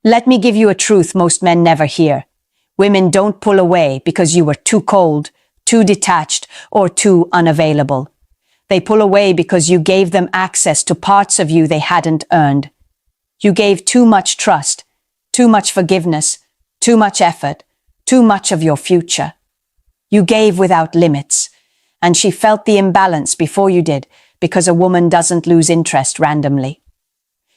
Let me give you a truth most men never hear. Women don't pull away because you were too cold, too detached, or too unavailable. They pull away because you gave them access to parts of you they hadn't earned. You gave too much trust, too much forgiveness, too much effort, too much of your future. You gave without limits, and she felt the imbalance before you did because a woman doesn't lose interest randomly.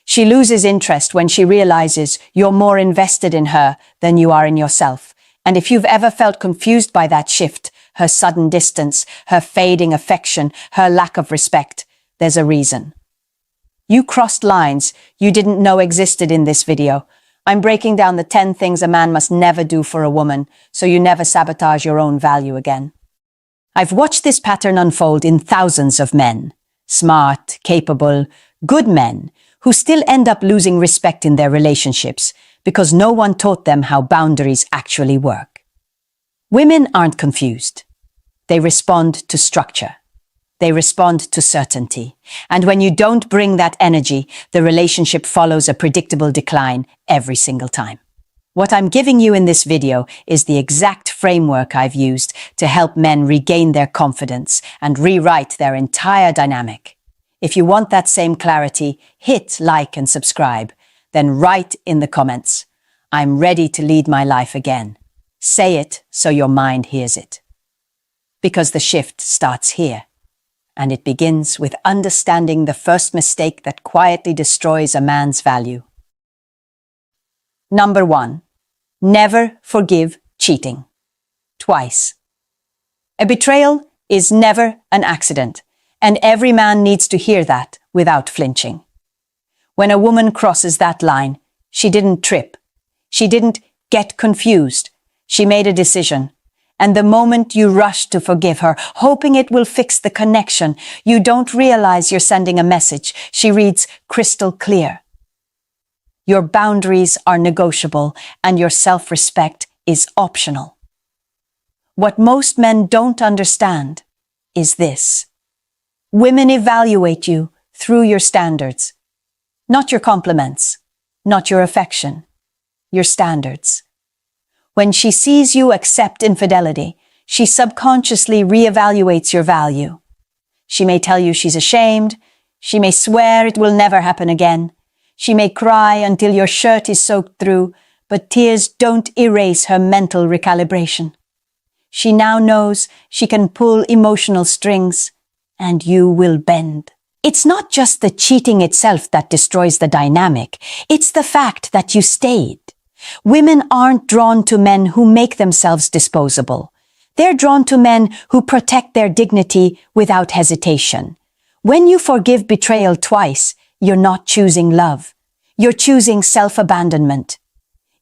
She loses interest when she realizes you're more invested in her than you are in yourself. And if you've ever felt confused by that shift, her sudden distance, her fading affection, her lack of respect, there's a reason. You crossed lines you didn't know existed in this video. I'm breaking down the 10 things a man must never do for a woman, so you never sabotage your own value again. I've watched this pattern unfold in thousands of men. Smart, capable, good men who still end up losing respect in their relationships because no one taught them how boundaries actually work. Women aren't confused. They respond to structure. They respond to certainty. And when you don't bring that energy, the relationship follows a predictable decline every single time. What I'm giving you in this video is the exact framework I've used to help men regain their confidence and rewrite their entire dynamic. If you want that same clarity, hit like and subscribe. Then write in the comments, "I'm ready to lead my life again." Say it so your mind hears it. Because the shift starts here. And it begins with understanding the first mistake that quietly destroys a man's value. Number 1. Never forgive cheating. Twice. A betrayal is never an accident, and every man needs to hear that without flinching. When a woman crosses that line, she didn't trip. She didn't get confused. She made a decision. And the moment you rush to forgive her, hoping it will fix the connection, you don't realize you're sending a message. She reads crystal clear. Your boundaries are negotiable, and your self-respect is optional. What most men don't understand is this. Women evaluate you through your standards. Not your compliments, not your affection, your standards. When she sees you accept infidelity, she subconsciously reevaluates your value. She may tell you she's ashamed. She may swear it will never happen again. She may cry until your shirt is soaked through, but tears don't erase her mental recalibration. She now knows she can pull emotional strings, and you will bend. It's not just the cheating itself that destroys the dynamic. It's the fact that you stayed. Women aren't drawn to men who make themselves disposable. They're drawn to men who protect their dignity without hesitation. When you forgive betrayal twice, you're not choosing love. You're choosing self-abandonment.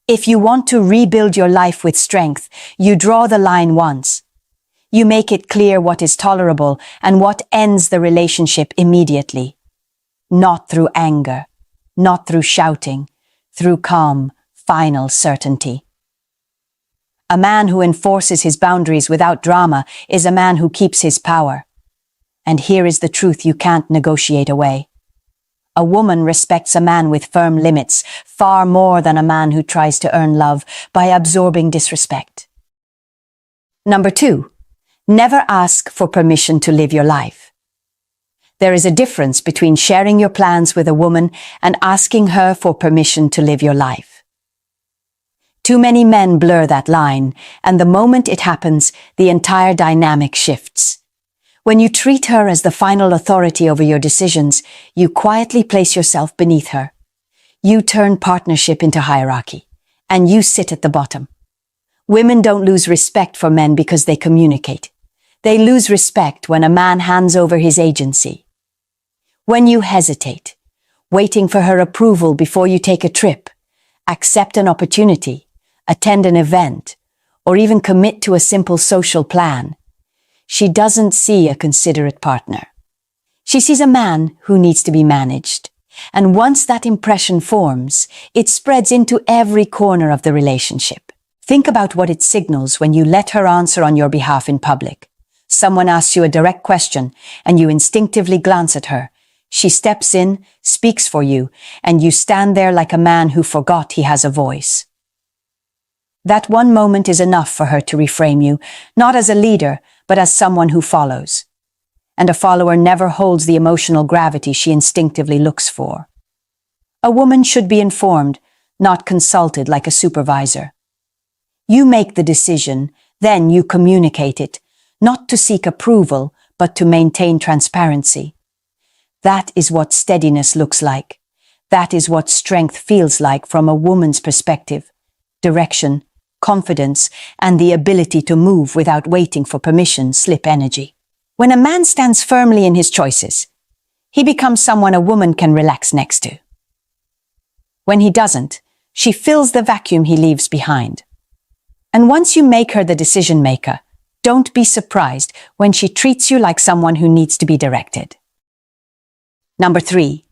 If you want to rebuild your life with strength, you draw the line once. You make it clear what is tolerable and what ends the relationship immediately. Not through anger, not through shouting, through calm, final certainty. A man who enforces his boundaries without drama is a man who keeps his power. And here is the truth you can't negotiate away. A woman respects a man with firm limits far more than a man who tries to earn love by absorbing disrespect. Number 2. Never ask for permission to live your life. There is a difference between sharing your plans with a woman and asking her for permission to live your life. Too many men blur that line, and the moment it happens, the entire dynamic shifts. When you treat her as the final authority over your decisions, you quietly place yourself beneath her. You turn partnership into hierarchy, and you sit at the bottom. Women don't lose respect for men because they communicate. They lose respect when a man hands over his agency. When you hesitate, waiting for her approval before you take a trip, accept an opportunity, attend an event, or even commit to a simple social plan, she doesn't see a considerate partner. She sees a man who needs to be managed. And once that impression forms, it spreads into every corner of the relationship. Think about what it signals when you let her answer on your behalf in public. Someone asks you a direct question, and you instinctively glance at her. She steps in, speaks for you, and you stand there like a man who forgot he has a voice. That one moment is enough for her to reframe you, not as a leader, but as someone who follows. And a follower never holds the emotional gravity she instinctively looks for. A woman should be informed, not consulted like a supervisor. You make the decision, then you communicate it, not to seek approval, but to maintain transparency. That is what steadiness looks like. That is what strength feels like from a woman's perspective. Direction, confidence, and the ability to move without waiting for permission slip energy. When a man stands firmly in his choices, he becomes someone a woman can relax next to. When he doesn't, she fills the vacuum he leaves behind. And once you make her the decision maker, don't be surprised when she treats you like someone who needs to be directed. Number 3,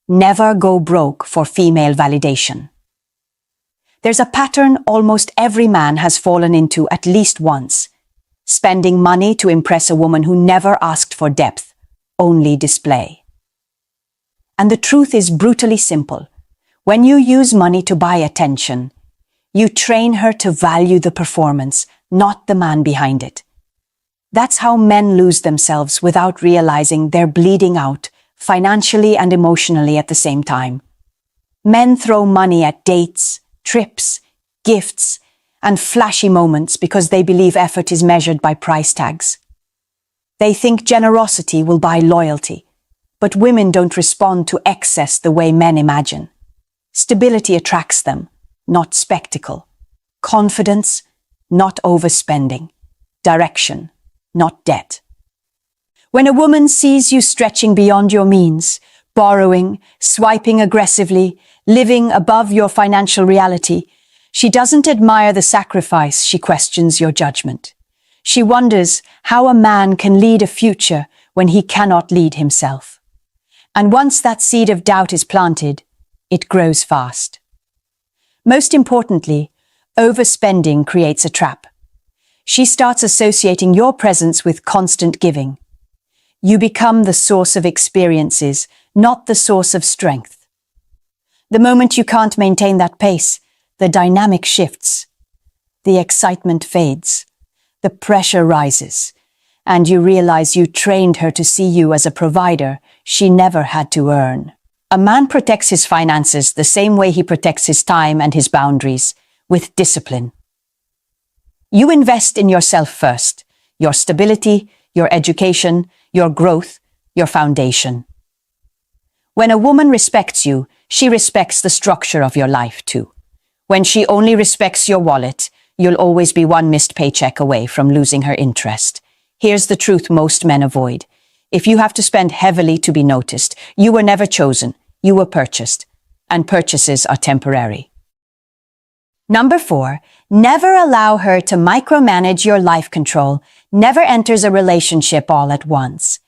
never go broke for female validation. There's a pattern almost every man has fallen into at least once: spending money to impress a woman who never asked for depth, only display. And the truth is brutally simple. When you use money to buy attention, you train her to value the performance, not the man behind it. That's how men lose themselves without realizing they're bleeding out, financially and emotionally at the same time. Men throw money at dates, trips, gifts, and flashy moments because they believe effort is measured by price tags. They think generosity will buy loyalty, but women don't respond to excess the way men imagine. Stability attracts them, not spectacle. Confidence, not overspending. Direction, not debt. When a woman sees you stretching beyond your means, borrowing, swiping aggressively, living above your financial reality, she doesn't admire the sacrifice, she questions your judgment. She wonders how a man can lead a future when he cannot lead himself. And once that seed of doubt is planted, it grows fast. Most importantly, overspending creates a trap. She starts associating your presence with constant giving. You become the source of experiences, not the source of strength. The moment you can't maintain that pace, the dynamic shifts. The excitement fades. The pressure rises. And you realize you trained her to see you as a provider she never had to earn. A man protects his finances the same way he protects his time and his boundaries, with discipline. You invest in yourself first, your stability, your education, your growth, your foundation. When a woman respects you, she respects the structure of your life too. When she only respects your wallet, you'll always be one missed paycheck away from losing her interest. Here's the truth most men avoid. If you have to spend heavily to be noticed, you were never chosen, you were purchased, and purchases are temporary. Number 4, never allow her to micromanage your life control. Never enters a relationship all at once.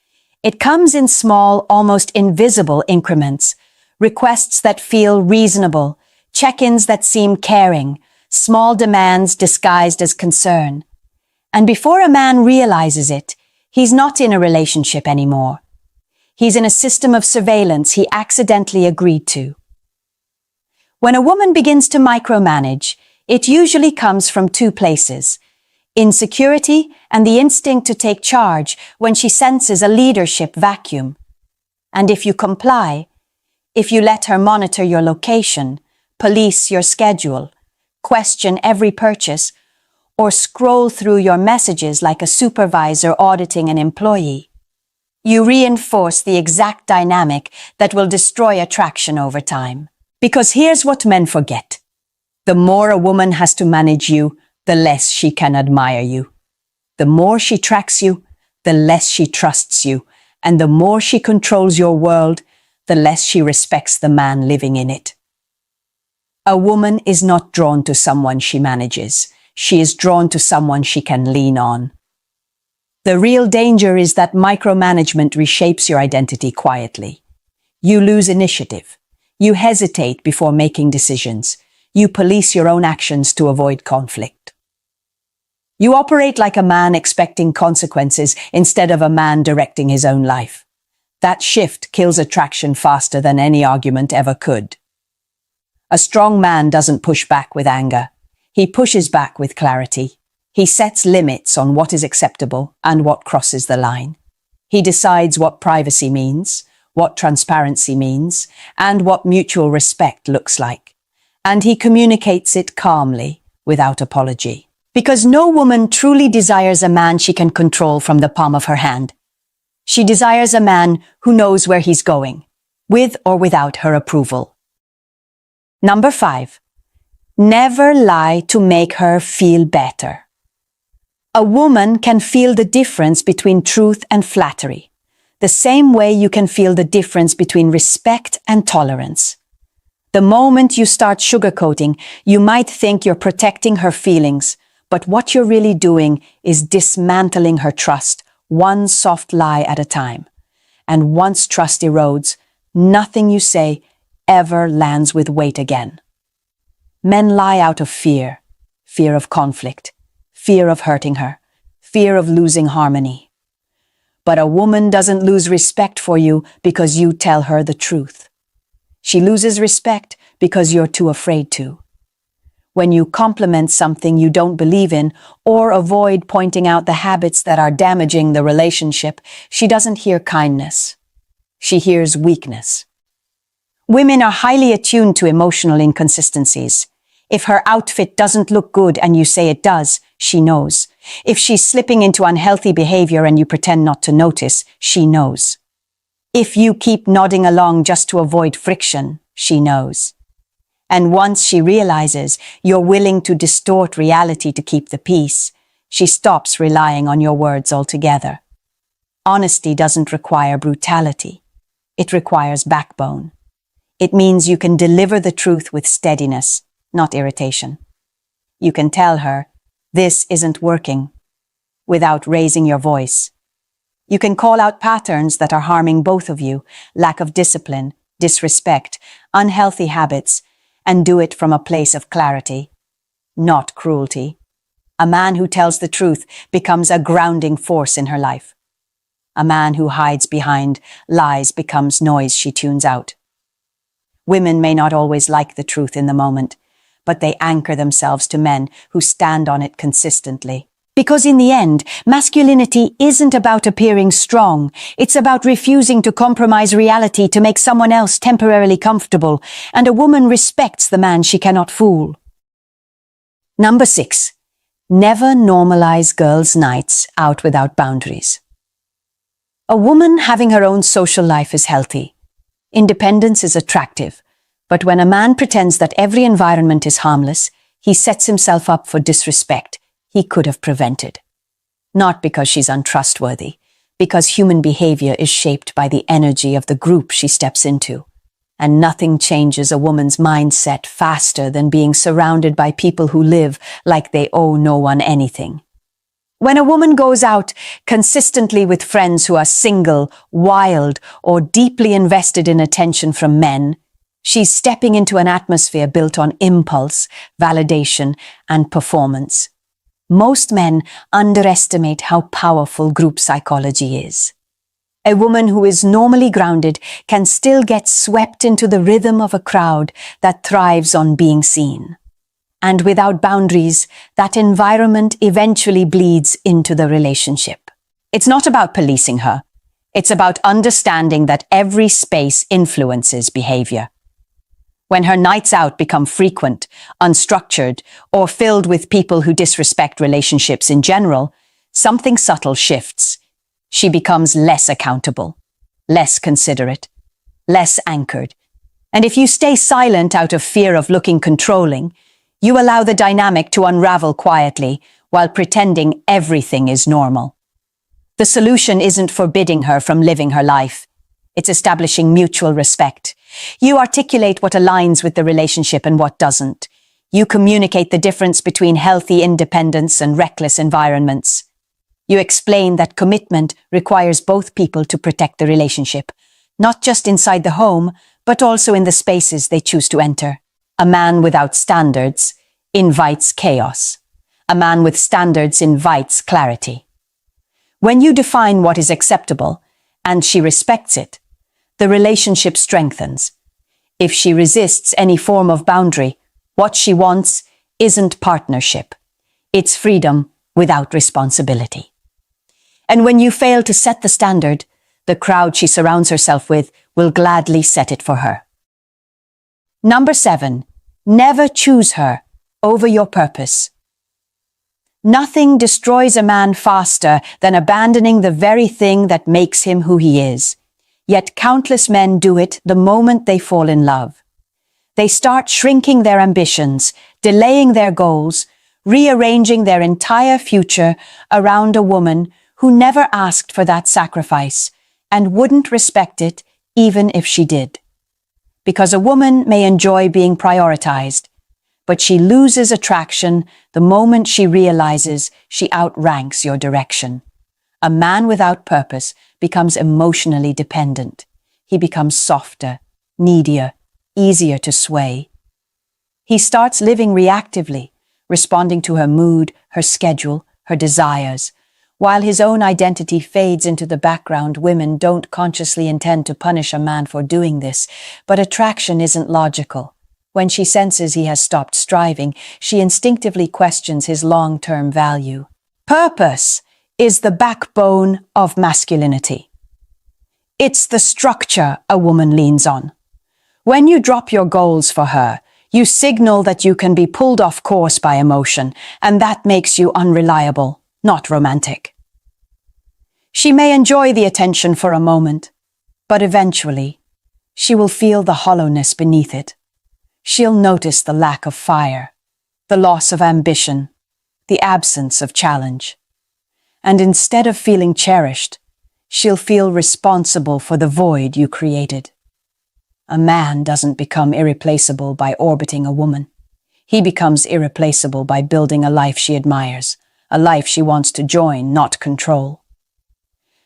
It comes in small, almost invisible increments, requests that feel reasonable, check-ins that seem caring, small demands disguised as concern. And before a man realizes it, he's not in a relationship anymore. He's in a system of surveillance he accidentally agreed to. When a woman begins to micromanage, it usually comes from 2 places: insecurity and the instinct to take charge when she senses a leadership vacuum. And if you comply, if you let her monitor your location, police your schedule, question every purchase, or scroll through your messages like a supervisor auditing an employee, you reinforce the exact dynamic that will destroy attraction over time. Because here's what men forget. The more a woman has to manage you, the less she can admire you. The more she tracks you, the less she trusts you. And the more she controls your world, the less she respects the man living in it. A woman is not drawn to someone she manages. She is drawn to someone she can lean on. The real danger is that micromanagement reshapes your identity quietly. You lose initiative. You hesitate before making decisions. You police your own actions to avoid conflict. You operate like a man expecting consequences instead of a man directing his own life. That shift kills attraction faster than any argument ever could. A strong man doesn't push back with anger. He pushes back with clarity. He sets limits on what is acceptable and what crosses the line. He decides what privacy means, what transparency means, and what mutual respect looks like. And he communicates it calmly, without apology. Because no woman truly desires a man she can control from the palm of her hand. She desires a man who knows where he's going, with or without her approval. Number 5. Never lie to make her feel better. A woman can feel the difference between truth and flattery, the same way you can feel the difference between respect and tolerance. The moment you start sugarcoating, you might think you're protecting her feelings, but what you're really doing is dismantling her trust, one soft lie at a time. And once trust erodes, nothing you say ever lands with weight again. Men lie out of fear, fear of conflict, fear of hurting her, fear of losing harmony. But a woman doesn't lose respect for you because you tell her the truth. She loses respect because you're too afraid to. When you compliment something you don't believe in or avoid pointing out the habits that are damaging the relationship, she doesn't hear kindness. She hears weakness. Women are highly attuned to emotional inconsistencies. If her outfit doesn't look good and you say it does, she knows. If she's slipping into unhealthy behavior and you pretend not to notice, she knows. If you keep nodding along just to avoid friction, she knows. And once she realizes you're willing to distort reality to keep the peace, she stops relying on your words altogether. Honesty doesn't require brutality. It requires backbone. It means you can deliver the truth with steadiness, not irritation. You can tell her, "This isn't working," without raising your voice. You can call out patterns that are harming both of you, lack of discipline, disrespect, unhealthy habits, and do it from a place of clarity, not cruelty. A man who tells the truth becomes a grounding force in her life. A man who hides behind lies becomes noise she tunes out. Women may not always like the truth in the moment, but they anchor themselves to men who stand on it consistently. Because in the end, masculinity isn't about appearing strong. It's about refusing to compromise reality to make someone else temporarily comfortable, and a woman respects the man she cannot fool. Number 6. Never normalize girls' nights out without boundaries. A woman having her own social life is healthy. Independence is attractive, but when a man pretends that every environment is harmless, he sets himself up for disrespect he could have prevented. Not because she's untrustworthy, because human behavior is shaped by the energy of the group she steps into. And nothing changes a woman's mindset faster than being surrounded by people who live like they owe no one anything. When a woman goes out consistently with friends who are single, wild, or deeply invested in attention from men, she's stepping into an atmosphere built on impulse, validation, and performance. Most men underestimate how powerful group psychology is. A woman who is normally grounded can still get swept into the rhythm of a crowd that thrives on being seen. And without boundaries, that environment eventually bleeds into the relationship. It's not about policing her. It's about understanding that every space influences behavior. When her nights out become frequent, unstructured, or filled with people who disrespect relationships in general, something subtle shifts. She becomes less accountable, less considerate, less anchored. And if you stay silent out of fear of looking controlling, you allow the dynamic to unravel quietly while pretending everything is normal. The solution isn't forbidding her from living her life. It's establishing mutual respect. You articulate what aligns with the relationship and what doesn't. You communicate the difference between healthy independence and reckless environments. You explain that commitment requires both people to protect the relationship, not just inside the home, but also in the spaces they choose to enter. A man without standards invites chaos. A man with standards invites clarity. When you define what is acceptable, and she respects it, the relationship strengthens. If she resists any form of boundary, what she wants isn't partnership. It's freedom without responsibility. And when you fail to set the standard, the crowd she surrounds herself with will gladly set it for her. Number 7, never choose her over your purpose. Nothing destroys a man faster than abandoning the very thing that makes him who he is. Yet countless men do it the moment they fall in love. They start shrinking their ambitions, delaying their goals, rearranging their entire future around a woman who never asked for that sacrifice and wouldn't respect it even if she did. Because a woman may enjoy being prioritized, but she loses attraction the moment she realizes she outranks your direction. A man without purpose becomes emotionally dependent. He becomes softer, needier, easier to sway. He starts living reactively, responding to her mood, her schedule, her desires. While his own identity fades into the background, women don't consciously intend to punish a man for doing this, but attraction isn't logical. When she senses he has stopped striving, she instinctively questions his long-term value. Purpose is the backbone of masculinity. It's the structure a woman leans on. When you drop your goals for her, you signal that you can be pulled off course by emotion, and that makes you unreliable, not romantic. She may enjoy the attention for a moment, but eventually, she will feel the hollowness beneath it. She'll notice the lack of fire, the loss of ambition, the absence of challenge. And instead of feeling cherished, she'll feel responsible for the void you created. A man doesn't become irreplaceable by orbiting a woman. He becomes irreplaceable by building a life she admires, a life she wants to join, not control.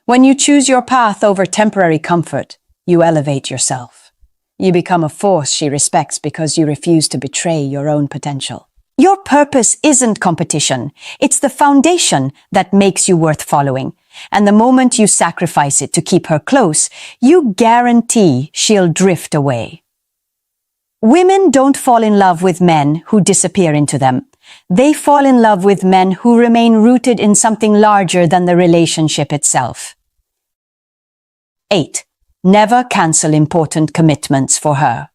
When you choose your path over temporary comfort, you elevate yourself. You become a force she respects because you refuse to betray your own potential. Your purpose isn't competition. It's the foundation that makes you worth following. And the moment you sacrifice it to keep her close, you guarantee she'll drift away. Women don't fall in love with men who disappear into them. They fall in love with men who remain rooted in something larger than the relationship itself. 8. Never cancel important commitments for her.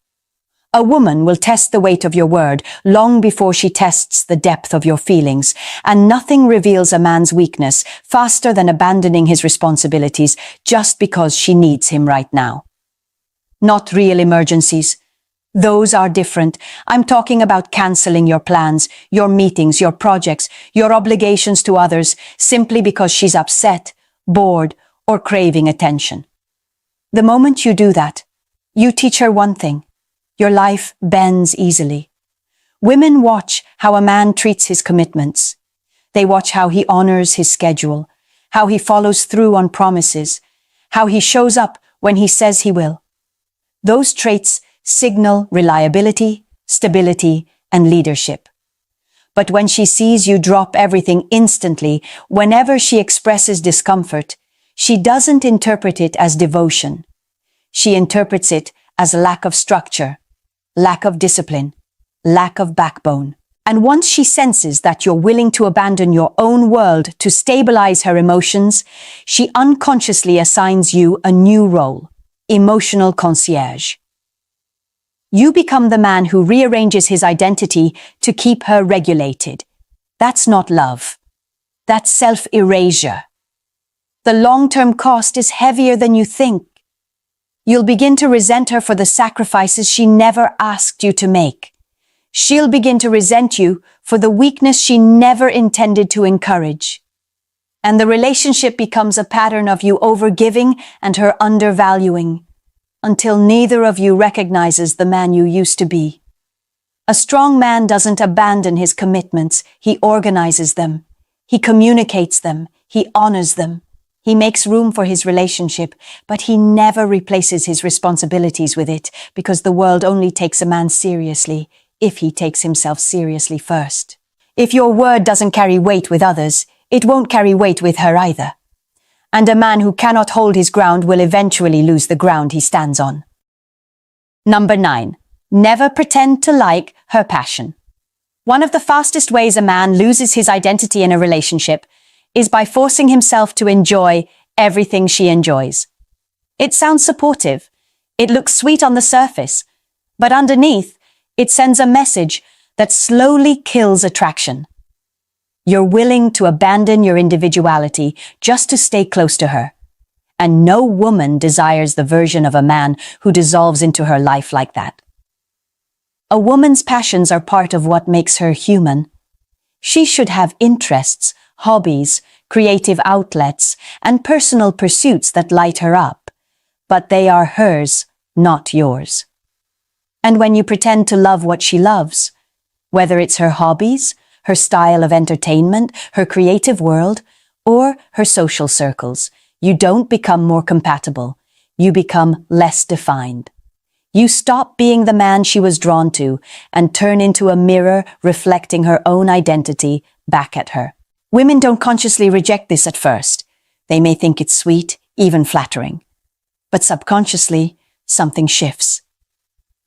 A woman will test the weight of your word long before she tests the depth of your feelings, and nothing reveals a man's weakness faster than abandoning his responsibilities just because she needs him right now. Not real emergencies. Those are different. I'm talking about canceling your plans, your meetings, your projects, your obligations to others simply because she's upset, bored, or craving attention. The moment you do that, you teach her one thing. Your life bends easily. Women watch how a man treats his commitments. They watch how he honors his schedule, how he follows through on promises, how he shows up when he says he will. Those traits signal reliability, stability, and leadership. But when she sees you drop everything instantly, whenever she expresses discomfort, she doesn't interpret it as devotion. She interprets it as lack of structure, lack of discipline, lack of backbone. And once she senses that you're willing to abandon your own world to stabilize her emotions, she unconsciously assigns you a new role, emotional concierge. You become the man who rearranges his identity to keep her regulated. That's not love. That's self-erasure. The long-term cost is heavier than you think. You'll begin to resent her for the sacrifices she never asked you to make. She'll begin to resent you for the weakness she never intended to encourage. And the relationship becomes a pattern of you overgiving and her undervaluing, until neither of you recognizes the man you used to be. A strong man doesn't abandon his commitments, he organizes them. He communicates them, he honors them. He makes room for his relationship, but he never replaces his responsibilities with it, because the world only takes a man seriously if he takes himself seriously first. If your word doesn't carry weight with others, it won't carry weight with her either. And a man who cannot hold his ground will eventually lose the ground he stands on. Number 9. Never pretend to like her passion. One of the fastest ways a man loses his identity in a relationship is by forcing himself to enjoy everything she enjoys. It sounds supportive. It looks sweet on the surface. But underneath, it sends a message that slowly kills attraction. You're willing to abandon your individuality just to stay close to her. And no woman desires the version of a man who dissolves into her life like that. A woman's passions are part of what makes her human. She should have interests, hobbies, creative outlets, and personal pursuits that light her up. But they are hers, not yours. And when you pretend to love what she loves, whether it's her hobbies, her style of entertainment, her creative world, or her social circles, you don't become more compatible. You become less defined. You stop being the man she was drawn to and turn into a mirror reflecting her own identity back at her. Women don't consciously reject this at first. They may think it's sweet, even flattering. But subconsciously, something shifts.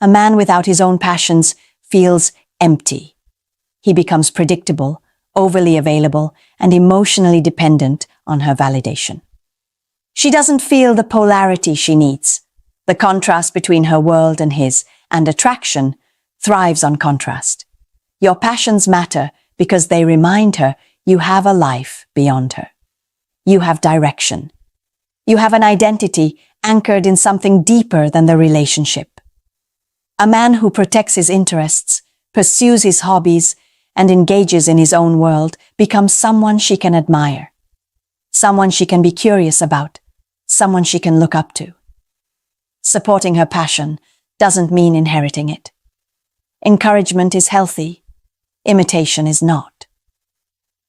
A man without his own passions feels empty. He becomes predictable, overly available, and emotionally dependent on her validation. She doesn't feel the polarity she needs. The contrast between her world and his, and attraction, thrives on contrast. Your passions matter because they remind her you have a life beyond her. You have direction. You have an identity anchored in something deeper than the relationship. A man who protects his interests, pursues his hobbies, and engages in his own world becomes someone she can admire. Someone she can be curious about. Someone she can look up to. Supporting her passion doesn't mean inheriting it. Encouragement is healthy. Imitation is not.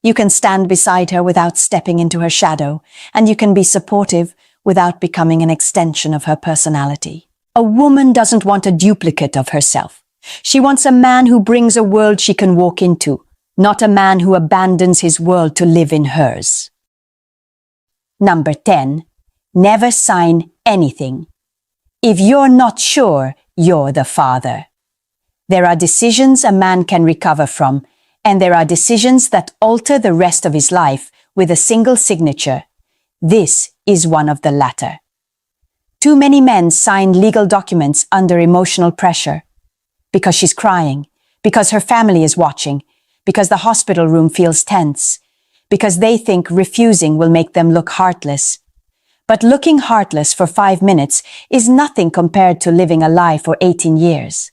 You can stand beside her without stepping into her shadow, and you can be supportive without becoming an extension of her personality. A woman doesn't want a duplicate of herself. She wants a man who brings a world she can walk into, not a man who abandons his world to live in hers. Number 10. Never sign anything. If you're not sure, you're the father. There are decisions a man can recover from, and there are decisions that alter the rest of his life with a single signature. This is one of the latter. Too many men sign legal documents under emotional pressure. Because she's crying, because her family is watching, because the hospital room feels tense, because they think refusing will make them look heartless. But looking heartless for 5 minutes is nothing compared to living a lie for 18 years.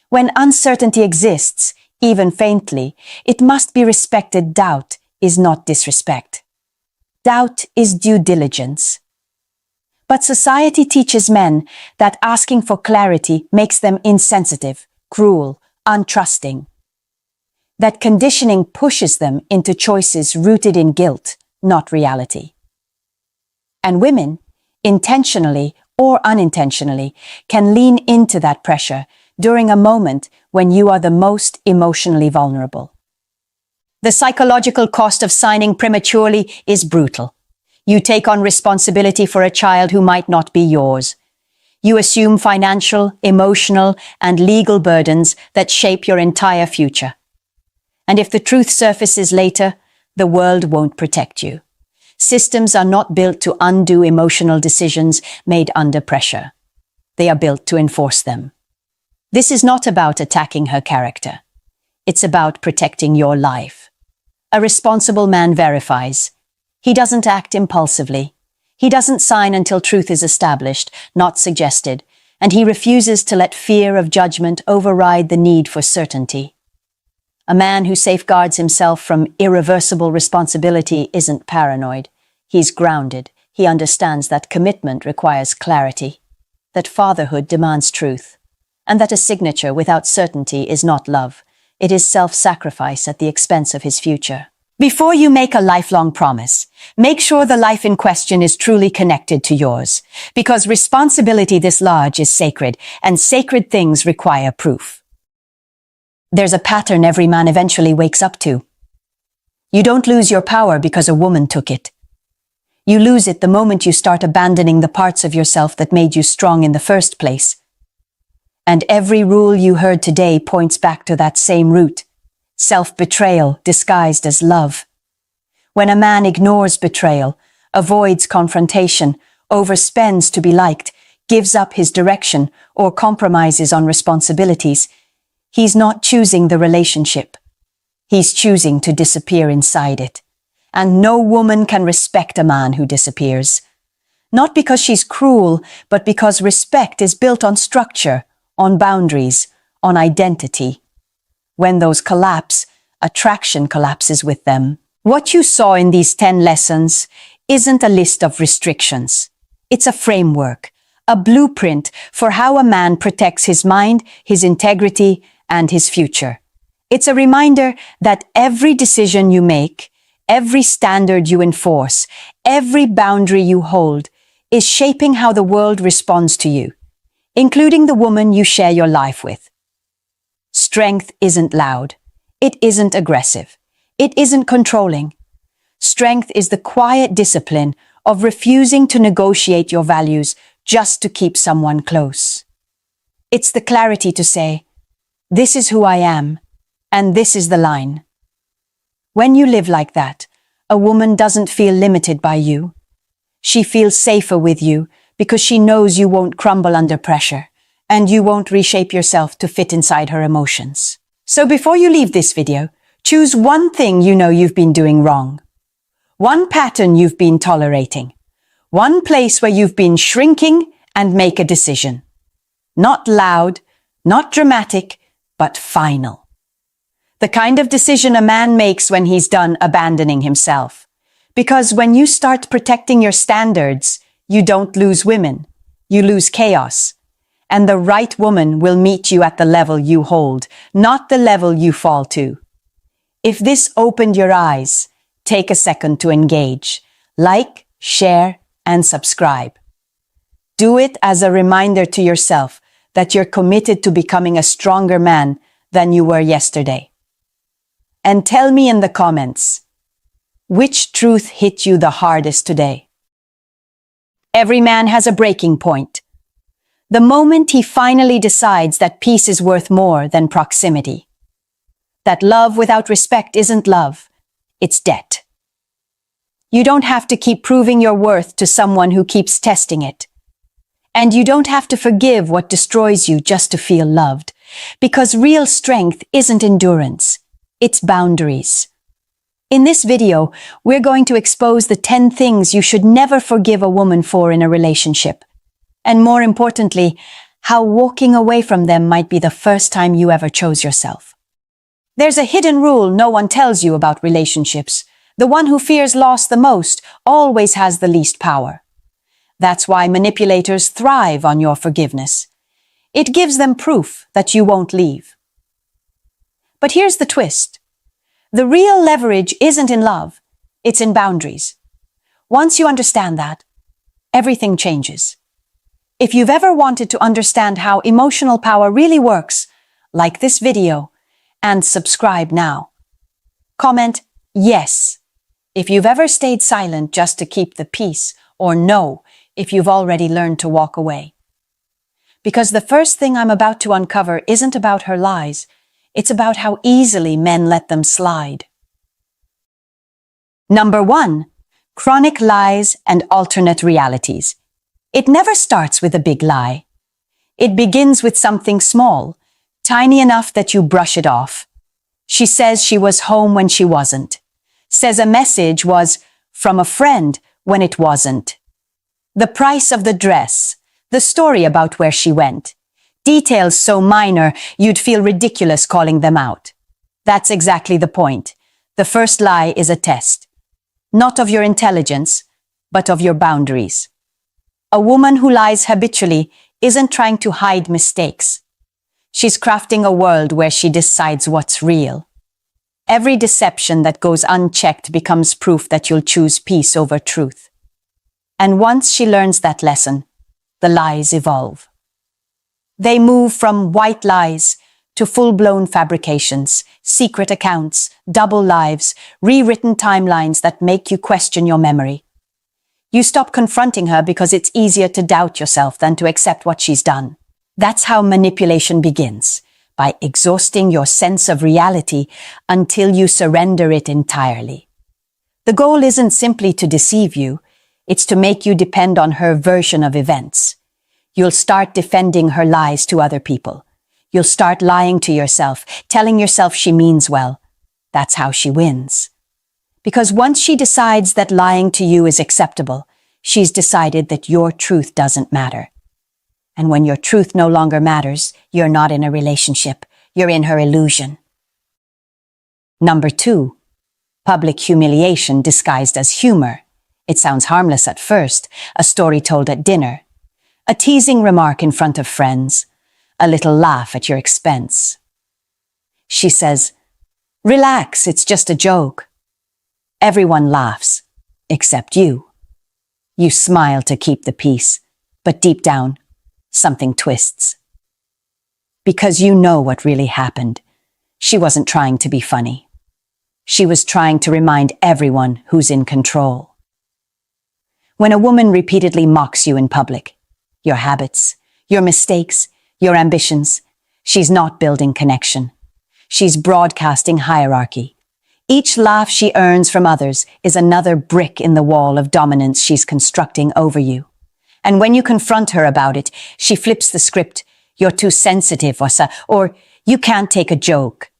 When uncertainty exists, even faintly, it must be respected. Doubt is not disrespect. Doubt is due diligence. But society teaches men that asking for clarity makes them insensitive, cruel, untrusting. That conditioning pushes them into choices rooted in guilt, not reality. And women, intentionally or unintentionally, can lean into that pressure during a moment when you are the most emotionally vulnerable. The psychological cost of signing prematurely is brutal. You take on responsibility for a child who might not be yours. You assume financial, emotional, and legal burdens that shape your entire future. And if the truth surfaces later, the world won't protect you. Systems are not built to undo emotional decisions made under pressure. They are built to enforce them. This is not about attacking her character. It's about protecting your life. A responsible man verifies. He doesn't act impulsively. He doesn't sign until truth is established, not suggested, and he refuses to let fear of judgment override the need for certainty. A man who safeguards himself from irreversible responsibility isn't paranoid. He's grounded. He understands that commitment requires clarity, that fatherhood demands truth, and that a signature without certainty is not love. It is self-sacrifice at the expense of his future. Before you make a lifelong promise, make sure the life in question is truly connected to yours, because responsibility this large is sacred, and sacred things require proof. There's a pattern every man eventually wakes up to. You don't lose your power because a woman took it. You lose it the moment you start abandoning the parts of yourself that made you strong in the first place. And every rule you heard today points back to that same root: self-betrayal disguised as love. When a man ignores betrayal, avoids confrontation, overspends to be liked, gives up his direction, or compromises on responsibilities, he's not choosing the relationship. He's choosing to disappear inside it. And no woman can respect a man who disappears. Not because she's cruel, but because respect is built on structure, on boundaries, on identity. When those collapse, attraction collapses with them. What you saw in these 10 lessons isn't a list of restrictions. It's a framework, a blueprint for how a man protects his mind, his integrity, and his future. It's a reminder that every decision you make, every standard you enforce, every boundary you hold, is shaping how the world responds to you, including the woman you share your life with. Strength isn't loud. It isn't aggressive. It isn't controlling. Strength is the quiet discipline of refusing to negotiate your values just to keep someone close. It's the clarity to say, "This is who I am, and this is the line." When you live like that, a woman doesn't feel limited by you. She feels safer with you because she knows you won't crumble under pressure, and you won't reshape yourself to fit inside her emotions. So before you leave this video, choose one thing you know you've been doing wrong. One pattern you've been tolerating. One place where you've been shrinking, and make a decision. Not loud, not dramatic, but final. The kind of decision a man makes when he's done abandoning himself. Because when you start protecting your standards, you don't lose women, you lose chaos. And the right woman will meet you at the level you hold, not the level you fall to. If this opened your eyes, take a second to engage. Like, share, and subscribe. Do it as a reminder to yourself that you're committed to becoming a stronger man than you were yesterday. And tell me in the comments, which truth hit you the hardest today? Every man has a breaking point. The moment he finally decides that peace is worth more than proximity. That love without respect isn't love, it's debt. You don't have to keep proving your worth to someone who keeps testing it. And you don't have to forgive what destroys you just to feel loved, because real strength isn't endurance, it's boundaries. In this video, we're going to expose the 10 things you should never forgive a woman for in a relationship. And more importantly, how walking away from them might be the first time you ever chose yourself. There's a hidden rule no one tells you about relationships. The one who fears loss the most always has the least power. That's why manipulators thrive on your forgiveness. It gives them proof that you won't leave. But here's the twist. The real leverage isn't in love, it's in boundaries. Once you understand that, everything changes. If you've ever wanted to understand how emotional power really works, like this video and subscribe now. Comment yes if you've ever stayed silent just to keep the peace, or no if you've already learned to walk away. Because the first thing I'm about to uncover isn't about her lies, it's about how easily men let them slide. Number 1, chronic lies and alternate realities. It never starts with a big lie. It begins with something small, tiny enough that you brush it off. She says she was home when she wasn't. Says a message was from a friend when it wasn't. The price of the dress, the story about where she went. Details so minor you'd feel ridiculous calling them out. That's exactly the point. The first lie is a test. Not of your intelligence, but of your boundaries. A woman who lies habitually isn't trying to hide mistakes. She's crafting a world where she decides what's real. Every deception that goes unchecked becomes proof that you'll choose peace over truth. And once she learns that lesson, the lies evolve. They move from white lies to full-blown fabrications, secret accounts, double lives, rewritten timelines that make you question your memory. You stop confronting her because it's easier to doubt yourself than to accept what she's done. That's how manipulation begins, by exhausting your sense of reality until you surrender it entirely. The goal isn't simply to deceive you, it's to make you depend on her version of events. You'll start defending her lies to other people. You'll start lying to yourself, telling yourself she means well. That's how she wins. Because once she decides that lying to you is acceptable, she's decided that your truth doesn't matter. And when your truth no longer matters, you're not in a relationship. You're in her illusion. Number 2. Public humiliation disguised as humor. It sounds harmless at first, a story told at dinner, a teasing remark in front of friends, a little laugh at your expense. She says, "Relax, it's just a joke." Everyone laughs, except you. You smile to keep the peace, but deep down, something twists. Because you know what really happened. She wasn't trying to be funny. She was trying to remind everyone who's in control. When a woman repeatedly mocks you in public, your habits, your mistakes, your ambitions, she's not building connection. She's broadcasting hierarchy. Each laugh she earns from others is another brick in the wall of dominance she's constructing over you. And when you confront her about it, she flips the script. "You're too sensitive," or "You can't take a joke."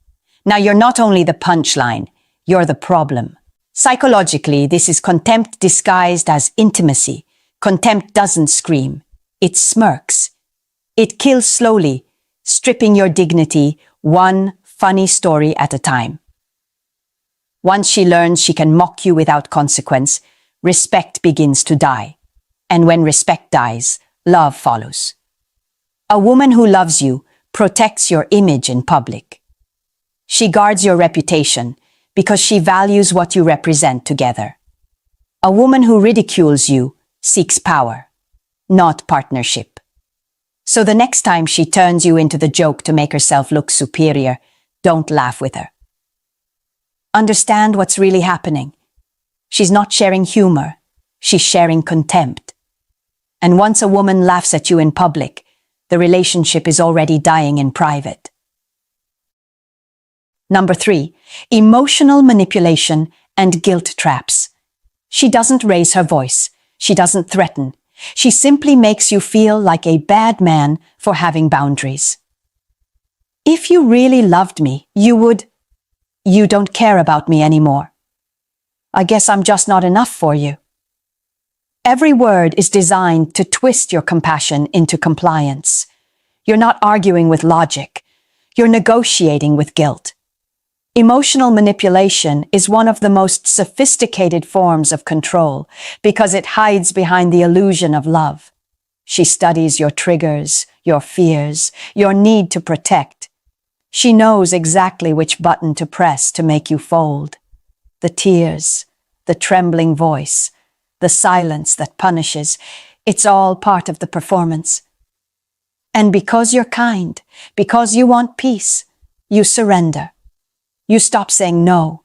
Now you're not only the punchline, you're the problem. Psychologically, this is contempt disguised as intimacy. Contempt doesn't scream. It smirks. It kills slowly, stripping your dignity one funny story at a time. Once she learns she can mock you without consequence, respect begins to die. And when respect dies, love follows. A woman who loves you protects your image in public. She guards your reputation because she values what you represent together. A woman who ridicules you seeks power, not partnership. So the next time she turns you into the joke to make herself look superior, don't laugh with her. Understand what's really happening. She's not sharing humor, she's sharing contempt. And once a woman laughs at you in public, the relationship is already dying in private. Number 3, emotional manipulation and guilt traps. She doesn't raise her voice. She doesn't threaten. She simply makes you feel like a bad man for having boundaries. If you really loved me, you don't care about me anymore. I guess I'm just not enough for you. Every word is designed to twist your compassion into compliance. You're not arguing with logic. You're negotiating with guilt. Emotional manipulation is one of the most sophisticated forms of control because it hides behind the illusion of love. She studies your triggers, your fears, your need to protect. She knows exactly which button to press to make you fold. The tears, the trembling voice, the silence that punishes, it's all part of the performance. And because you're kind, because you want peace, you surrender. You stop saying no.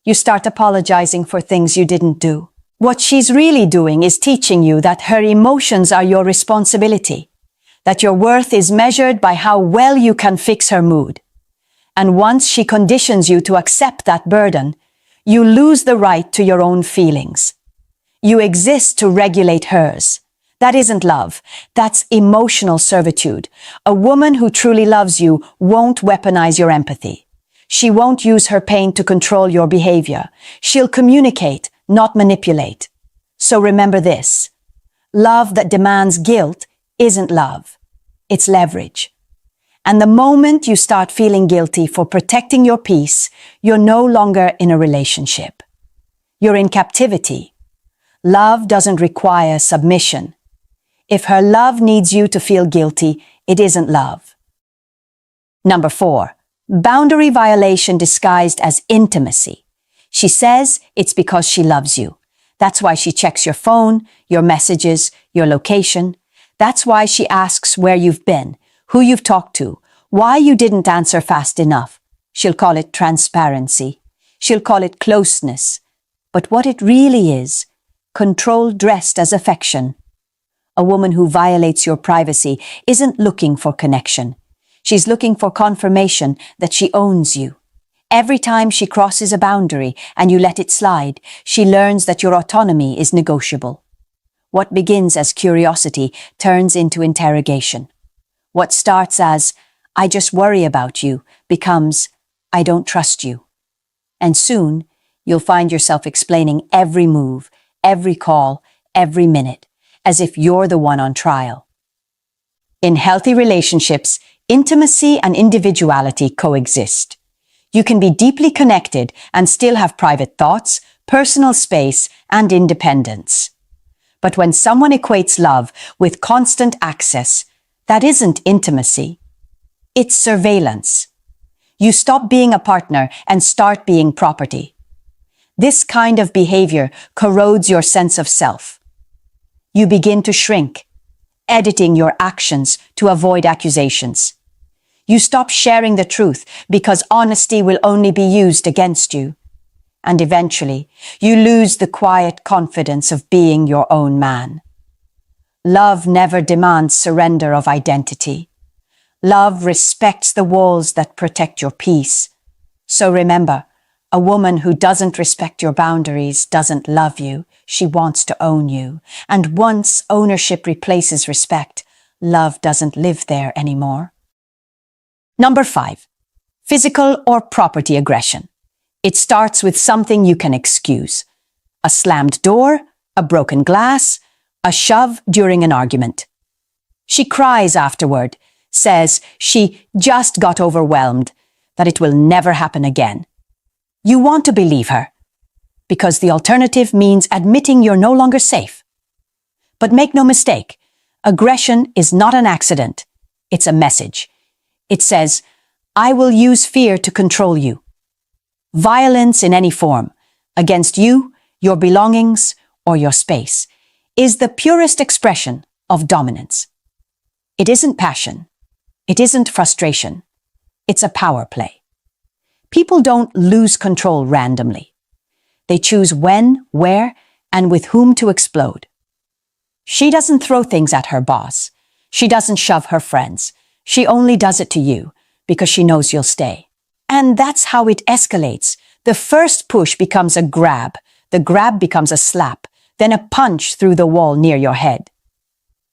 You start apologizing for things you didn't do. What she's really doing is teaching you that her emotions are your responsibility, that your worth is measured by how well you can fix her mood. And once she conditions you to accept that burden, you lose the right to your own feelings. You exist to regulate hers. That isn't love. That's emotional servitude. A woman who truly loves you won't weaponize your empathy. She won't use her pain to control your behavior. She'll communicate, not manipulate. So remember this. Love that demands guilt isn't love. It's leverage. And the moment you start feeling guilty for protecting your peace, you're no longer in a relationship. You're in captivity. Love doesn't require submission. If her love needs you to feel guilty, it isn't love. Number 4, boundary violation disguised as intimacy. She says it's because she loves you. That's why she checks your phone, your messages, your location. That's why she asks where you've been, who you've talked to, why you didn't answer fast enough. She'll call it transparency. She'll call it closeness. But what it really is, control dressed as affection. A woman who violates your privacy isn't looking for connection. She's looking for confirmation that she owns you. Every time she crosses a boundary and you let it slide, she learns that your autonomy is negotiable. What begins as curiosity turns into interrogation. What starts as, "I just worry about you," becomes, "I don't trust you." And soon, you'll find yourself explaining every move, every call, every minute, as if you're the one on trial. In healthy relationships, intimacy and individuality coexist. You can be deeply connected and still have private thoughts, personal space, and independence. But when someone equates love with constant access, that isn't intimacy. It's surveillance. You stop being a partner and start being property. This kind of behavior corrodes your sense of self. You begin to shrink, editing your actions to avoid accusations. You stop sharing the truth because honesty will only be used against you. And eventually, you lose the quiet confidence of being your own man. Love never demands surrender of identity. Love respects the walls that protect your peace. So remember, a woman who doesn't respect your boundaries doesn't love you. She wants to own you. And once ownership replaces respect, love doesn't live there anymore. Number 5, physical or property aggression. It starts with something you can excuse. A slammed door, a broken glass, a shove during an argument. She cries afterward, says she just got overwhelmed, that it will never happen again. You want to believe her, because the alternative means admitting you're no longer safe. But make no mistake, aggression is not an accident. It's a message. It says, "I will use fear to control you." Violence in any form, against you, your belongings, or your space, is the purest expression of dominance. It isn't passion. It isn't frustration. It's a power play. People don't lose control randomly. They choose when, where, and with whom to explode. She doesn't throw things at her boss. She doesn't shove her friends. She only does it to you because she knows you'll stay. And that's how it escalates. The first push becomes a grab. The grab becomes a slap, then a punch through the wall near your head.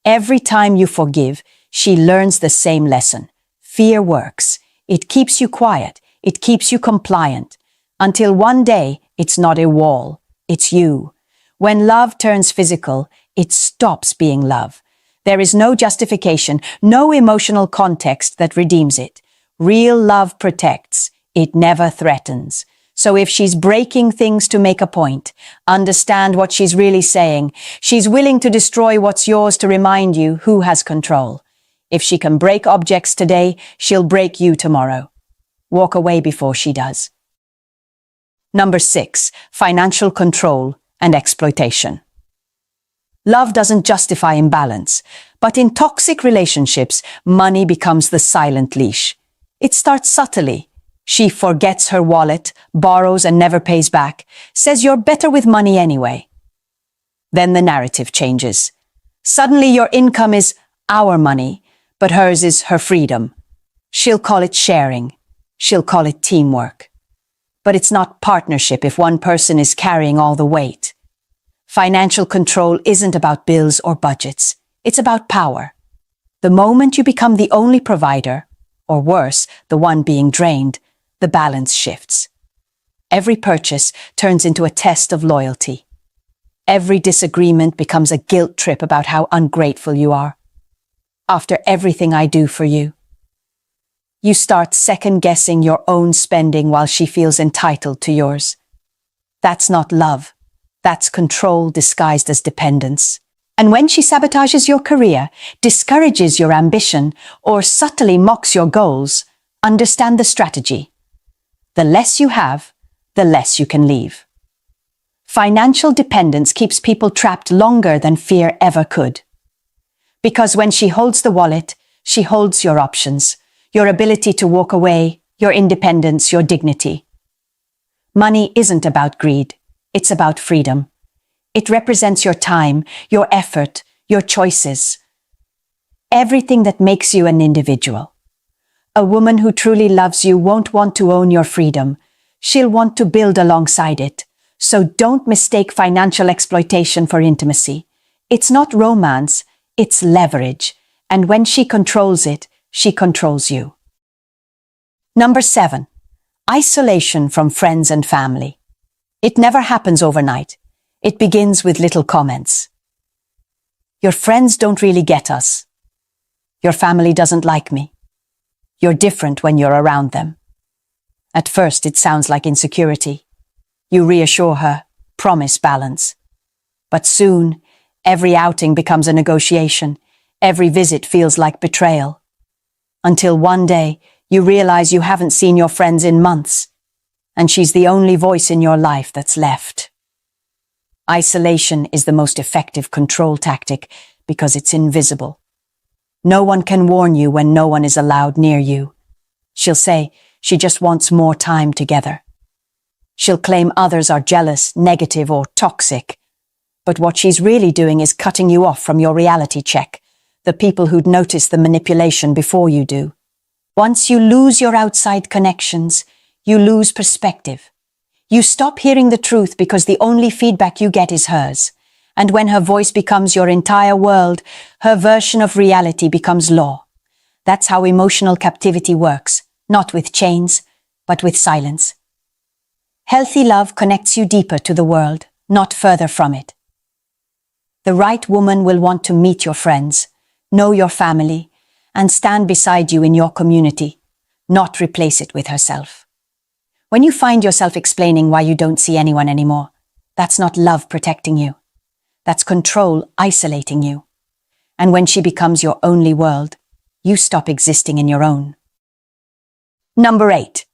Every time you forgive, she learns the same lesson. Fear works. It keeps you quiet. It keeps you compliant. Until one day, it's not a wall. It's you. When love turns physical, it stops being love. There is no justification, no emotional context that redeems it. Real love protects. It never threatens. So if she's breaking things to make a point, understand what she's really saying. She's willing to destroy what's yours to remind you who has control. If she can break objects today, she'll break you tomorrow. Walk away before she does. Number 6, financial control and exploitation. Love doesn't justify imbalance, but in toxic relationships, money becomes the silent leash. It starts subtly. She forgets her wallet, borrows and never pays back, says you're better with money anyway. Then the narrative changes. Suddenly your income is our money, but hers is her freedom. She'll call it sharing. She'll call it teamwork. But it's not partnership if one person is carrying all the weight. Financial control isn't about bills or budgets. It's about power. The moment you become the only provider, or worse, the one being drained, the balance shifts. Every purchase turns into a test of loyalty. Every disagreement becomes a guilt trip about how ungrateful you are. After everything I do for you, you start second-guessing your own spending while she feels entitled to yours. That's not love. That's control disguised as dependence. And when she sabotages your career, discourages your ambition, or subtly mocks your goals, understand the strategy. The less you have, the less you can leave. Financial dependence keeps people trapped longer than fear ever could. Because when she holds the wallet, she holds your options, your ability to walk away, your independence, your dignity. Money isn't about greed. It's about freedom. It represents your time, your effort, your choices, everything that makes you an individual. A woman who truly loves you won't want to own your freedom. She'll want to build alongside it. So don't mistake financial exploitation for intimacy. It's not romance, it's leverage. And when she controls it, she controls you. Number 7. Isolation from friends and family. It never happens overnight. It begins with little comments. Your friends don't really get us. Your family doesn't like me. You're different when you're around them. At first, it sounds like insecurity. You reassure her, promise balance. But soon, every outing becomes a negotiation. Every visit feels like betrayal. Until one day, you realize you haven't seen your friends in months, and she's the only voice in your life that's left. Isolation is the most effective control tactic because it's invisible. No one can warn you when no one is allowed near you. She'll say she just wants more time together. She'll claim others are jealous, negative, or toxic. But what she's really doing is cutting you off from your reality check, the people who'd notice the manipulation before you do. Once you lose your outside connections, you lose perspective. You stop hearing the truth because the only feedback you get is hers. And when her voice becomes your entire world, her version of reality becomes law. That's how emotional captivity works, not with chains, but with silence. Healthy love connects you deeper to the world, not further from it. The right woman will want to meet your friends, know your family, and stand beside you in your community, not replace it with herself. When you find yourself explaining why you don't see anyone anymore, that's not love protecting you. That's control isolating you. And when she becomes your only world, you stop existing in your own. Number 8.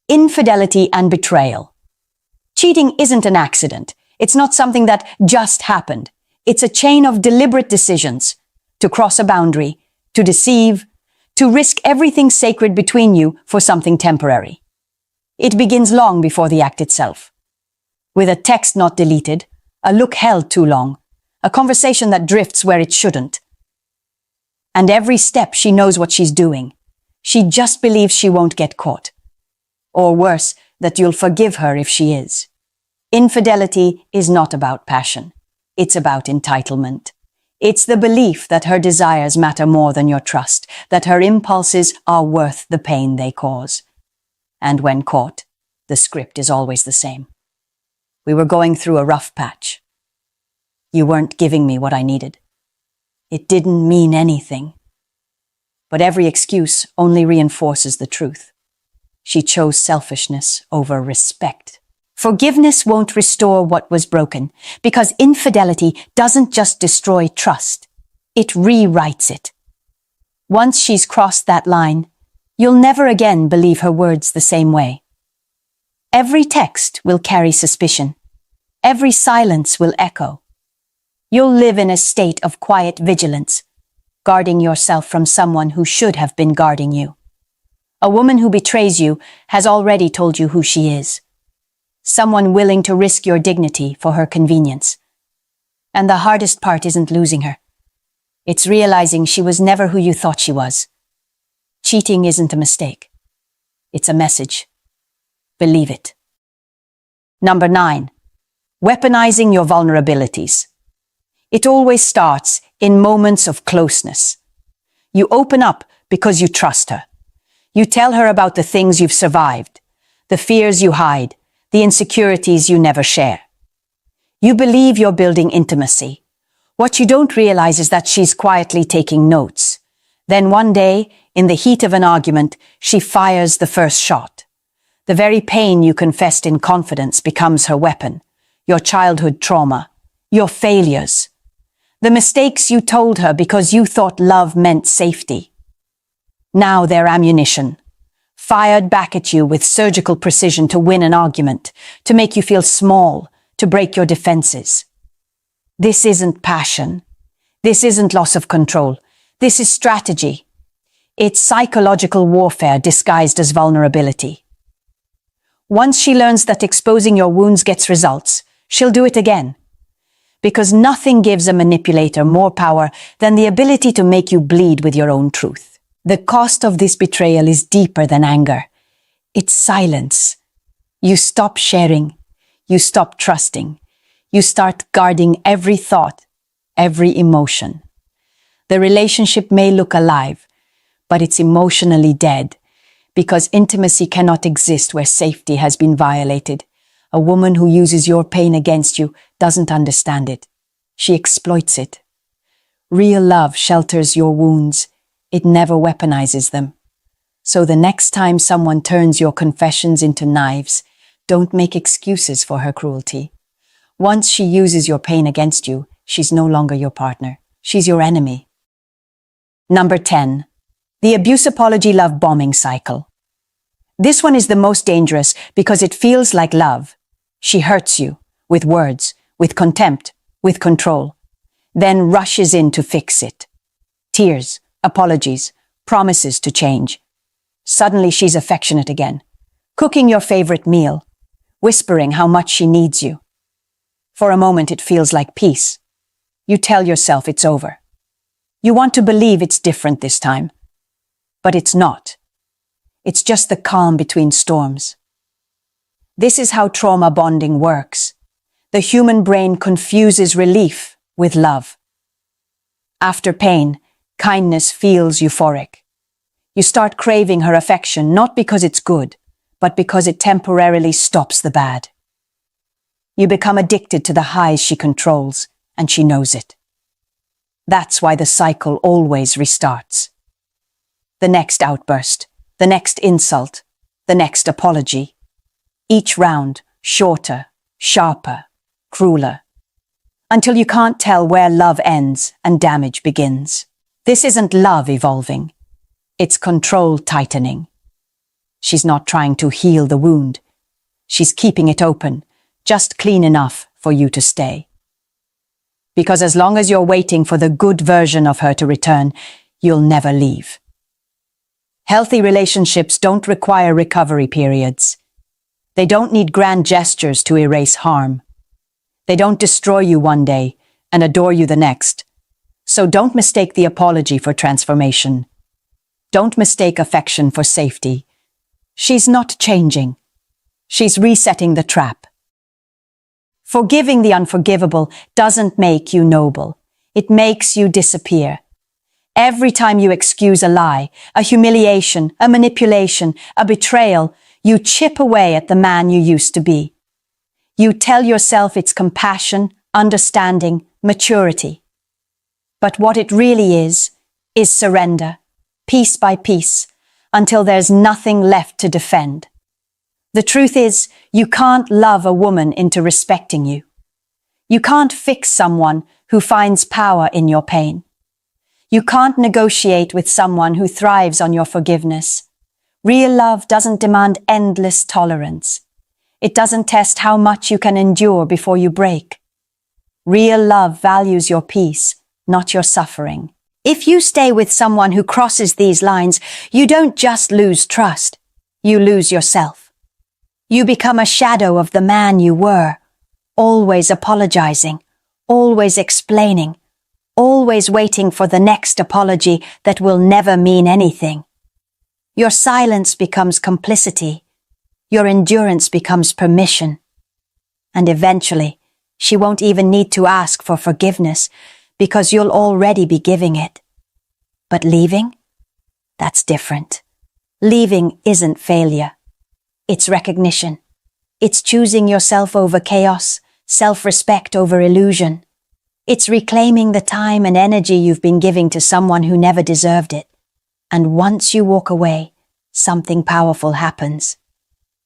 Infidelity and betrayal. Cheating isn't an accident. It's not something that just happened. It's a chain of deliberate decisions to cross a boundary, to deceive, to risk everything sacred between you for something temporary. It begins long before the act itself. With a text not deleted, a look held too long, a conversation that drifts where it shouldn't. And every step she knows what she's doing. She just believes she won't get caught. Or worse, that you'll forgive her if she is. Infidelity is not about passion. It's about entitlement. It's the belief that her desires matter more than your trust, that her impulses are worth the pain they cause. And when caught, the script is always the same. We were going through a rough patch. You weren't giving me what I needed. It didn't mean anything. But every excuse only reinforces the truth. She chose selfishness over respect. Forgiveness won't restore what was broken, because infidelity doesn't just destroy trust. It rewrites it. Once she's crossed that line, you'll never again believe her words the same way. Every text will carry suspicion. Every silence will echo. You'll live in a state of quiet vigilance, guarding yourself from someone who should have been guarding you. A woman who betrays you has already told you who she is. Someone willing to risk your dignity for her convenience. And the hardest part isn't losing her. It's realizing she was never who you thought she was. Cheating isn't a mistake. It's a message. Believe it. Number 9. Weaponizing your vulnerabilities. It always starts in moments of closeness. You open up because you trust her. You tell her about the things you've survived, the fears you hide, the insecurities you never share. You believe you're building intimacy. What you don't realize is that she's quietly taking notes. Then one day, in the heat of an argument, she fires the first shot. The very pain you confessed in confidence becomes her weapon. Your childhood trauma, your failures, the mistakes you told her because you thought love meant safety. Now they're ammunition, fired back at you with surgical precision to win an argument, to make you feel small, to break your defenses. This isn't passion. This isn't loss of control. This is strategy. It's psychological warfare disguised as vulnerability. Once she learns that exposing your wounds gets results, she'll do it again. because nothing gives a manipulator more power than the ability to make you bleed with your own truth. The cost of this betrayal is deeper than anger. It's silence. You stop sharing. You stop trusting. You start guarding every thought, every emotion. The relationship may look alive, but it's emotionally dead, because intimacy cannot exist where safety has been violated. A woman who uses your pain against you doesn't understand it. She exploits it. Real love shelters your wounds. It never weaponizes them. So the next time someone turns your confessions into knives, don't make excuses for her cruelty. Once she uses your pain against you, she's no longer your partner. She's your enemy. Number 10. The abuse apology love bombing cycle. This one is the most dangerous because it feels like love. She hurts you with words, with contempt, with control, then rushes in to fix it. Tears, apologies, promises to change. Suddenly she's affectionate again, cooking your favorite meal, whispering how much she needs you. For a moment it feels like peace. You tell yourself it's over. You want to believe it's different this time. But it's not. It's just the calm between storms. This is how trauma bonding works. The human brain confuses relief with love. After pain, kindness feels euphoric. You start craving her affection not because it's good, but because it temporarily stops the bad. You become addicted to the highs she controls, and she knows it. That's why the cycle always restarts. The next outburst, the next insult, the next apology. Each round, shorter, sharper, crueler, until you can't tell where love ends and damage begins. This isn't love evolving. It's control tightening. She's not trying to heal the wound. She's keeping it open, just clean enough for you to stay. Because as long as you're waiting for the good version of her to return, you'll never leave. Healthy relationships don't require recovery periods. They don't need grand gestures to erase harm. They don't destroy you one day and adore you the next. So don't mistake the apology for transformation. Don't mistake affection for safety. She's not changing. She's resetting the trap. Forgiving the unforgivable doesn't make you noble. It makes you disappear. Every time you excuse a lie, a humiliation, a manipulation, a betrayal, you chip away at the man you used to be. You tell yourself it's compassion, understanding, maturity. But what it really is surrender, piece by piece, until there's nothing left to defend. The truth is, you can't love a woman into respecting you. You can't fix someone who finds power in your pain. You can't negotiate with someone who thrives on your forgiveness. Real love doesn't demand endless tolerance. It doesn't test how much you can endure before you break. Real love values your peace, not your suffering. If you stay with someone who crosses these lines, you don't just lose trust, you lose yourself. You become a shadow of the man you were, always apologizing, always explaining, always waiting for the next apology that will never mean anything. Your silence becomes complicity. Your endurance becomes permission. And eventually, she won't even need to ask for forgiveness because you'll already be giving it. But leaving? That's different. Leaving isn't failure. It's recognition. It's choosing yourself over chaos, self-respect over illusion. It's reclaiming the time and energy you've been giving to someone who never deserved it. And once you walk away, something powerful happens.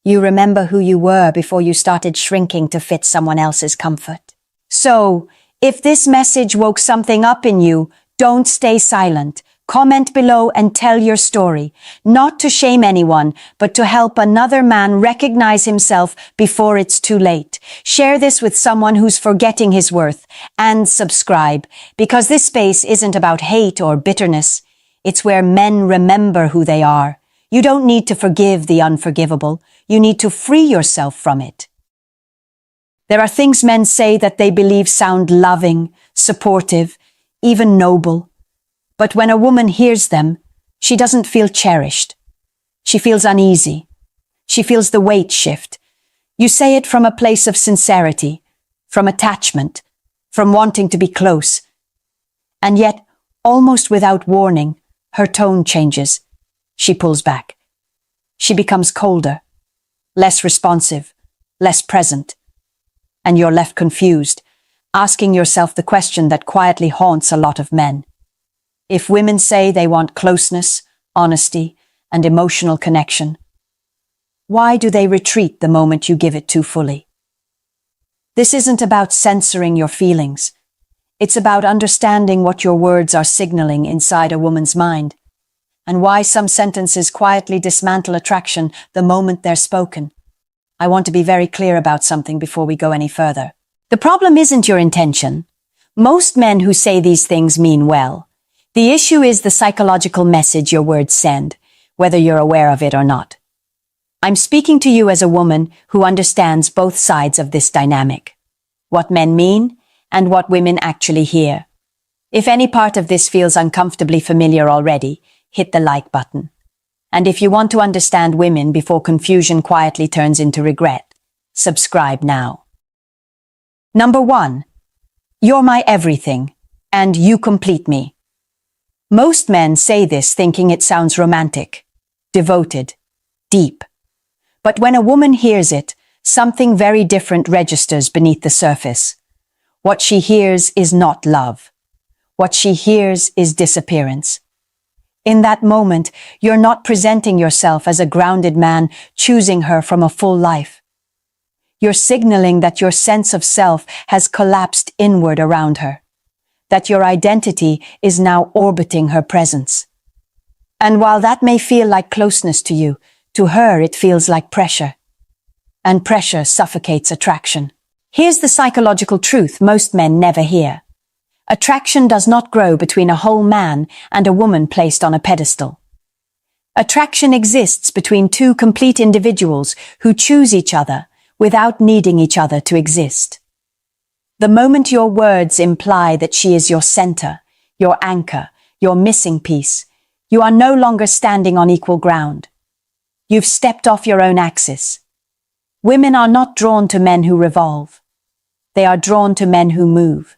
You remember who you were before you started shrinking to fit someone else's comfort. So, if this message woke something up in you, don't stay silent. Comment below and tell your story, not to shame anyone, but to help another man recognize himself before it's too late. Share this with someone who's forgetting his worth, and subscribe, because this space isn't about hate or bitterness. It's where men remember who they are. You don't need to forgive the unforgivable. You need to free yourself from it. There are things men say that they believe sound loving, supportive, even noble. But when a woman hears them, she doesn't feel cherished. She feels uneasy. She feels the weight shift. You say it from a place of sincerity, from attachment, from wanting to be close. And yet, almost without warning, her tone changes. She pulls back. She becomes colder, less responsive, less present. And you're left confused, asking yourself the question that quietly haunts a lot of men. If women say they want closeness, honesty, and emotional connection, why do they retreat the moment you give it too fully? This isn't about censoring your feelings. It's about understanding what your words are signaling inside a woman's mind, and why some sentences quietly dismantle attraction the moment they're spoken. I want to be very clear about something before we go any further. The problem isn't your intention. Most men who say these things mean well. The issue is the psychological message your words send, whether you're aware of it or not. I'm speaking to you as a woman who understands both sides of this dynamic. What men mean and what women actually hear. If any part of this feels uncomfortably familiar already, hit the like button. And if you want to understand women before confusion quietly turns into regret, subscribe now. Number 1. You're my everything, and you complete me. Most men say this thinking it sounds romantic, devoted, deep. But when a woman hears it, something very different registers beneath the surface. What she hears is not love. What she hears is disappearance. In that moment, you're not presenting yourself as a grounded man choosing her from a full life. You're signaling that your sense of self has collapsed inward around her, that your identity is now orbiting her presence. And while that may feel like closeness to you, to her it feels like pressure. And pressure suffocates attraction. Here's the psychological truth most men never hear. Attraction does not grow between a whole man and a woman placed on a pedestal. Attraction exists between two complete individuals who choose each other without needing each other to exist. The moment your words imply that she is your center, your anchor, your missing piece, you are no longer standing on equal ground. You've stepped off your own axis. Women are not drawn to men who revolve. They are drawn to men who move.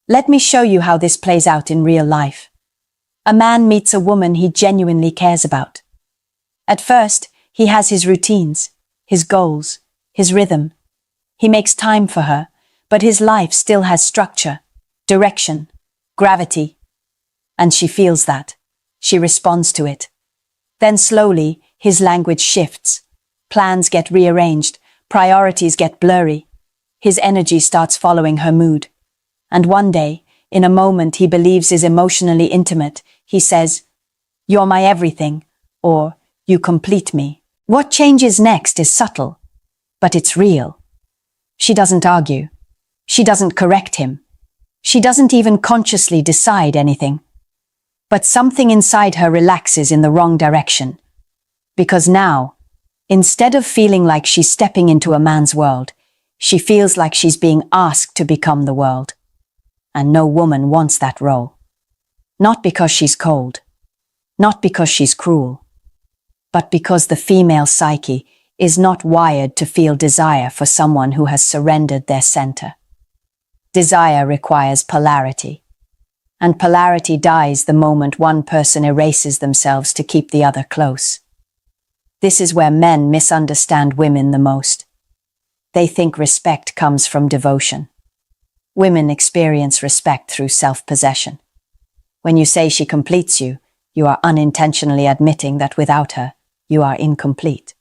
Let me show you how this plays out in real life. A man meets a woman he genuinely cares about. At first, he has his routines, his goals, his rhythm. He makes time for her, but his life still has structure, direction, gravity. And she feels that. She responds to it. Then slowly, his language shifts. Plans get rearranged, priorities get blurry. His energy starts following her mood. And one day, in a moment he believes is emotionally intimate, he says, "You're my everything," or "You complete me." What changes next is subtle, but it's real. She doesn't argue. She doesn't correct him. She doesn't even consciously decide anything. But something inside her relaxes in the wrong direction. Because now, instead of feeling like she's stepping into a man's world, she feels like she's being asked to become the world. And no woman wants that role. Not because she's cold, not because she's cruel, but because the female psyche is not wired to feel desire for someone who has surrendered their center. Desire requires polarity, and polarity dies the moment one person erases themselves to keep the other close. This is where men misunderstand women the most. They think respect comes from devotion. Women experience respect through self-possession. When you say she completes you, you are unintentionally admitting that without her, you are incomplete.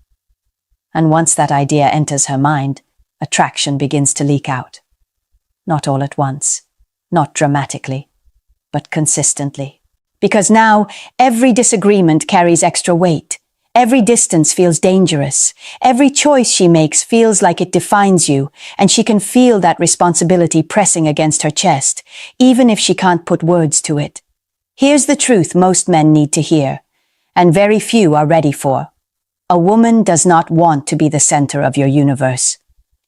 And once that idea enters her mind, attraction begins to leak out. Not all at once, not dramatically, but consistently. Because now, every disagreement carries extra weight. Every distance feels dangerous. Every choice she makes feels like it defines you, and she can feel that responsibility pressing against her chest, even if she can't put words to it. Here's the truth most men need to hear, and very few are ready for. A woman does not want to be the center of your universe.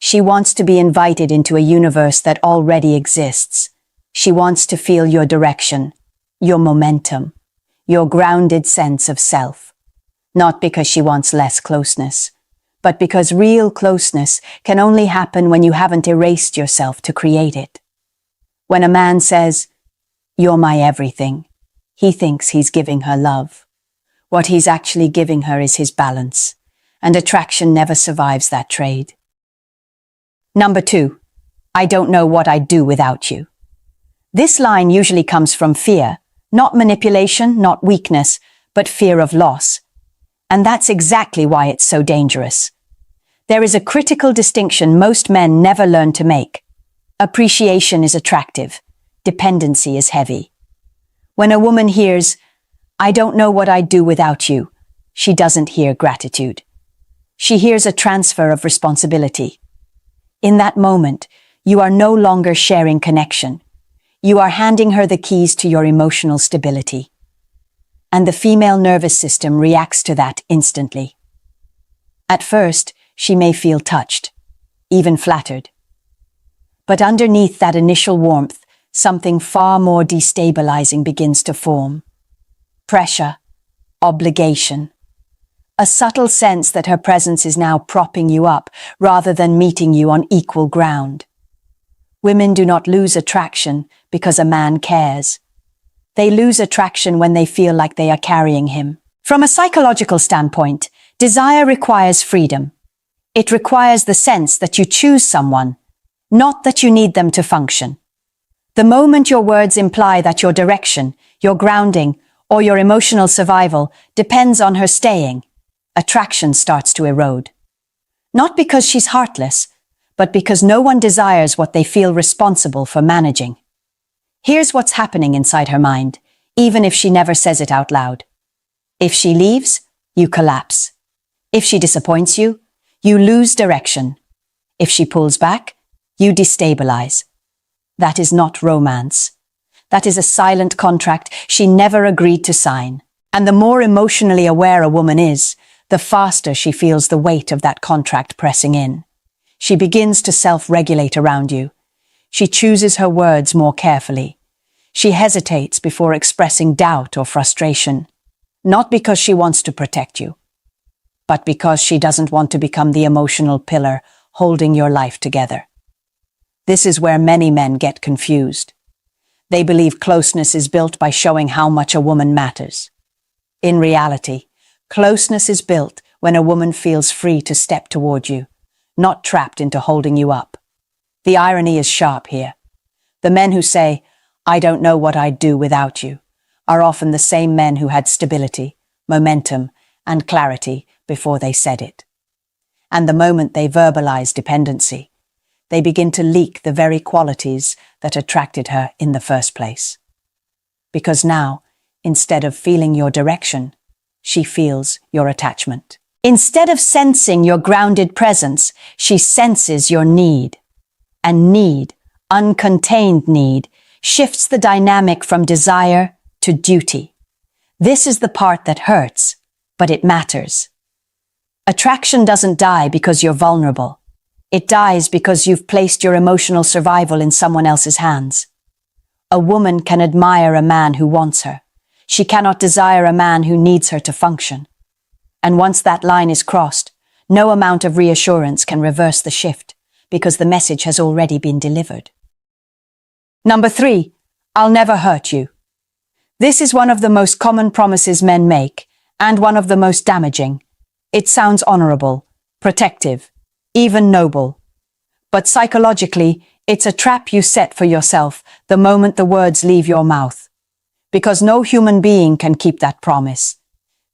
She wants to be invited into a universe that already exists. She wants to feel your direction, your momentum, your grounded sense of self. Not because she wants less closeness, but because real closeness can only happen when you haven't erased yourself to create it. When a man says, "You're my everything," he thinks he's giving her love. What he's actually giving her is his balance, and attraction never survives that trade. Number 2, I don't know what I'd do without you. This line usually comes from fear, not manipulation, not weakness, but fear of loss. And that's exactly why it's so dangerous. There is a critical distinction most men never learn to make. Appreciation is attractive. Dependency is heavy. When a woman hears, "I don't know what I'd do without you," she doesn't hear gratitude. She hears a transfer of responsibility. In that moment, you are no longer sharing connection. You are handing her the keys to your emotional stability. And the female nervous system reacts to that instantly. At first, she may feel touched, even flattered. But underneath that initial warmth, something far more destabilizing begins to form. Pressure, obligation. A subtle sense that her presence is now propping you up rather than meeting you on equal ground. Women do not lose attraction because a man cares. They lose attraction when they feel like they are carrying him. From a psychological standpoint, desire requires freedom. It requires the sense that you choose someone, not that you need them to function. The moment your words imply that your direction, your grounding, or your emotional survival depends on her staying, attraction starts to erode. Not because she's heartless, but because no one desires what they feel responsible for managing. Here's what's happening inside her mind, even if she never says it out loud. If she leaves, you collapse. If she disappoints you, you lose direction. If she pulls back, you destabilize. That is not romance. That is a silent contract she never agreed to sign. And the more emotionally aware a woman is, the faster she feels the weight of that contract pressing in. She begins to self-regulate around you. She chooses her words more carefully. She hesitates before expressing doubt or frustration, not because she wants to protect you, but because she doesn't want to become the emotional pillar holding your life together. This is where many men get confused. They believe closeness is built by showing how much a woman matters. In reality, closeness is built when a woman feels free to step toward you, not trapped into holding you up. The irony is sharp here. The men who say, "I don't know what I'd do without you," are often the same men who had stability, momentum, and clarity before they said it. And the moment they verbalize dependency, they begin to leak the very qualities that attracted her in the first place. Because now, instead of feeling your direction, she feels your attachment. Instead of sensing your grounded presence, she senses your need. And need, uncontained need, shifts the dynamic from desire to duty. This is the part that hurts, but it matters. Attraction doesn't die because you're vulnerable. It dies because you've placed your emotional survival in someone else's hands. A woman can admire a man who wants her. She cannot desire a man who needs her to function. And once that line is crossed, no amount of reassurance can reverse the shift, because the message has already been delivered. Number 3, I'll never hurt you. This is one of the most common promises men make, and one of the most damaging. It sounds honorable, protective, even noble. But psychologically, it's a trap you set for yourself the moment the words leave your mouth. Because no human being can keep that promise.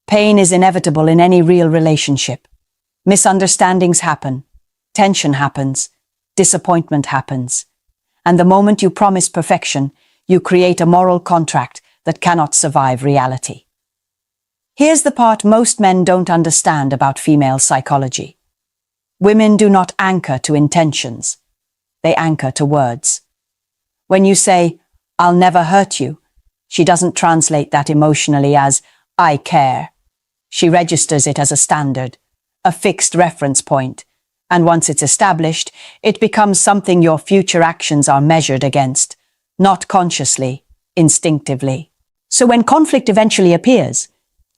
Pain is inevitable in any real relationship. Misunderstandings happen. Tension happens. Disappointment happens. And the moment you promise perfection, you create a moral contract that cannot survive reality. Here's the part most men don't understand about female psychology. Women do not anchor to intentions. They anchor to words. When you say, "I'll never hurt you," she doesn't translate that emotionally as, "I care." She registers it as a standard, a fixed reference point, And once it's established, it becomes something your future actions are measured against, not consciously, instinctively. So when conflict eventually appears,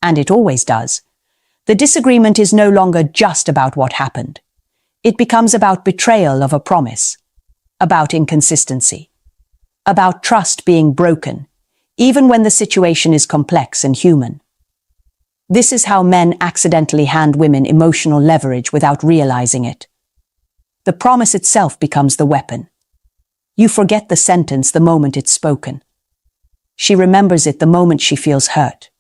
and it always does, the disagreement is no longer just about what happened. It becomes about betrayal of a promise, about inconsistency, about trust being broken, even when the situation is complex and human. This is how men accidentally hand women emotional leverage without realizing it. The promise itself becomes the weapon. You forget the sentence the moment it's spoken. She remembers it the moment she feels hurt.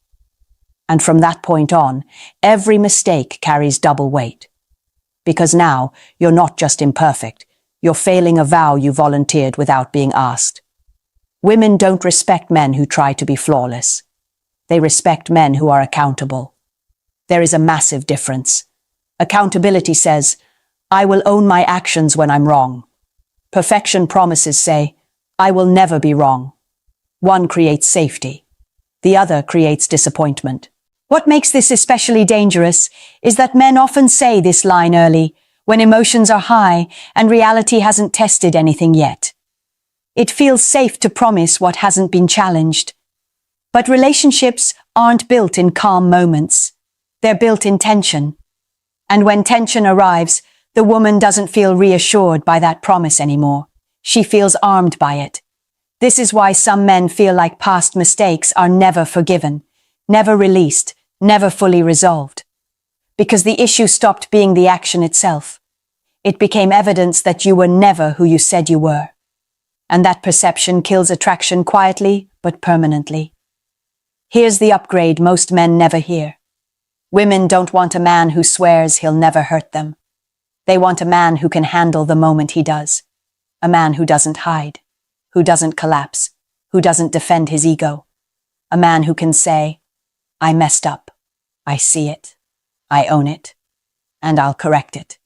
And from that point on, every mistake carries double weight. Because now, you're not just imperfect, you're failing a vow you volunteered without being asked. Women don't respect men who try to be flawless. They respect men who are accountable. There is a massive difference. Accountability says, I will own my actions when I'm wrong. Perfection promises say, I will never be wrong. One creates safety. The other creates disappointment. What makes this especially dangerous is that men often say this line early, when emotions are high and reality hasn't tested anything yet. It feels safe to promise what hasn't been challenged. But relationships aren't built in calm moments. They're built in tension. And when tension arrives, the woman doesn't feel reassured by that promise anymore. She feels armed by it. This is why some men feel like past mistakes are never forgiven, never released, never fully resolved. Because the issue stopped being the action itself. It became evidence that you were never who you said you were. And that perception kills attraction quietly but permanently. Here's the upgrade most men never hear. Women don't want a man who swears he'll never hurt them. They want a man who can handle the moment he does. A man who doesn't hide, who doesn't collapse, who doesn't defend his ego. A man who can say, I messed up. I see it. I own it. And I'll correct it.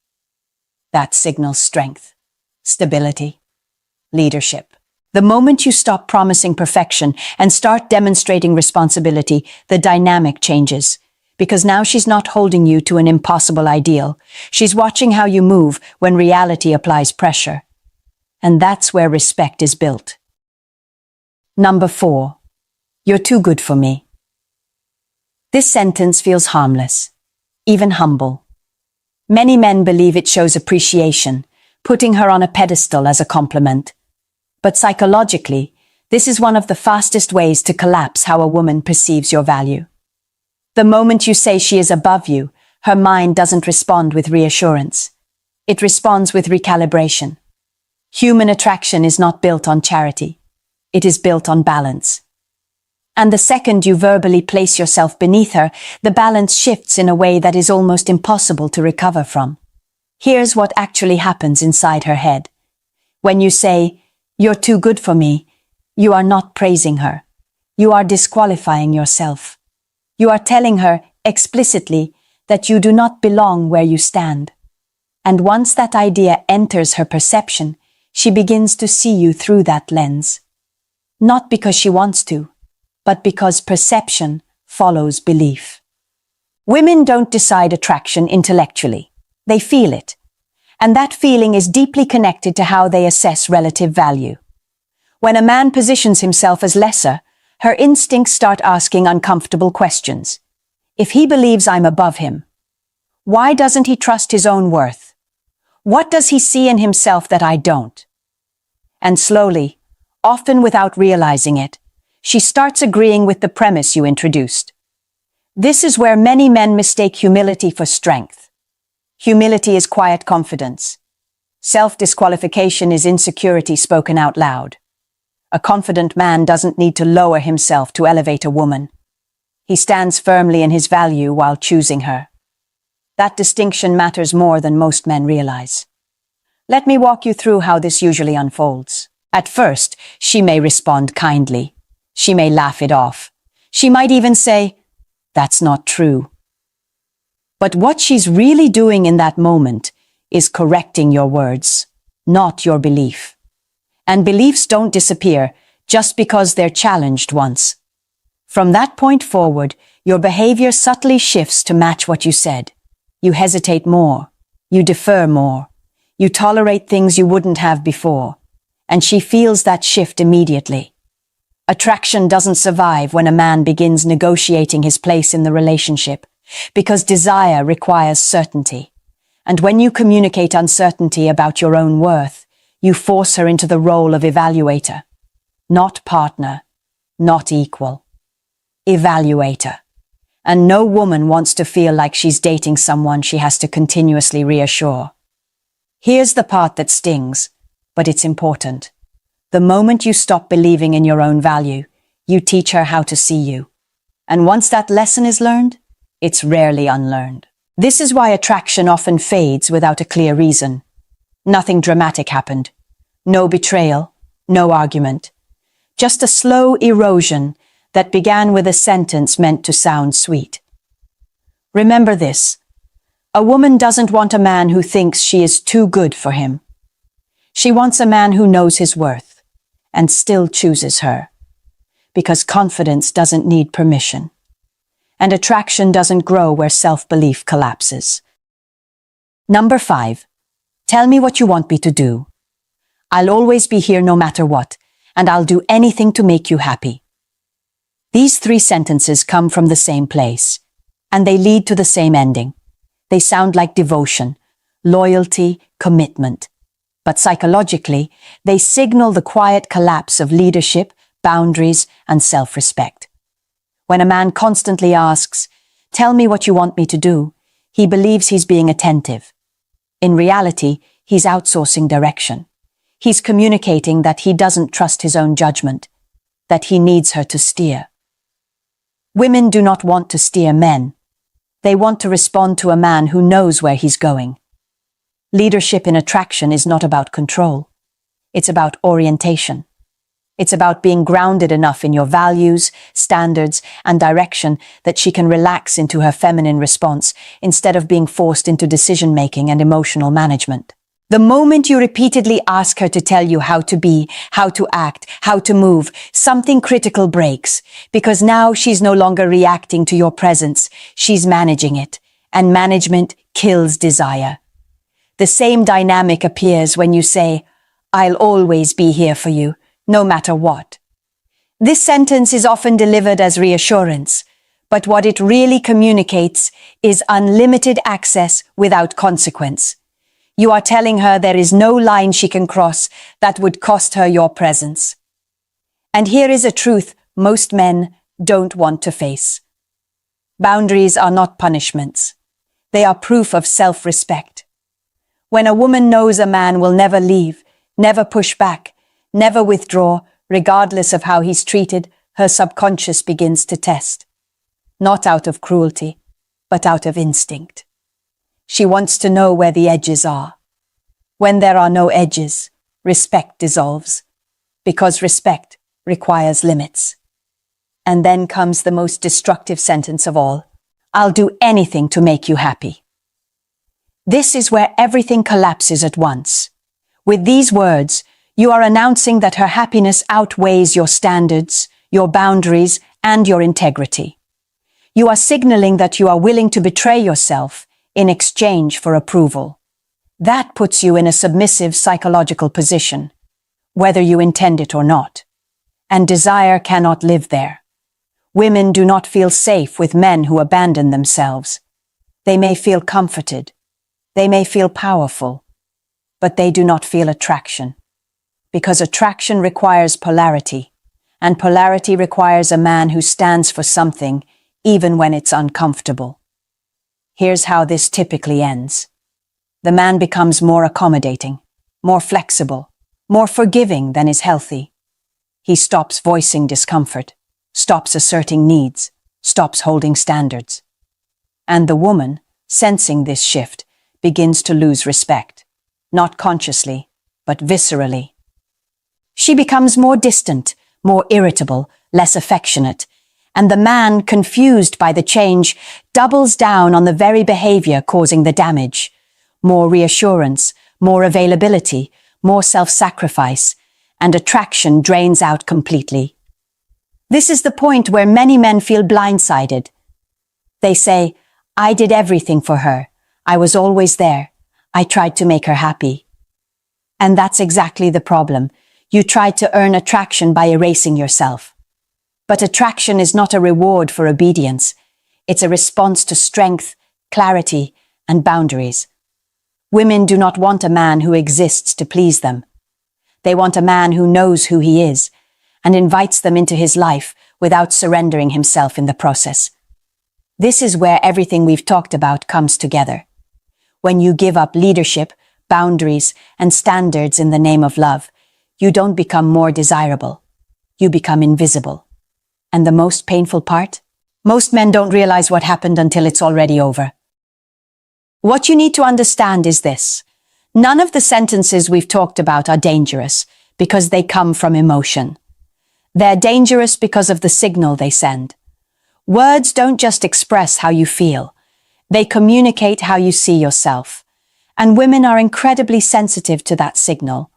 That signals strength, stability, leadership. The moment you stop promising perfection and start demonstrating responsibility, the dynamic changes. Because now she's not holding you to an impossible ideal. She's watching how you move when reality applies pressure. And that's where respect is built. Number 4. You're too good for me. This sentence feels harmless, even humble. Many men believe it shows appreciation, putting her on a pedestal as a compliment. But psychologically, this is one of the fastest ways to collapse how a woman perceives your value. The moment you say she is above you, her mind doesn't respond with reassurance. It responds with recalibration. Human attraction is not built on charity. It is built on balance. And the second you verbally place yourself beneath her, the balance shifts in a way that is almost impossible to recover from. Here's what actually happens inside her head. When you say, "You're too good for me," you are not praising her. You are disqualifying yourself. You are telling her explicitly that you do not belong where you stand. And once that idea enters her perception, she begins to see you through that lens. Not because she wants to, but because perception follows belief. Women don't decide attraction intellectually. They feel it. And that feeling is deeply connected to how they assess relative value. When a man positions himself as lesser, her instincts start asking uncomfortable questions. If he believes I'm above him, why doesn't he trust his own worth? What does he see in himself that I don't? And slowly, often without realizing it, she starts agreeing with the premise you introduced. This is where many men mistake humility for strength. Humility is quiet confidence. Self-disqualification is insecurity spoken out loud. A confident man doesn't need to lower himself to elevate a woman. He stands firmly in his value while choosing her. That distinction matters more than most men realize. Let me walk you through how this usually unfolds. At first, she may respond kindly. She may laugh it off. She might even say, "That's not true." But what she's really doing in that moment is correcting your words, not your belief. And beliefs don't disappear just because they're challenged once. From that point forward, your behavior subtly shifts to match what you said. You hesitate more. You defer more. You tolerate things you wouldn't have before. And she feels that shift immediately. Attraction doesn't survive when a man begins negotiating his place in the relationship, because desire requires certainty. And when you communicate uncertainty about your own worth, you force her into the role of evaluator. Not partner, not equal. Evaluator. And no woman wants to feel like she's dating someone she has to continuously reassure. Here's the part that stings, but it's important. The moment you stop believing in your own value, you teach her how to see you. And once that lesson is learned, it's rarely unlearned. This is why attraction often fades without a clear reason. Nothing dramatic happened. No betrayal, no argument. Just a slow erosion that began with a sentence meant to sound sweet. Remember this. A woman doesn't want a man who thinks she is too good for him. She wants a man who knows his worth and still chooses her. Because confidence doesn't need permission. And attraction doesn't grow where self-belief collapses. Number 5. Tell me what you want me to do. I'll always be here no matter what, and I'll do anything to make you happy. These 3 sentences come from the same place, and they lead to the same ending. They sound like devotion, loyalty, commitment. But psychologically, they signal the quiet collapse of leadership, boundaries, and self-respect. When a man constantly asks, "Tell me what you want me to do," he believes he's being attentive. In reality, he's outsourcing direction. He's communicating that he doesn't trust his own judgment, that he needs her to steer. Women do not want to steer men. They want to respond to a man who knows where he's going. Leadership in attraction is not about control. It's about orientation. It's about being grounded enough in your values, standards, and direction that she can relax into her feminine response instead of being forced into decision-making and emotional management. The moment you repeatedly ask her to tell you how to be, how to act, how to move, something critical breaks, because now she's no longer reacting to your presence, she's managing it, and management kills desire. The same dynamic appears when you say, "I'll always be here for you, no matter what." This sentence is often delivered as reassurance, but what it really communicates is unlimited access without consequence. You are telling her there is no line she can cross that would cost her your presence. And here is a truth most men don't want to face. Boundaries are not punishments. They are proof of self-respect. When a woman knows a man will never leave, never push back, never withdraw, regardless of how he's treated, her subconscious begins to test. Not out of cruelty, but out of instinct. She wants to know where the edges are. When there are no edges, respect dissolves, because respect requires limits. And then comes the most destructive sentence of all. "I'll do anything to make you happy." This is where everything collapses at once. With these words, you are announcing that her happiness outweighs your standards, your boundaries, and your integrity. You are signaling that you are willing to betray yourself in exchange for approval. That puts you in a submissive psychological position, whether you intend it or not. And desire cannot live there. Women do not feel safe with men who abandon themselves. They may feel comforted. They may feel powerful. But they do not feel attraction. Because attraction requires polarity, and polarity requires a man who stands for something even when it's uncomfortable. Here's how this typically ends. The man becomes more accommodating, more flexible, more forgiving than is healthy. He stops voicing discomfort, stops asserting needs, stops holding standards. And the woman, sensing this shift, begins to lose respect, not consciously, but viscerally. She becomes more distant, more irritable, less affectionate, and the man, confused by the change, doubles down on the very behavior causing the damage. More reassurance, more availability, more self-sacrifice, and attraction drains out completely. This is the point where many men feel blindsided. They say, "I did everything for her. I was always there. I tried to make her happy. And that's exactly the problem. You tried to earn attraction by erasing yourself. But attraction is not a reward for obedience. It's a response to strength, clarity, and boundaries. Women do not want a man who exists to please them. They want a man who knows who he is and invites them into his life without surrendering himself in the process. This is where everything we've talked about comes together. When you give up leadership, boundaries, and standards in the name of love, you don't become more desirable. You become invisible. And the most painful part? Most men don't realize what happened until it's already over. What you need to understand is this. None of the sentences we've talked about are dangerous because they come from emotion. They're dangerous because of the signal they send. Words don't just express how you feel. They communicate how you see yourself. And women are incredibly sensitive to that signal.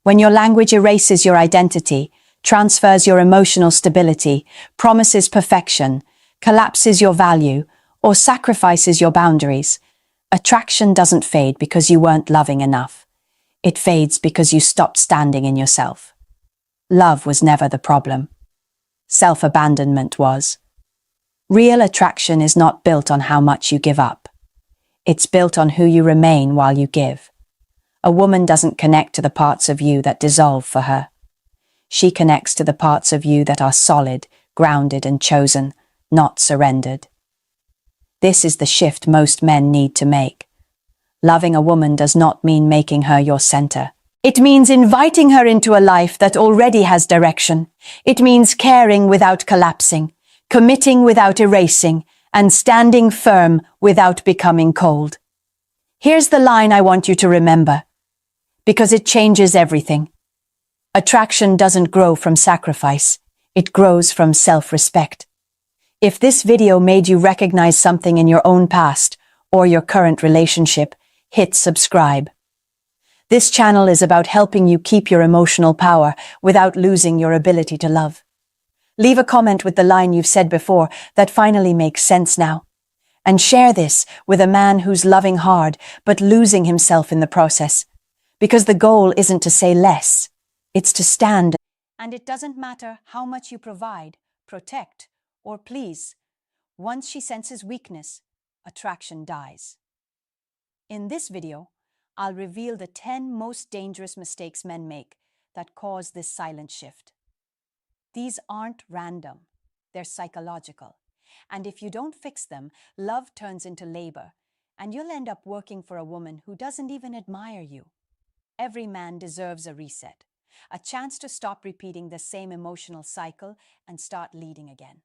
When your language erases your identity, transfers your emotional stability, promises perfection, collapses your value, or sacrifices your boundaries, attraction doesn't fade because you weren't loving enough. It fades because you stopped standing in yourself. Love was never the problem. Self-abandonment was. Real attraction is not built on how much you give up. It's built on who you remain while you give. A woman doesn't connect to the parts of you that dissolve for her. She connects to the parts of you that are solid, grounded, and chosen, not surrendered. This is the shift most men need to make. Loving a woman does not mean making her your center. It means inviting her into a life that already has direction. It means caring without collapsing, committing without erasing, and standing firm without becoming cold. Here's the line I want you to remember, because it changes everything. Attraction doesn't grow from sacrifice. It grows from self-respect. If this video made you recognize something in your own past or your current relationship, hit subscribe. This channel is about helping you keep your emotional power without losing your ability to love. Leave a comment with the line you've said before that finally makes sense now. And share this with a man who's loving hard but losing himself in the process. Because the goal isn't to say less, it's to stand. And it doesn't matter how much you provide, protect, or please. Once she senses weakness, attraction dies. In this video, I'll reveal the 10 most dangerous mistakes men make that cause this silent shift. These aren't random, they're psychological. And if you don't fix them, love turns into labor, and you'll end up working for a woman who doesn't even admire you. Every man deserves a reset, a chance to stop repeating the same emotional cycle and start leading again.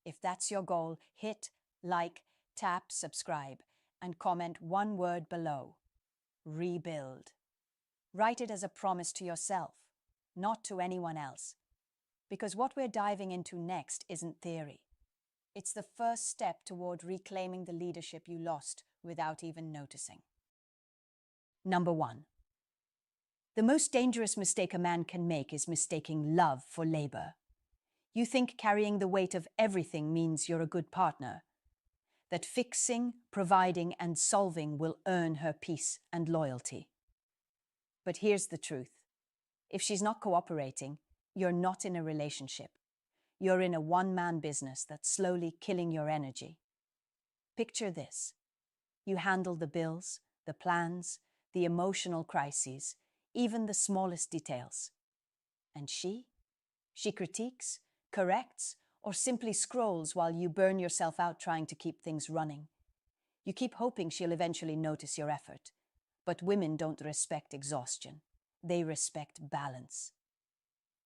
If that's your goal, hit like, tap, subscribe, and comment one word below. Rebuild. Write it as a promise to yourself, not to anyone else. Because what we're diving into next isn't theory. It's the first step toward reclaiming the leadership you lost without even noticing. Number 1. The most dangerous mistake a man can make is mistaking love for labor. You think carrying the weight of everything means you're a good partner, that fixing, providing, and solving will earn her peace and loyalty. But here's the truth. If she's not cooperating, you're not in a relationship. You're in a one-man business that's slowly killing your energy. Picture this. You handle the bills, the plans, the emotional crises, even the smallest details. And she? She critiques, corrects, or simply scrolls while you burn yourself out trying to keep things running. You keep hoping she'll eventually notice your effort. But women don't respect exhaustion. They respect balance.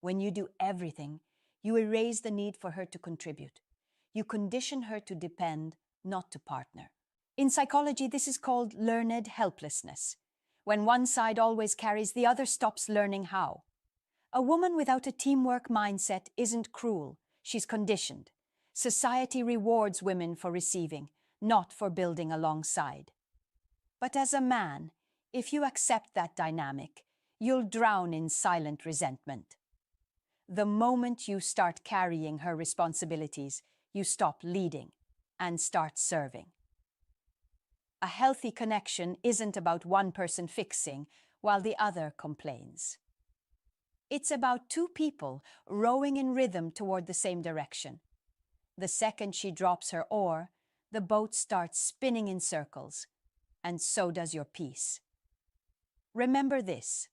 When you do everything, you erase the need for her to contribute. You condition her to depend, not to partner. In psychology, this is called learned helplessness. When one side always carries, the other stops learning how. A woman without a teamwork mindset isn't cruel, she's conditioned. Society rewards women for receiving, not for building alongside. But as a man, if you accept that dynamic, you'll drown in silent resentment. The moment you start carrying her responsibilities, you stop leading and start serving. A healthy connection isn't about one person fixing while the other complains. It's about two people rowing in rhythm toward the same direction. The second she drops her oar, the boat starts spinning in circles, and so does your peace. Remember this: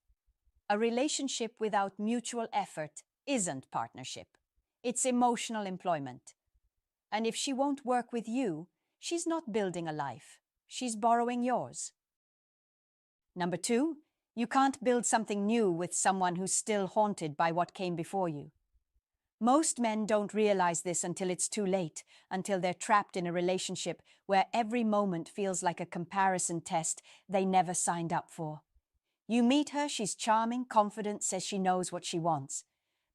a relationship without mutual effort isn't partnership. It's emotional employment. And if she won't work with you, she's not building a life. She's borrowing yours. Number 2, you can't build something new with someone who's still haunted by what came before you. Most men don't realize this until it's too late, until they're trapped in a relationship where every moment feels like a comparison test they never signed up for. You meet her, she's charming, confident, says she knows what she wants.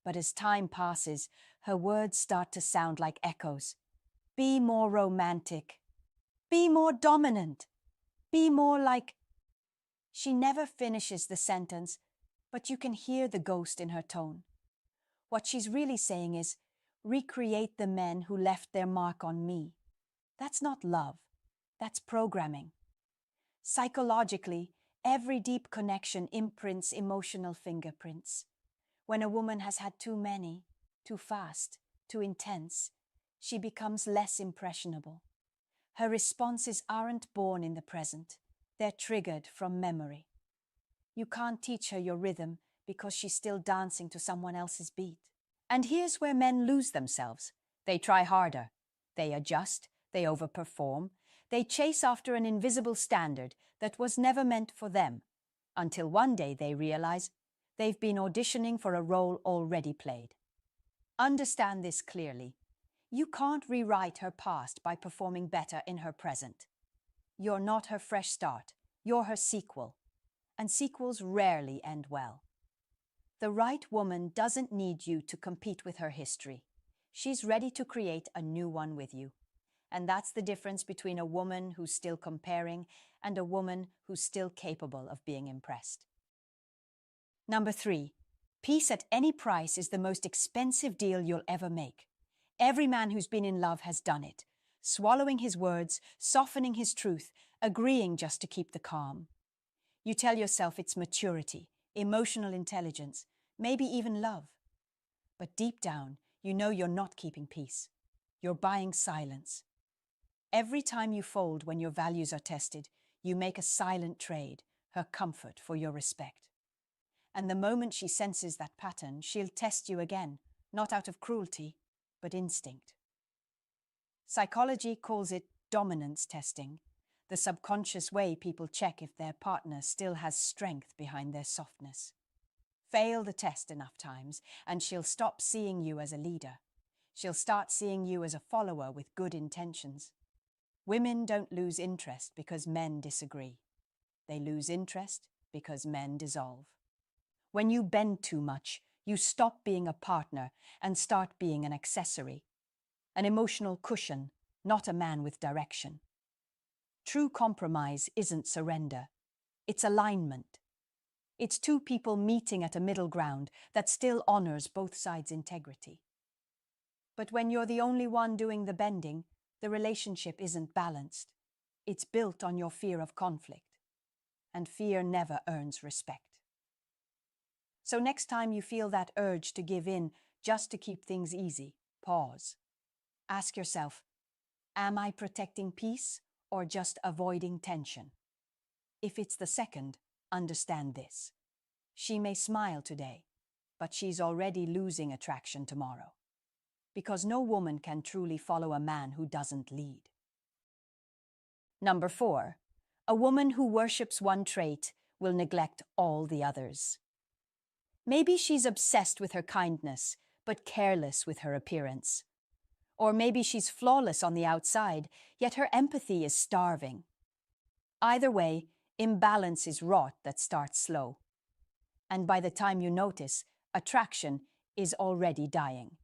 But as time passes, her words start to sound like echoes. Be more romantic. Be more dominant. Be more like... She never finishes the sentence, but you can hear the ghost in her tone. What she's really saying is, recreate the men who left their mark on me. That's not love. That's programming. Psychologically, every deep connection imprints emotional fingerprints. When a woman has had too many, too fast, too intense, she becomes less impressionable. Her responses aren't born in the present. They're triggered from memory. You can't teach her your rhythm because she's still dancing to someone else's beat. And here's where men lose themselves. They try harder. They adjust. They overperform. They chase after an invisible standard that was never meant for them, until one day they realize they've been auditioning for a role already played. Understand this clearly. You can't rewrite her past by performing better in her present. You're not her fresh start. You're her sequel. And sequels rarely end well. The right woman doesn't need you to compete with her history. She's ready to create a new one with you. And that's the difference between a woman who's still comparing and a woman who's still capable of being impressed. Number 3, peace at any price is the most expensive deal you'll ever make. Every man who's been in love has done it, swallowing his words, softening his truth, agreeing just to keep the calm. You tell yourself it's maturity, emotional intelligence, maybe even love. But deep down, you know you're not keeping peace. You're buying silence. Every time you fold when your values are tested, you make a silent trade, her comfort for your respect. And the moment she senses that pattern, she'll test you again, not out of cruelty, but instinct. Psychology calls it dominance testing, the subconscious way people check if their partner still has strength behind their softness. Fail the test enough times, and she'll stop seeing you as a leader. She'll start seeing you as a follower with good intentions. Women don't lose interest because men disagree. They lose interest because men dissolve. When you bend too much, you stop being a partner and start being an accessory. An emotional cushion, not a man with direction. True compromise isn't surrender. It's alignment. It's two people meeting at a middle ground that still honors both sides' integrity. But when you're the only one doing the bending, the relationship isn't balanced. It's built on your fear of conflict. And fear never earns respect. So next time you feel that urge to give in just to keep things easy, pause. Ask yourself, am I protecting peace or just avoiding tension? If it's the second, understand this. She may smile today, but she's already losing attraction tomorrow. Because no woman can truly follow a man who doesn't lead. Number 4, a woman who worships one trait will neglect all the others. Maybe she's obsessed with her kindness, but careless with her appearance. Or maybe she's flawless on the outside, yet her empathy is starving. Either way, imbalance is rot that starts slow. And by the time you notice, attraction is already dying.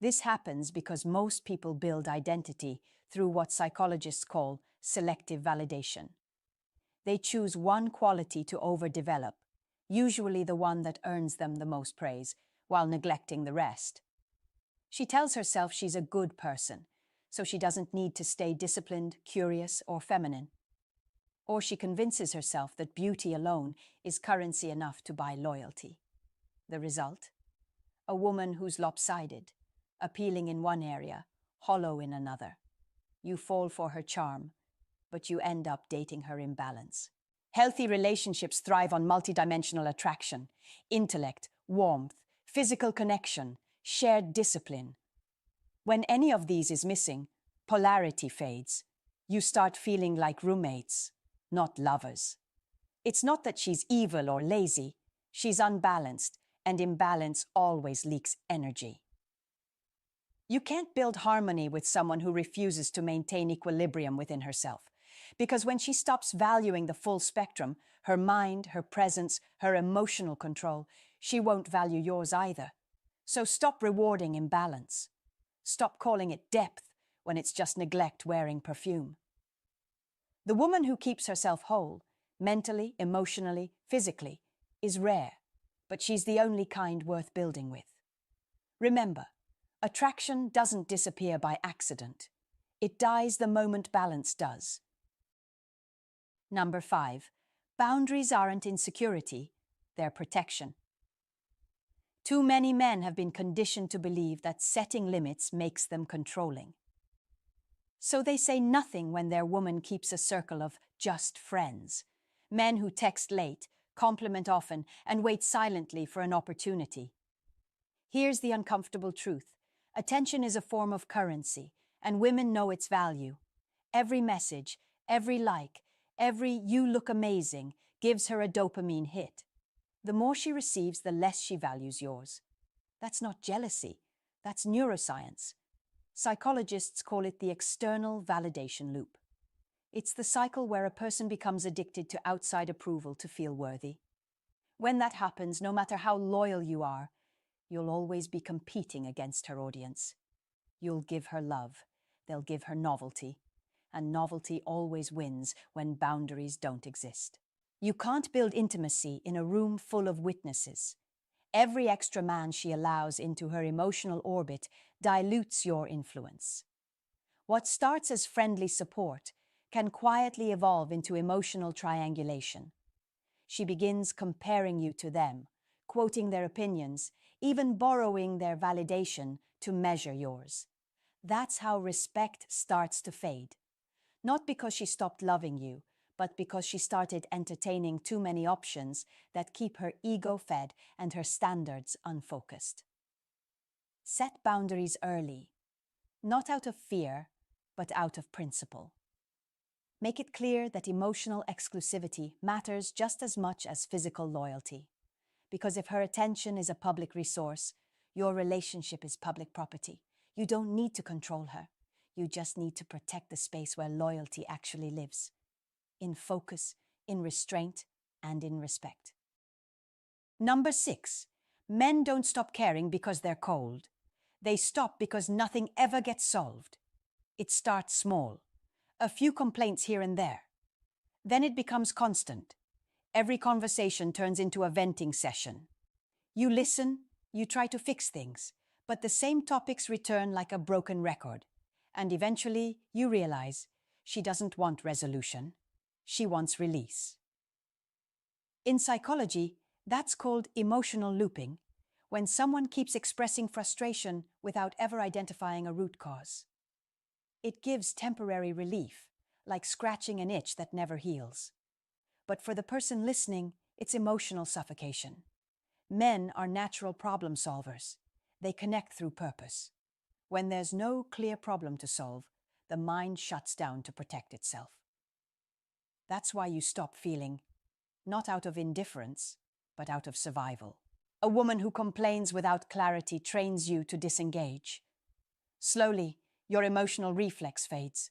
This happens because most people build identity through what psychologists call selective validation. They choose one quality to overdevelop, usually the one that earns them the most praise, while neglecting the rest. She tells herself she's a good person, so she doesn't need to stay disciplined, curious, or feminine. Or she convinces herself that beauty alone is currency enough to buy loyalty. The result? A woman who's lopsided, appealing in one area, hollow in another. You fall for her charm, but you end up dating her imbalance. Healthy relationships thrive on multidimensional attraction, intellect, warmth, physical connection, shared discipline. When any of these is missing, polarity fades. You start feeling like roommates, not lovers. It's not that she's evil or lazy, she's unbalanced, and imbalance always leaks energy. You can't build harmony with someone who refuses to maintain equilibrium within herself, because when she stops valuing the full spectrum, her mind, her presence, her emotional control, she won't value yours either. So stop rewarding imbalance. Stop calling it depth when it's just neglect wearing perfume. The woman who keeps herself whole, mentally, emotionally, physically, is rare, but she's the only kind worth building with. Remember, attraction doesn't disappear by accident. It dies the moment balance does. Number 5. Boundaries aren't insecurity, they're protection. Too many men have been conditioned to believe that setting limits makes them controlling. So they say nothing when their woman keeps a circle of just friends. Men who text late, compliment often, and wait silently for an opportunity. Here's the uncomfortable truth. Attention is a form of currency, and women know its value. Every message, every like, every "you look amazing" gives her a dopamine hit. The more she receives, the less she values yours. That's not jealousy, that's neuroscience. Psychologists call it the external validation loop. It's the cycle where a person becomes addicted to outside approval to feel worthy. When that happens, no matter how loyal you are, you'll always be competing against her audience. You'll give her love, they'll give her novelty, and novelty always wins when boundaries don't exist. You can't build intimacy in a room full of witnesses. Every extra man she allows into her emotional orbit dilutes your influence. What starts as friendly support can quietly evolve into emotional triangulation. She begins comparing you to them, quoting their opinions, even borrowing their validation to measure yours. That's how respect starts to fade. Not because she stopped loving you, but because she started entertaining too many options that keep her ego fed and her standards unfocused. Set boundaries early, not out of fear, but out of principle. Make it clear that emotional exclusivity matters just as much as physical loyalty. Because if her attention is a public resource, your relationship is public property. You don't need to control her. You just need to protect the space where loyalty actually lives. In focus, in restraint, and in respect. Number 6. Men don't stop caring because they're cold. They stop because nothing ever gets solved. It starts small. A few complaints here and there. Then it becomes constant. Every conversation turns into a venting session. You listen, you try to fix things, but the same topics return like a broken record. And eventually, you realize she doesn't want resolution. She wants release. In psychology, that's called emotional looping, when someone keeps expressing frustration without ever identifying a root cause. It gives temporary relief, like scratching an itch that never heals. But for the person listening, it's emotional suffocation. Men are natural problem solvers. They connect through purpose. When there's no clear problem to solve, the mind shuts down to protect itself. That's why you stop feeling, not out of indifference, but out of survival. A woman who complains without clarity trains you to disengage. Slowly, your emotional reflex fades.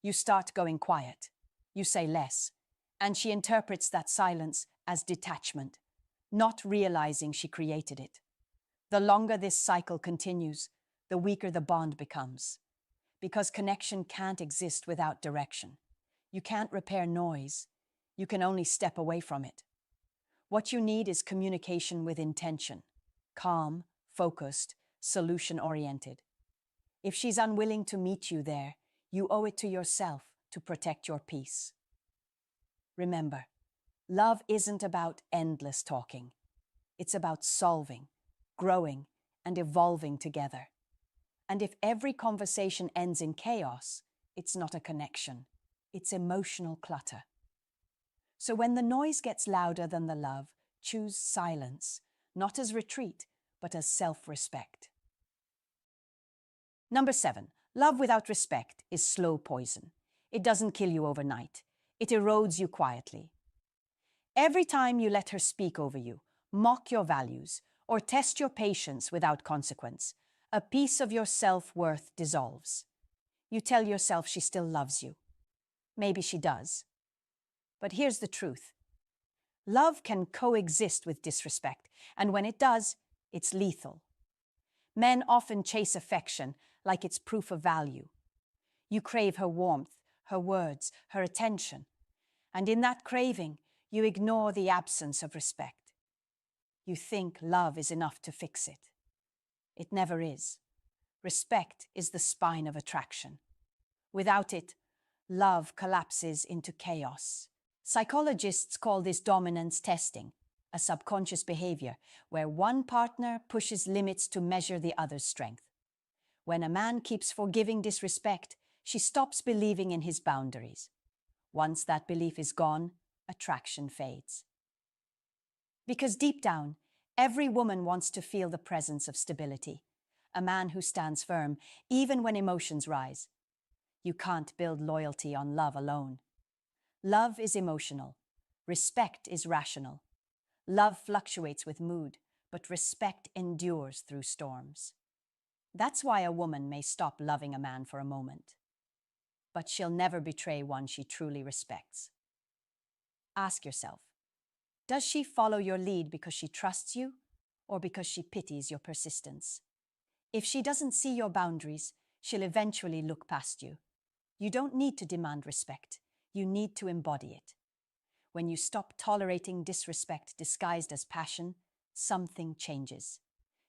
You start going quiet. You say less. And she interprets that silence as detachment, not realizing she created it. The longer this cycle continues, the weaker the bond becomes. Because connection can't exist without direction. You can't repair noise. You can only step away from it. What you need is communication with intention. Calm, focused, solution-oriented. If she's unwilling to meet you there, you owe it to yourself to protect your peace. Remember, love isn't about endless talking. It's about solving, growing, and evolving together. And if every conversation ends in chaos, it's not a connection. It's emotional clutter. So when the noise gets louder than the love, choose silence, not as retreat, but as self-respect. Number 7, love without respect is slow poison. It doesn't kill you overnight. It erodes you quietly. Every time you let her speak over you, mock your values, or test your patience without consequence, a piece of your self-worth dissolves. You tell yourself she still loves you. Maybe she does. But here's the truth. Love can coexist with disrespect, and when it does, it's lethal. Men often chase affection like it's proof of value. You crave her warmth, her words, her attention, and in that craving, you ignore the absence of respect. You think love is enough to fix it. It never is. Respect is the spine of attraction. Without it, love collapses into chaos. Psychologists call this dominance testing, a subconscious behavior where one partner pushes limits to measure the other's strength. When a man keeps forgiving disrespect, she stops believing in his boundaries. Once that belief is gone, attraction fades. Because deep down, every woman wants to feel the presence of stability, a man who stands firm even when emotions rise. You can't build loyalty on love alone. Love is emotional. Respect is rational. Love fluctuates with mood, but respect endures through storms. That's why a woman may stop loving a man for a moment, but she'll never betray one she truly respects. Ask yourself, does she follow your lead because she trusts you or because she pities your persistence? If she doesn't see your boundaries, she'll eventually look past you. You don't need to demand respect. You need to embody it. When you stop tolerating disrespect disguised as passion, something changes.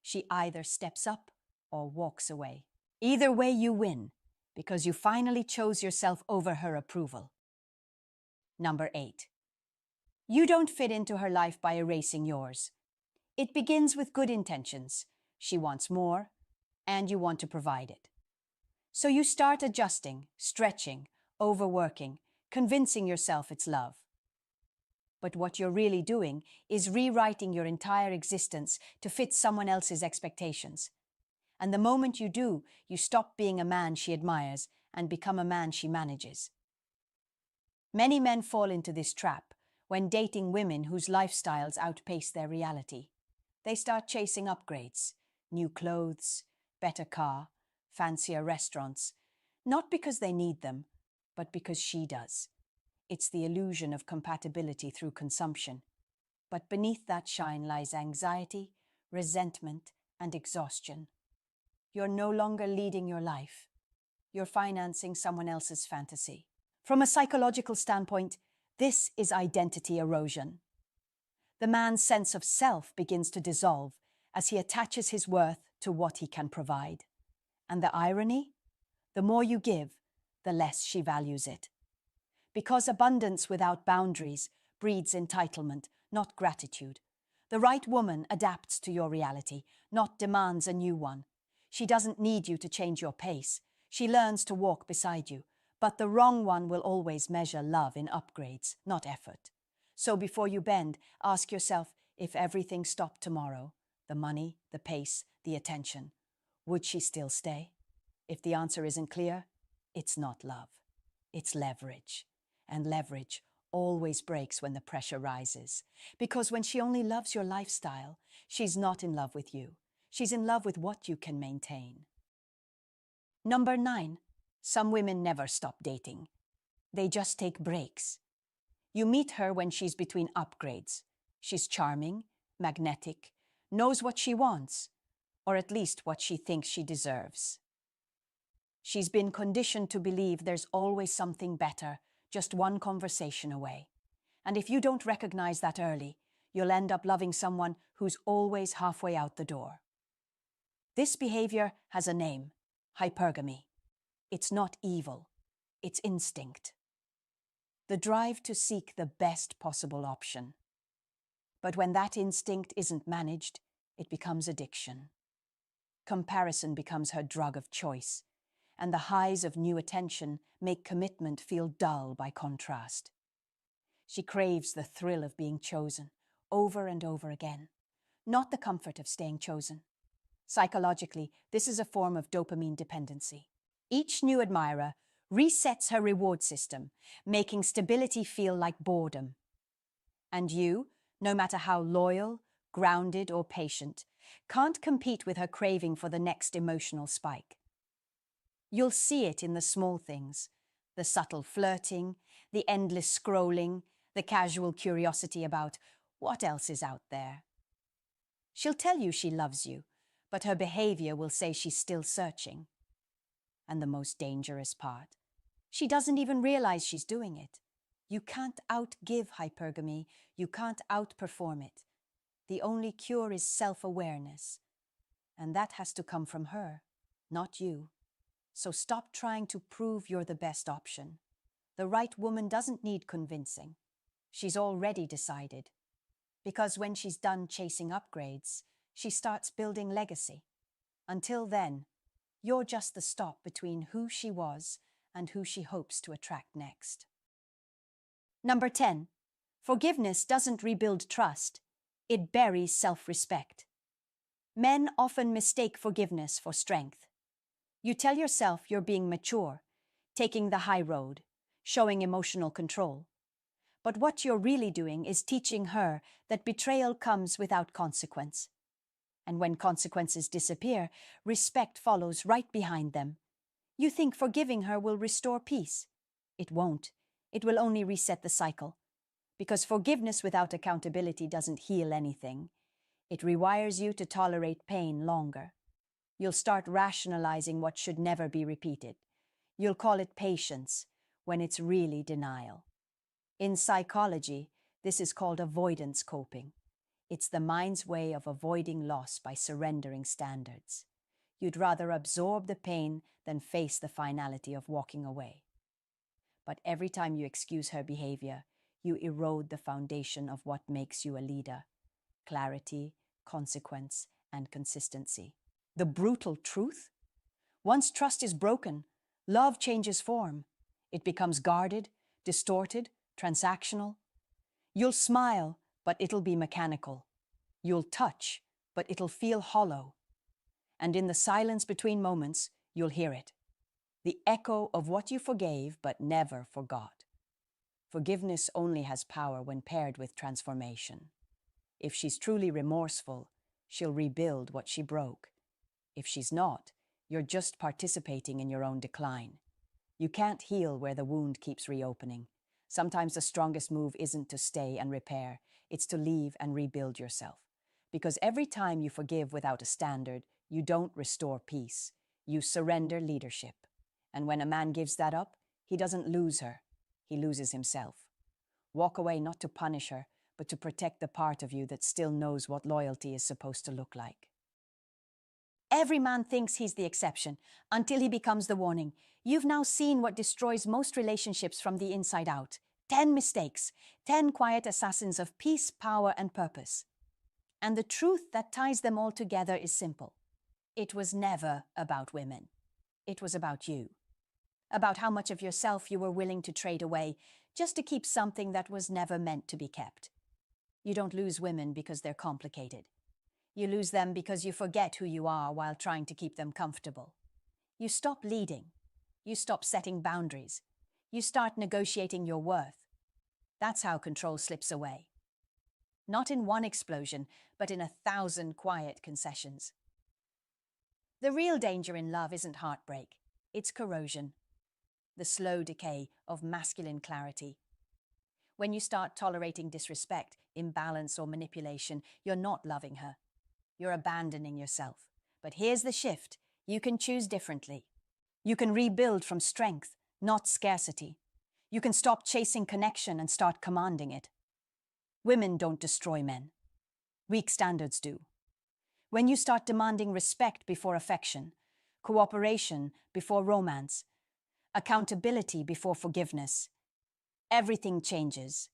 She either steps up or walks away. Either way, you win, because you finally chose yourself over her approval. Number 8. You don't fit into her life by erasing yours. It begins with good intentions. She wants more, and you want to provide it. So you start adjusting, stretching, overworking, convincing yourself it's love. But what you're really doing is rewriting your entire existence to fit someone else's expectations. And the moment you do, you stop being a man she admires and become a man she manages. Many men fall into this trap when dating women whose lifestyles outpace their reality. They start chasing upgrades, new clothes, better car, fancier restaurants, not because they need them, but because she does. It's the illusion of compatibility through consumption. But beneath that shine lies anxiety, resentment, and exhaustion. You're no longer leading your life. You're financing someone else's fantasy. From a psychological standpoint, this is identity erosion. The man's sense of self begins to dissolve as he attaches his worth to what he can provide. And the irony? The more you give, the less she values it. Because abundance without boundaries breeds entitlement, not gratitude. The right woman adapts to your reality, not demands a new one. She doesn't need you to change your pace. She learns to walk beside you. But the wrong one will always measure love in upgrades, not effort. So before you bend, ask yourself, if everything stopped tomorrow, the money, the pace, the attention, would she still stay? If the answer isn't clear, it's not love. It's leverage. And leverage always breaks when the pressure rises. Because when she only loves your lifestyle, she's not in love with you. She's in love with what you can maintain. Number 9. Some women never stop dating. They just take breaks. You meet her when she's between upgrades. She's charming, magnetic, knows what she wants, or at least what she thinks she deserves. She's been conditioned to believe there's always something better, just one conversation away. And if you don't recognize that early, you'll end up loving someone who's always halfway out the door. This behavior has a name: hypergamy. It's not evil, it's instinct. the drive to seek the best possible option. But when that instinct isn't managed, it becomes addiction. Comparison becomes her drug of choice, and the highs of new attention make commitment feel dull by contrast. She craves the thrill of being chosen, over and over again, not the comfort of staying chosen. Psychologically, this is a form of dopamine dependency. Each new admirer resets her reward system, making stability feel like boredom. And you, no matter how loyal, grounded, or patient, can't compete with her craving for the next emotional spike. You'll see it in the small things, the subtle flirting, the endless scrolling, the casual curiosity about what else is out there. She'll tell you she loves you, but her behavior will say she's still searching. And the most dangerous part, she doesn't even realize she's doing it. You can't outgive hypergamy, you can't outperform it. The only cure is self-awareness. And that has to come from her, not you. So stop trying to prove you're the best option. The right woman doesn't need convincing. She's already decided. Because when she's done chasing upgrades, she starts building legacy. Until then, you're just the stop between who she was and who she hopes to attract next. Number 10. Forgiveness doesn't rebuild trust. It buries self-respect. Men often mistake forgiveness for strength. You tell yourself you're being mature, taking the high road, showing emotional control. But what you're really doing is teaching her that betrayal comes without consequence. And when consequences disappear, respect follows right behind them. You think forgiving her will restore peace. It won't. It will only reset the cycle. Because forgiveness without accountability doesn't heal anything. It rewires you to tolerate pain longer. You'll start rationalizing what should never be repeated. You'll call it patience, when it's really denial. In psychology, this is called avoidance coping. It's the mind's way of avoiding loss by surrendering standards. You'd rather absorb the pain than face the finality of walking away. But every time you excuse her behavior, you erode the foundation of what makes you a leader: clarity, consequence, and consistency. The brutal truth? Once trust is broken, love changes form. It becomes guarded, distorted, transactional. You'll smile, but it'll be mechanical. You'll touch, but it'll feel hollow. And in the silence between moments, you'll hear it. The echo of what you forgave but never forgot. Forgiveness only has power when paired with transformation. If she's truly remorseful, she'll rebuild what she broke. If she's not, you're just participating in your own decline. You can't heal where the wound keeps reopening. Sometimes the strongest move isn't to stay and repair, it's to leave and rebuild yourself. Because every time you forgive without a standard, you don't restore peace. You surrender leadership. And when a man gives that up, he doesn't lose her. He loses himself. Walk away not to punish her, but to protect the part of you that still knows what loyalty is supposed to look like. Every man thinks he's the exception, until he becomes the warning. You've now seen what destroys most relationships from the inside out. 10 mistakes, 10 quiet assassins of peace, power, and purpose. And the truth that ties them all together is simple. It was never about women. It was about you. About how much of yourself you were willing to trade away just to keep something that was never meant to be kept. You don't lose women because they're complicated. You lose them because you forget who you are while trying to keep them comfortable. You stop leading. You stop setting boundaries. You start negotiating your worth. That's how control slips away. Not in one explosion, but in 1,000 quiet concessions. The real danger in love isn't heartbreak. It's corrosion. The slow decay of masculine clarity. When you start tolerating disrespect, imbalance, or manipulation, you're not loving her. You're abandoning yourself. But here's the shift. You can choose differently. You can rebuild from strength, not scarcity. You can stop chasing connection and start commanding it. Women don't destroy men. Weak standards do. When you start demanding respect before affection, cooperation before romance, accountability before forgiveness, everything changes.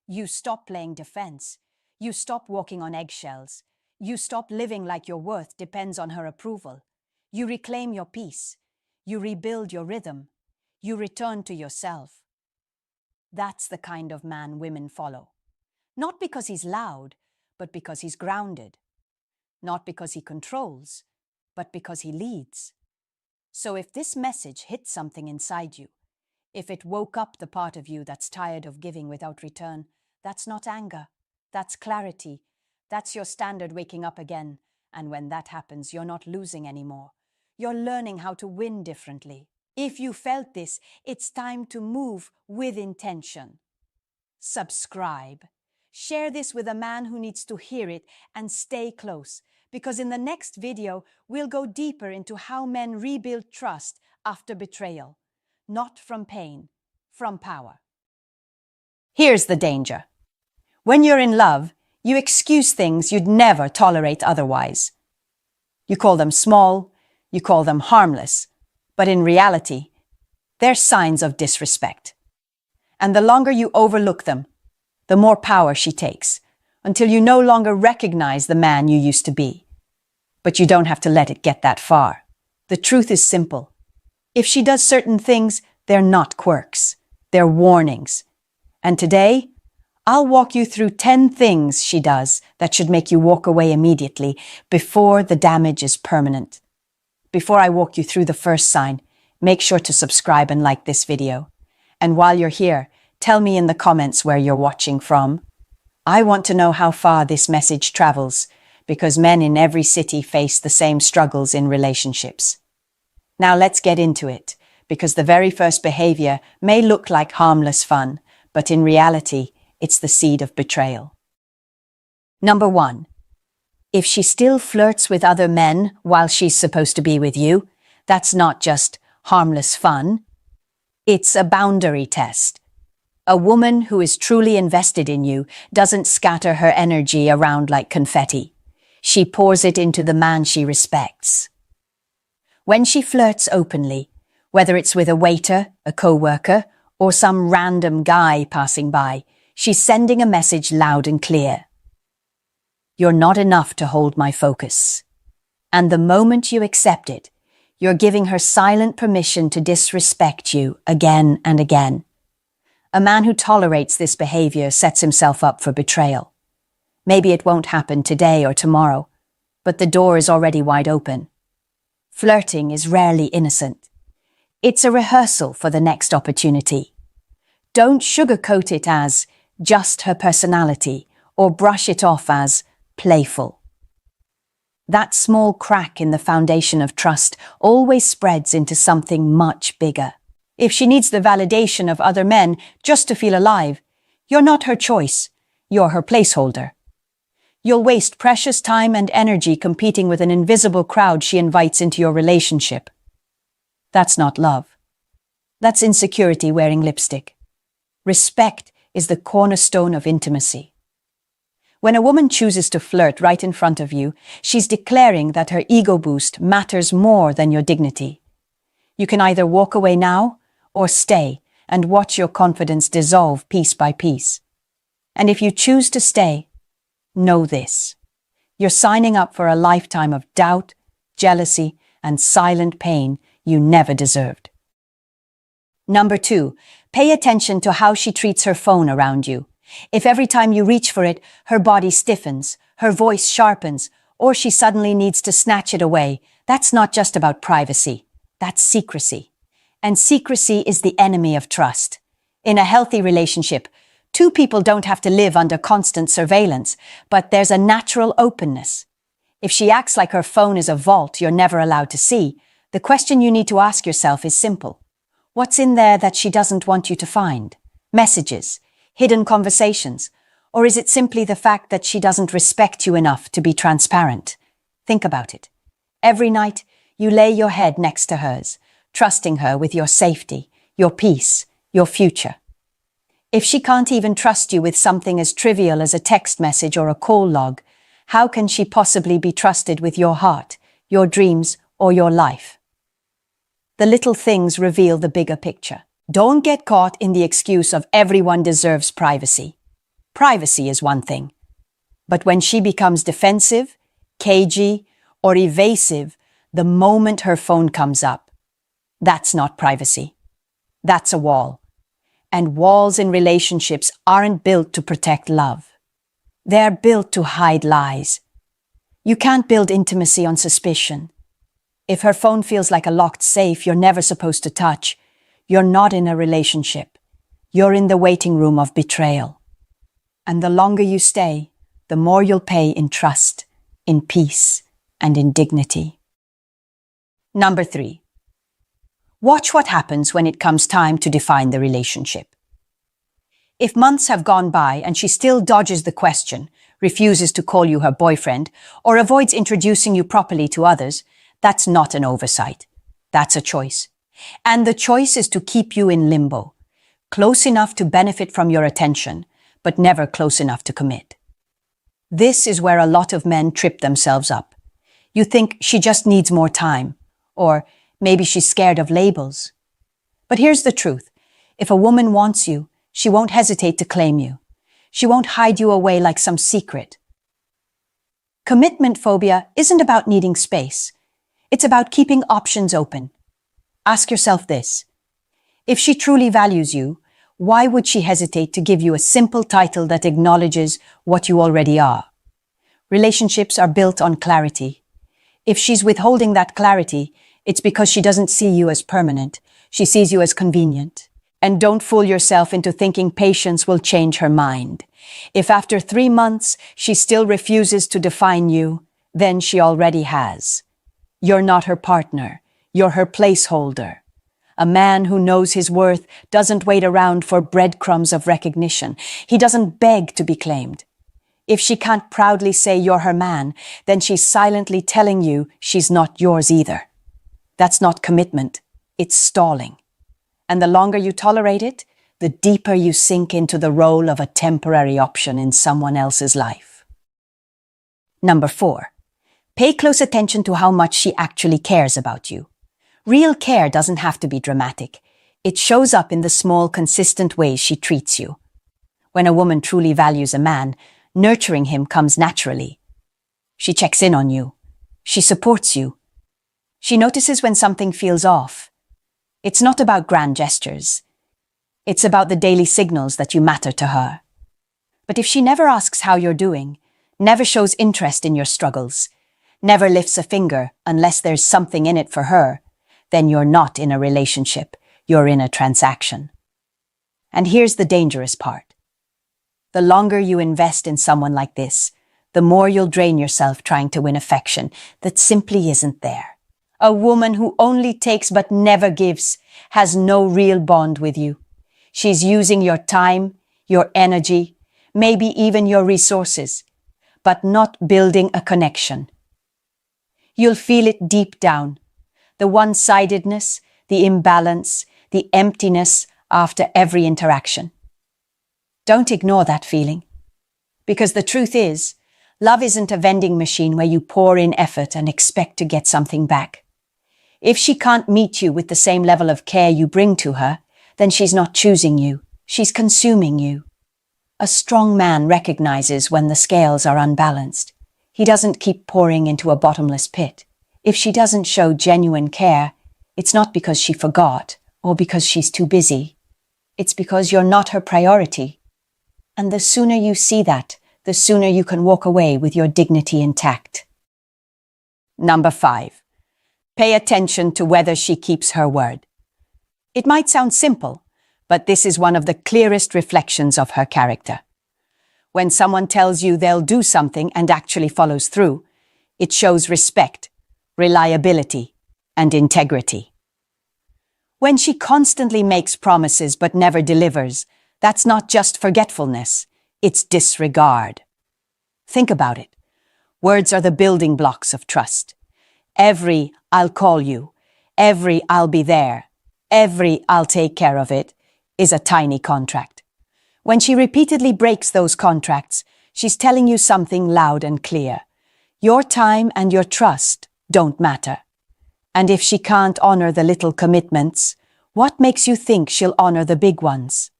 You stop playing defense. You stop walking on eggshells. You stop living like your worth depends on her approval. You reclaim your peace. You rebuild your rhythm. You return to yourself. That's the kind of man women follow. Not because he's loud, but because he's grounded. Not because he controls, but because he leads. So if this message hit something inside you, if it woke up the part of you that's tired of giving without return, that's not anger. That's clarity. That's your standard waking up again. And when that happens, you're not losing anymore. You're learning how to win differently. If you felt this, it's time to move with intention. Subscribe. Share this with a man who needs to hear it, and stay close, because in the next video, we'll go deeper into how men rebuild trust after betrayal. Not from pain, from power. Here's the danger. When you're in love, you excuse things you'd never tolerate otherwise. You call them small, you call them harmless, but in reality, they're signs of disrespect. And the longer you overlook them, the more power she takes, until you no longer recognize the man you used to be. But you don't have to let it get that far. The truth is simple. If she does certain things, they're not quirks. They're warnings. And today, I'll walk you through 10 things she does that should make you walk away immediately before the damage is permanent. Before I walk you through the first sign, make sure to subscribe and like this video. And while you're here, tell me in the comments where you're watching from. I want to know how far this message travels, because men in every city face the same struggles in relationships. Now let's get into it, because the very first behavior may look like harmless fun, but in reality, it's the seed of betrayal. Number 1. If she still flirts with other men while she's supposed to be with you, that's not just harmless fun. It's a boundary test. A woman who is truly invested in you doesn't scatter her energy around like confetti. She pours it into the man she respects. When she flirts openly, whether it's with a waiter, a co-worker, or some random guy passing by, she's sending a message loud and clear. You're not enough to hold my focus. And the moment you accept it, you're giving her silent permission to disrespect you again and again. A man who tolerates this behavior sets himself up for betrayal. Maybe it won't happen today or tomorrow, but the door is already wide open. Flirting is rarely innocent. It's a rehearsal for the next opportunity. Don't sugarcoat it as just her personality or brush it off as playful. That small crack in the foundation of trust always spreads into something much bigger. If she needs the validation of other men just to feel alive, you're not her choice, you're her placeholder. You'll waste precious time and energy competing with an invisible crowd she invites into your relationship. That's not love. That's insecurity wearing lipstick. Respect is the cornerstone of intimacy. When a woman chooses to flirt right in front of you, she's declaring that her ego boost matters more than your dignity. You can either walk away now or stay and watch your confidence dissolve piece by piece. And if you choose to stay, know this. You're signing up for a lifetime of doubt, jealousy, and silent pain you never deserved. Number 2, pay attention to how she treats her phone around you. If every time you reach for it, her body stiffens, her voice sharpens, or she suddenly needs to snatch it away, that's not just about privacy. That's secrecy. And secrecy is the enemy of trust. In a healthy relationship, two people don't have to live under constant surveillance, but there's a natural openness. If she acts like her phone is a vault you're never allowed to see, the question you need to ask yourself is simple. What's in there that she doesn't want you to find? Messages, hidden conversations, or is it simply the fact that she doesn't respect you enough to be transparent? Think about it. Every night, you lay your head next to hers, trusting her with your safety, your peace, your future. If she can't even trust you with something as trivial as a text message or a call log, how can she possibly be trusted with your heart, your dreams, or your life? The little things reveal the bigger picture. Don't get caught in the excuse of everyone deserves privacy. Privacy is one thing. But when she becomes defensive, cagey, or evasive the moment her phone comes up, that's not privacy. That's a wall. And walls in relationships aren't built to protect love. They're built to hide lies. You can't build intimacy on suspicion. If her phone feels like a locked safe you're never supposed to touch, you're not in a relationship. You're in the waiting room of betrayal. And the longer you stay, the more you'll pay in trust, in peace, and in dignity. Number 3. Watch what happens when it comes time to define the relationship. If months have gone by and she still dodges the question, refuses to call you her boyfriend, or avoids introducing you properly to others, that's not an oversight. That's a choice. And the choice is to keep you in limbo, close enough to benefit from your attention, but never close enough to commit. This is where a lot of men trip themselves up. You think she just needs more time, or maybe she's scared of labels. But here's the truth. If a woman wants you, she won't hesitate to claim you. She won't hide you away like some secret. Commitment phobia isn't about needing space. It's about keeping options open. Ask yourself this. If she truly values you, why would she hesitate to give you a simple title that acknowledges what you already are? Relationships are built on clarity. If she's withholding that clarity, it's because she doesn't see you as permanent. She sees you as convenient. And don't fool yourself into thinking patience will change her mind. If after 3 months she still refuses to define you, then she already has. You're not her partner. You're her placeholder. A man who knows his worth doesn't wait around for breadcrumbs of recognition. He doesn't beg to be claimed. If she can't proudly say you're her man, then she's silently telling you she's not yours either. That's not commitment. It's stalling. And the longer you tolerate it, the deeper you sink into the role of a temporary option in someone else's life. Number 4. Pay close attention to how much she actually cares about you. Real care doesn't have to be dramatic. It shows up in the small, consistent ways she treats you. When a woman truly values a man, nurturing him comes naturally. She checks in on you. She supports you. She notices when something feels off. It's not about grand gestures. It's about the daily signals that you matter to her. But if she never asks how you're doing, never shows interest in your struggles, never lifts a finger unless there's something in it for her, then you're not in a relationship, you're in a transaction. And here's the dangerous part. The longer you invest in someone like this, the more you'll drain yourself trying to win affection that simply isn't there. A woman who only takes but never gives has no real bond with you. She's using your time, your energy, maybe even your resources, but not building a connection. You'll feel it deep down. The one-sidedness, the imbalance, the emptiness after every interaction. Don't ignore that feeling. Because the truth is, love isn't a vending machine where you pour in effort and expect to get something back. If she can't meet you with the same level of care you bring to her, then she's not choosing you. She's consuming you. A strong man recognizes when the scales are unbalanced. He doesn't keep pouring into a bottomless pit. If she doesn't show genuine care, it's not because she forgot or because she's too busy. It's because you're not her priority. And the sooner you see that, the sooner you can walk away with your dignity intact. Number 5. Pay attention to whether she keeps her word. It might sound simple, but this is one of the clearest reflections of her character. When someone tells you they'll do something and actually follows through, it shows respect, reliability, and integrity. When she constantly makes promises but never delivers, that's not just forgetfulness, it's disregard. Think about it. Words are the building blocks of trust. Every "I'll call you," every "I'll be there," every "I'll take care of it" is a tiny contract. When she repeatedly breaks those contracts, she's telling you something loud and clear. Your time and your trust don't matter. And if she can't honor the little commitments, What makes you think she'll honor the big ones?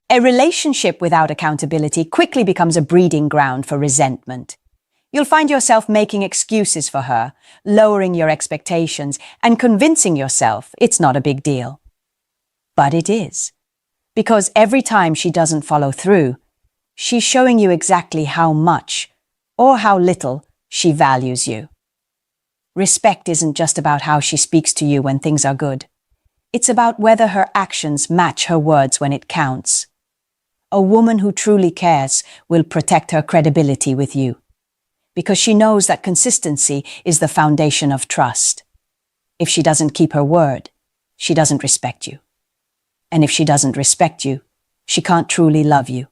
A relationship without accountability quickly becomes a breeding ground for resentment. You'll find yourself making excuses for her, lowering your expectations, and convincing yourself it's not a big deal. But it is. Because every time she doesn't follow through, she's showing you exactly how much, or how little, she values you. Respect isn't just about how she speaks to you when things are good. It's about whether her actions match her words when it counts. A woman who truly cares will protect her credibility with you, because she knows that consistency is the foundation of trust. If she doesn't keep her word, she doesn't respect you. And if she doesn't respect you, she can't truly love you.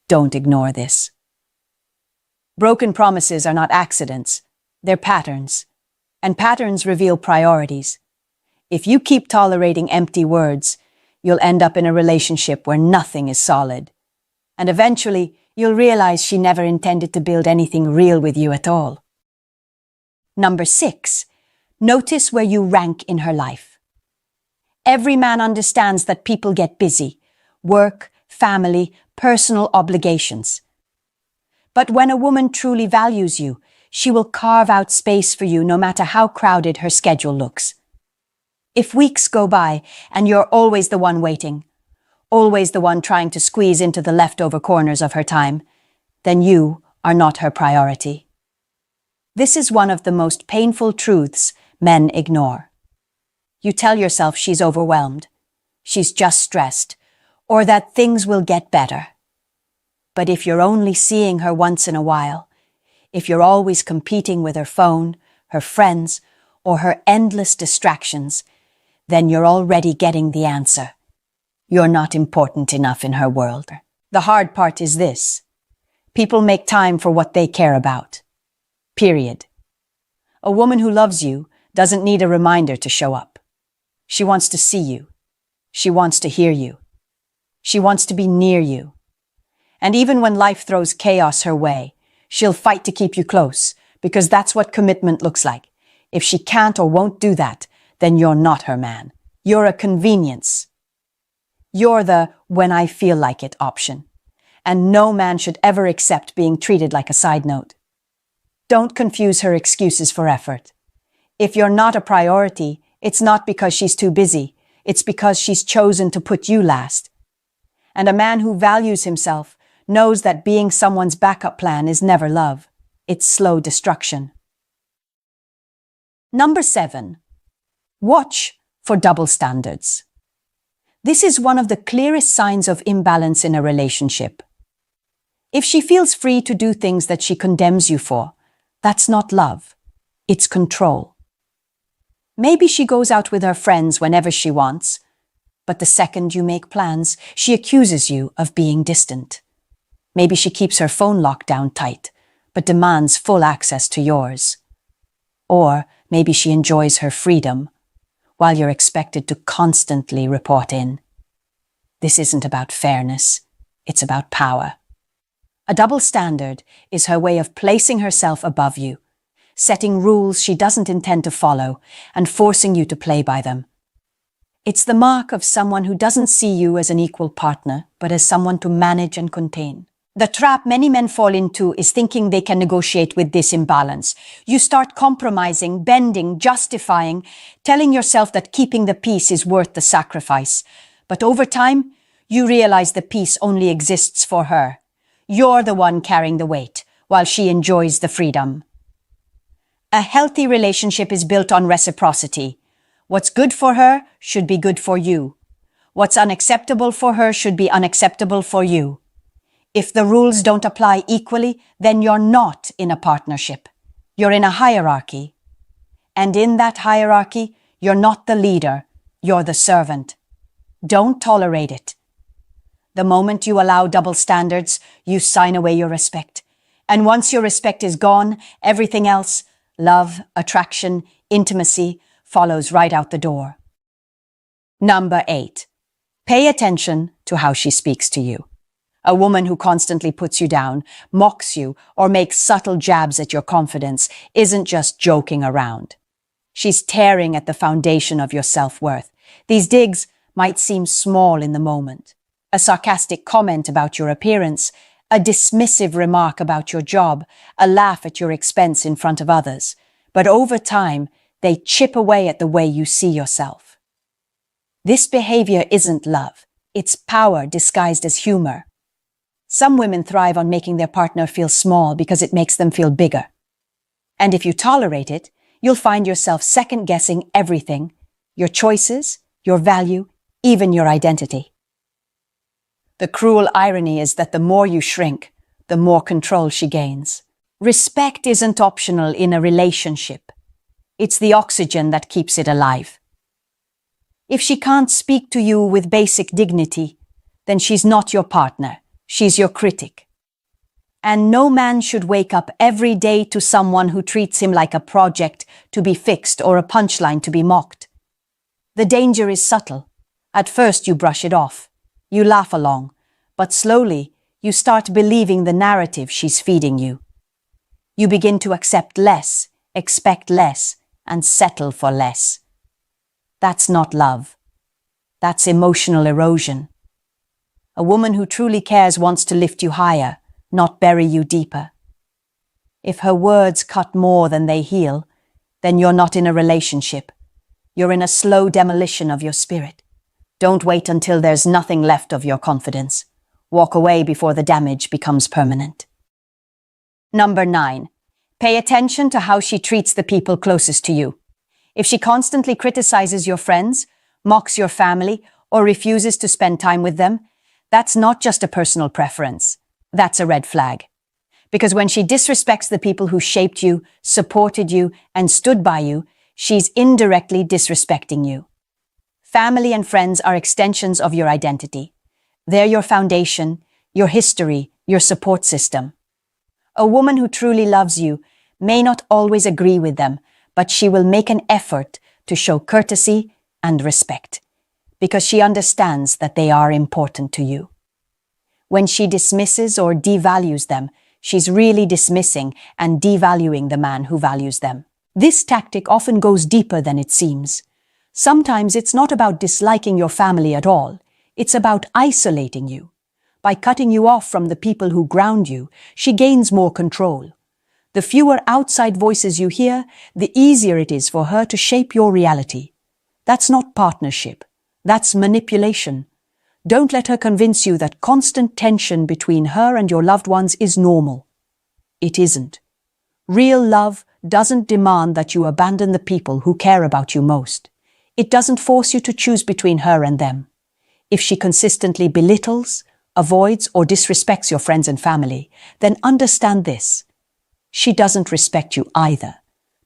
Don't ignore this. Broken promises are not accidents, they're patterns. And patterns reveal priorities. If you keep tolerating empty words, you'll end up in a relationship where nothing is solid. And eventually, you'll realize she never intended to build anything real with you at all. Number 6, notice where you rank in her life. Every man understands that people get busy. Work, family, personal obligations. But when a woman truly values you, she will carve out space for you no matter how crowded her schedule looks. If weeks go by and you're always the one waiting, always the one trying to squeeze into the leftover corners of her time, then you are not her priority. This is one of the most painful truths men ignore. You tell yourself she's overwhelmed, she's just stressed, or that things will get better. But if you're only seeing her once in a while, if you're always competing with her phone, her friends, or her endless distractions, then you're already getting the answer. You're not important enough in her world. The hard part is this. People make time for what they care about. Period. A woman who loves you doesn't need a reminder to show up. She wants to see you. She wants to hear you. She wants to be near you. And even when life throws chaos her way, she'll fight to keep you close, because that's what commitment looks like. If she can't or won't do that, then you're not her man. You're a convenience. You're the when I feel like it option. And no man should ever accept being treated like a side note. Don't confuse her excuses for effort. If you're not a priority, it's not because she's too busy. It's because she's chosen to put you last. And a man who values himself knows that being someone's backup plan is never love. It's slow destruction. Number 7. Watch for double standards. This is one of the clearest signs of imbalance in a relationship. If she feels free to do things that she condemns you for, that's not love. It's control. Maybe she goes out with her friends whenever she wants, but the second you make plans, she accuses you of being distant. Maybe she keeps her phone locked down tight, but demands full access to yours. Or maybe she enjoys her freedom, while you're expected to constantly report in. This isn't about fairness, it's about power. A double standard is her way of placing herself above you, setting rules she doesn't intend to follow, and forcing you to play by them. It's the mark of someone who doesn't see you as an equal partner, but as someone to manage and contain. The trap many men fall into is thinking they can negotiate with this imbalance. You start compromising, bending, justifying, telling yourself that keeping the peace is worth the sacrifice. But over time, you realize the peace only exists for her. You're the one carrying the weight, while she enjoys the freedom. A healthy relationship is built on reciprocity. What's good for her should be good for you. What's unacceptable for her should be unacceptable for you. If the rules don't apply equally, then you're not in a partnership. You're in a hierarchy. And in that hierarchy, you're not the leader, you're the servant. Don't tolerate it. The moment you allow double standards, you sign away your respect. And once your respect is gone, everything else, love, attraction, intimacy, follows right out the door. Number 8. Pay attention to how she speaks to you. A woman who constantly puts you down, mocks you, or makes subtle jabs at your confidence isn't just joking around. She's tearing at the foundation of your self-worth, These digs might seem small in the moment. A sarcastic comment about your appearance, a dismissive remark about your job, a laugh at your expense in front of others. But over time, they chip away at the way you see yourself. This behavior isn't love. It's power disguised as humor. Some women thrive on making their partner feel small because it makes them feel bigger. And if you tolerate it, you'll find yourself second-guessing everything, your choices, your value, even your identity. The cruel irony is that the more you shrink, the more control she gains. Respect isn't optional in a relationship. It's the oxygen that keeps it alive. If she can't speak to you with basic dignity, then she's not your partner. She's your critic. And no man should wake up every day to someone who treats him like a project to be fixed or a punchline to be mocked. The danger is subtle. At first you brush it off. You laugh along. But slowly you start believing the narrative she's feeding you. You begin to accept less, expect less, and settle for less. That's not love. That's emotional erosion. A woman who truly cares wants to lift you higher, not bury you deeper. If her words cut more than they heal, then you're not in a relationship. You're in a slow demolition of your spirit. Don't wait until there's nothing left of your confidence. Walk away before the damage becomes permanent. Number 9. Pay attention to how she treats the people closest to you. If she constantly criticizes your friends, mocks your family, or refuses to spend time with them, that's not just a personal preference. That's a red flag. Because when she disrespects the people who shaped you, supported you, and stood by you, she's indirectly disrespecting you. Family and friends are extensions of your identity. They're your foundation, your history, your support system. A woman who truly loves you may not always agree with them, but she will make an effort to show courtesy and respect, because she understands that they are important to you. When she dismisses or devalues them, she's really dismissing and devaluing the man who values them. This tactic often goes deeper than it seems. Sometimes it's not about disliking your family at all. It's about isolating you. By cutting you off from the people who ground you, she gains more control. The fewer outside voices you hear, the easier it is for her to shape your reality. That's not partnership. That's manipulation. Don't let her convince you that constant tension between her and your loved ones is normal. It isn't. Real love doesn't demand that you abandon the people who care about you most. It doesn't force you to choose between her and them. If she consistently belittles, avoids, or disrespects your friends and family, then understand this. She doesn't respect you either,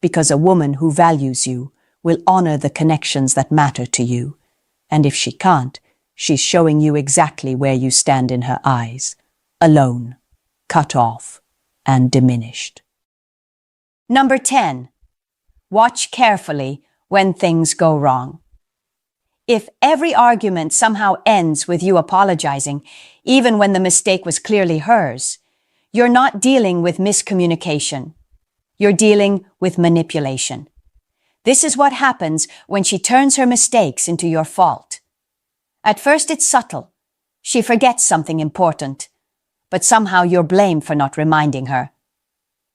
because a woman who values you will honor the connections that matter to you. And if she can't, she's showing you exactly where you stand in her eyes, alone, cut off, and diminished. Number 10. Watch carefully when things go wrong. If every argument somehow ends with you apologizing, even when the mistake was clearly hers, you're not dealing with miscommunication. You're dealing with manipulation. This is what happens when she turns her mistakes into your fault. At first it's subtle. She forgets something important, but somehow you're blamed for not reminding her.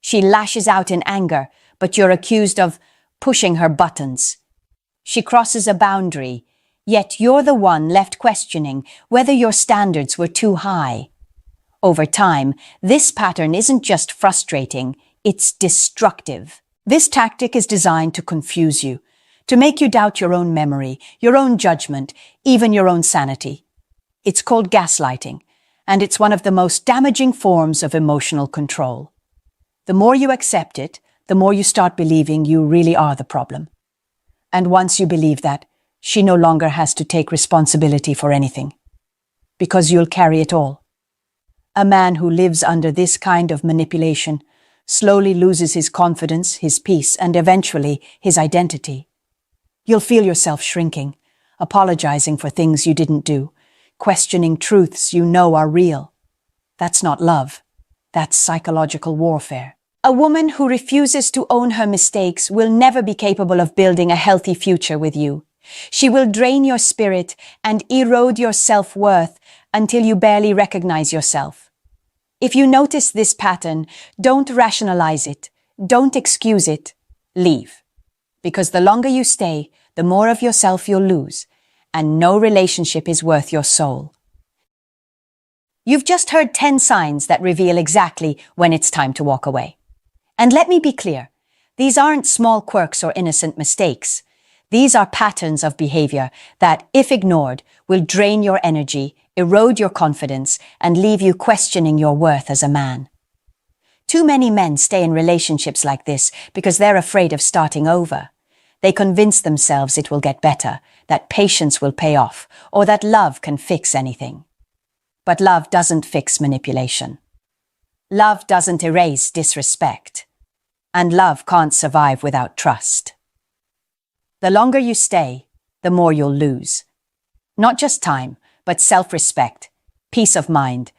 She lashes out in anger, but you're accused of pushing her buttons. She crosses a boundary, yet you're the one left questioning whether your standards were too high. Over time, this pattern isn't just frustrating, it's destructive. This tactic is designed to confuse you, to make you doubt your own memory, your own judgment, even your own sanity. It's called gaslighting, and it's one of the most damaging forms of emotional control. The more you accept it, the more you start believing you really are the problem. And once you believe that, she no longer has to take responsibility for anything, because you'll carry it all. A man who lives under this kind of manipulation slowly loses his confidence, his peace, and eventually his identity. You'll feel yourself shrinking, apologizing for things you didn't do, questioning truths you know are real. That's not love. That's psychological warfare. A woman who refuses to own her mistakes will never be capable of building a healthy future with you. She will drain your spirit and erode your self-worth until you barely recognize yourself. If you notice this pattern, don't rationalize it, don't excuse it, leave. Because the longer you stay, the more of yourself you'll lose, and no relationship is worth your soul. You've just heard 10 signs that reveal exactly when it's time to walk away. And let me be clear, these aren't small quirks or innocent mistakes. These are patterns of behavior that, if ignored, will drain your energy, erode your confidence, and leave you questioning your worth as a man. Too many men stay in relationships like this because they're afraid of starting over. They convince themselves it will get better, that patience will pay off, or that love can fix anything. But love doesn't fix manipulation. Love doesn't erase disrespect. And love can't survive without trust. The longer you stay, the more you'll lose. Not just time, but self-respect, peace of mind,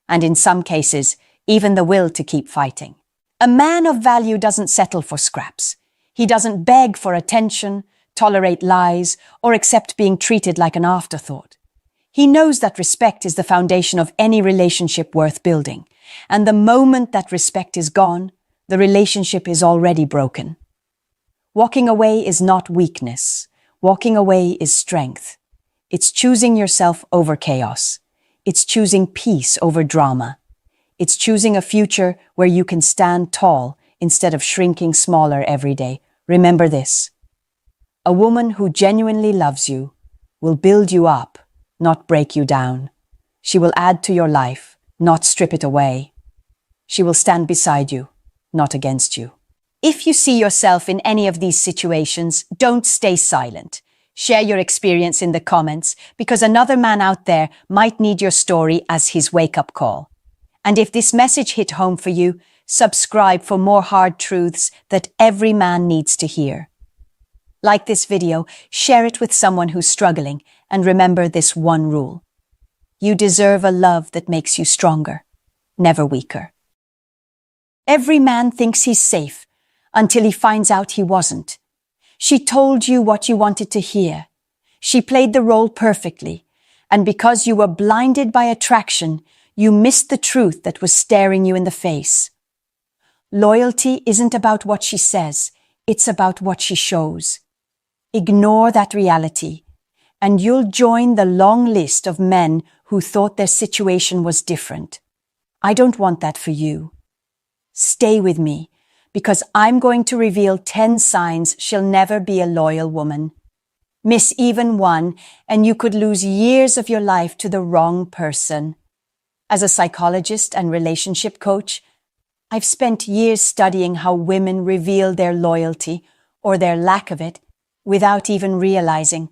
and in some cases, even the will to keep fighting. A man of value doesn't settle for scraps. He doesn't beg for attention, tolerate lies, or accept being treated like an afterthought. He knows that respect is the foundation of any relationship worth building, and the moment that respect is gone, the relationship is already broken. Walking away is not weakness. Walking away is strength. It's choosing yourself over chaos. It's choosing peace over drama. It's choosing a future where you can stand tall instead of shrinking smaller every day. Remember this. A woman who genuinely loves you will build you up, not break you down. She will add to your life, not strip it away. She will stand beside you, not against you. If you see yourself in any of these situations, don't stay silent. Share your experience in the comments because another man out there might need your story as his wake-up call. And if this message hit home for you, subscribe for more hard truths that every man needs to hear. Like this video, share it with someone who's struggling, and remember this one rule. You deserve a love that makes you stronger, never weaker. Every man thinks he's safe until he finds out he wasn't. She told you what you wanted to hear. She played the role perfectly, and because you were blinded by attraction, you missed the truth that was staring you in the face. Loyalty isn't about what she says, it's about what she shows. Ignore that reality, and you'll join the long list of men who thought their situation was different. I don't want that for you. Stay with me, because I'm going to reveal 10 signs she'll never be a loyal woman. Miss even one, and you could lose years of your life to the wrong person. As a psychologist and relationship coach, I've spent years studying how women reveal their loyalty, or their lack of it, without even realizing.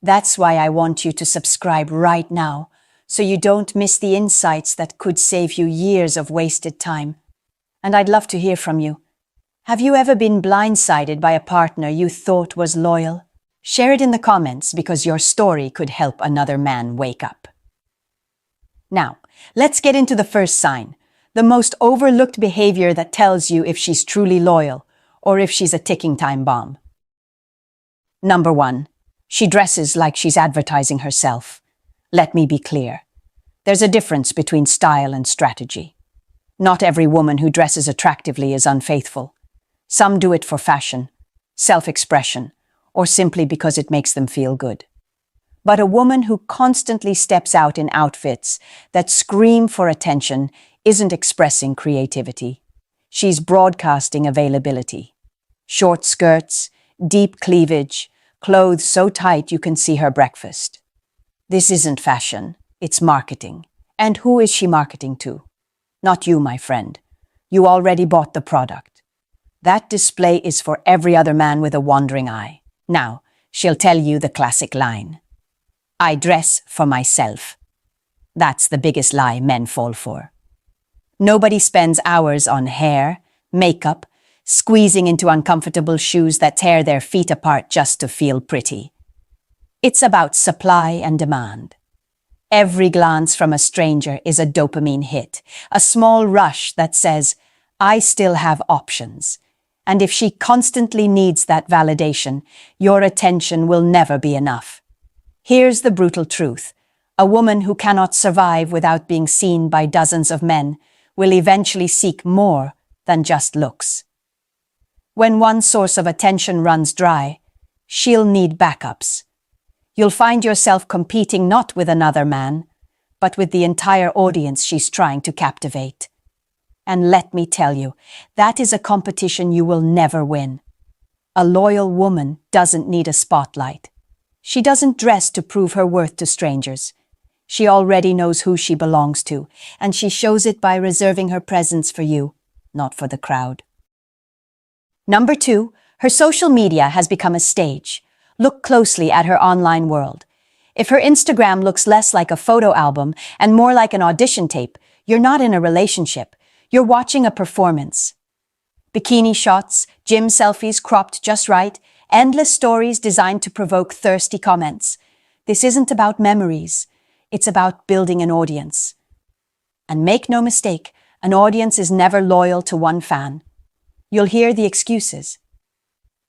That's why I want you to subscribe right now, so you don't miss the insights that could save you years of wasted time. And I'd love to hear from you. Have you ever been blindsided by a partner you thought was loyal? Share it in the comments because your story could help another man wake up. Now, let's get into the first sign, the most overlooked behavior that tells you if she's truly loyal or if she's a ticking time bomb. Number 1. She dresses like she's advertising herself. Let me be clear. There's a difference between style and strategy. Not every woman who dresses attractively is unfaithful. Some do it for fashion, self-expression, or simply because it makes them feel good. But a woman who constantly steps out in outfits that scream for attention isn't expressing creativity. She's broadcasting availability. Short skirts, deep cleavage, clothes so tight you can see her breakfast. This isn't fashion, it's marketing. And who is she marketing to? Not you, my friend. You already bought the product. That display is for every other man with a wandering eye. Now, she'll tell you the classic line. I dress for myself. That's the biggest lie men fall for. Nobody spends hours on hair, makeup, squeezing into uncomfortable shoes that tear their feet apart just to feel pretty. It's about supply and demand. Every glance from a stranger is a dopamine hit, a small rush that says, I still have options. And if she constantly needs that validation, your attention will never be enough. Here's the brutal truth. A woman who cannot survive without being seen by dozens of men will eventually seek more than just looks. When one source of attention runs dry, she'll need backups. You'll find yourself competing not with another man, but with the entire audience she's trying to captivate. And let me tell you, that is a competition you will never win. A loyal woman doesn't need a spotlight. She doesn't dress to prove her worth to strangers. She already knows who she belongs to, and she shows it by reserving her presence for you, not for the crowd. Number 2, her social media has become a stage. Look closely at her online world. If her Instagram looks less like a photo album and more like an audition tape, you're not in a relationship. You're watching a performance. Bikini shots, gym selfies cropped just right, endless stories designed to provoke thirsty comments. This isn't about memories. It's about building an audience. And make no mistake, an audience is never loyal to one fan. You'll hear the excuses.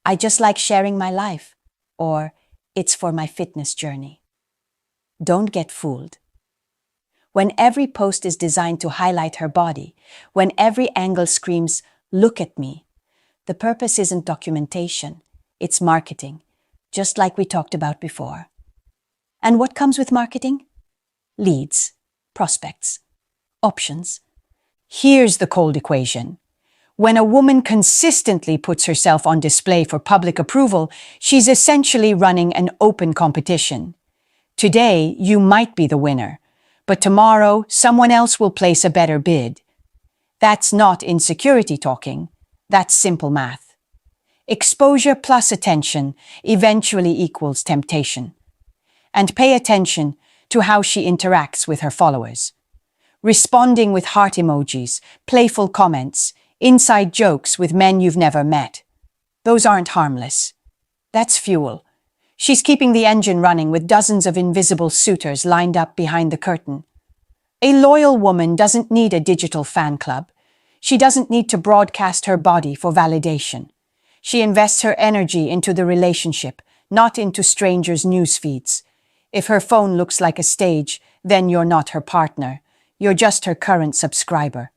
I just like sharing my life. Or, it's for my fitness journey. Don't get fooled. When every post is designed to highlight her body, when every angle screams, "Look at me," the purpose isn't documentation, it's marketing, just like we talked about before. And what comes with marketing? Leads, prospects, options. Here's the cold equation. When a woman consistently puts herself on display for public approval, she's essentially running an open competition. Today, you might be the winner, but tomorrow, someone else will place a better bid. That's not insecurity talking. That's simple math. Exposure plus attention eventually equals temptation. And pay attention to how she interacts with her followers. Responding with heart emojis, playful comments, inside jokes with men you've never met. Those aren't harmless. That's fuel. She's keeping the engine running with dozens of invisible suitors lined up behind the curtain. A loyal woman doesn't need a digital fan club. She doesn't need to broadcast her body for validation. She invests her energy into the relationship, not into strangers' news feeds. If her phone looks like a stage, then you're not her partner. You're just her current subscriber.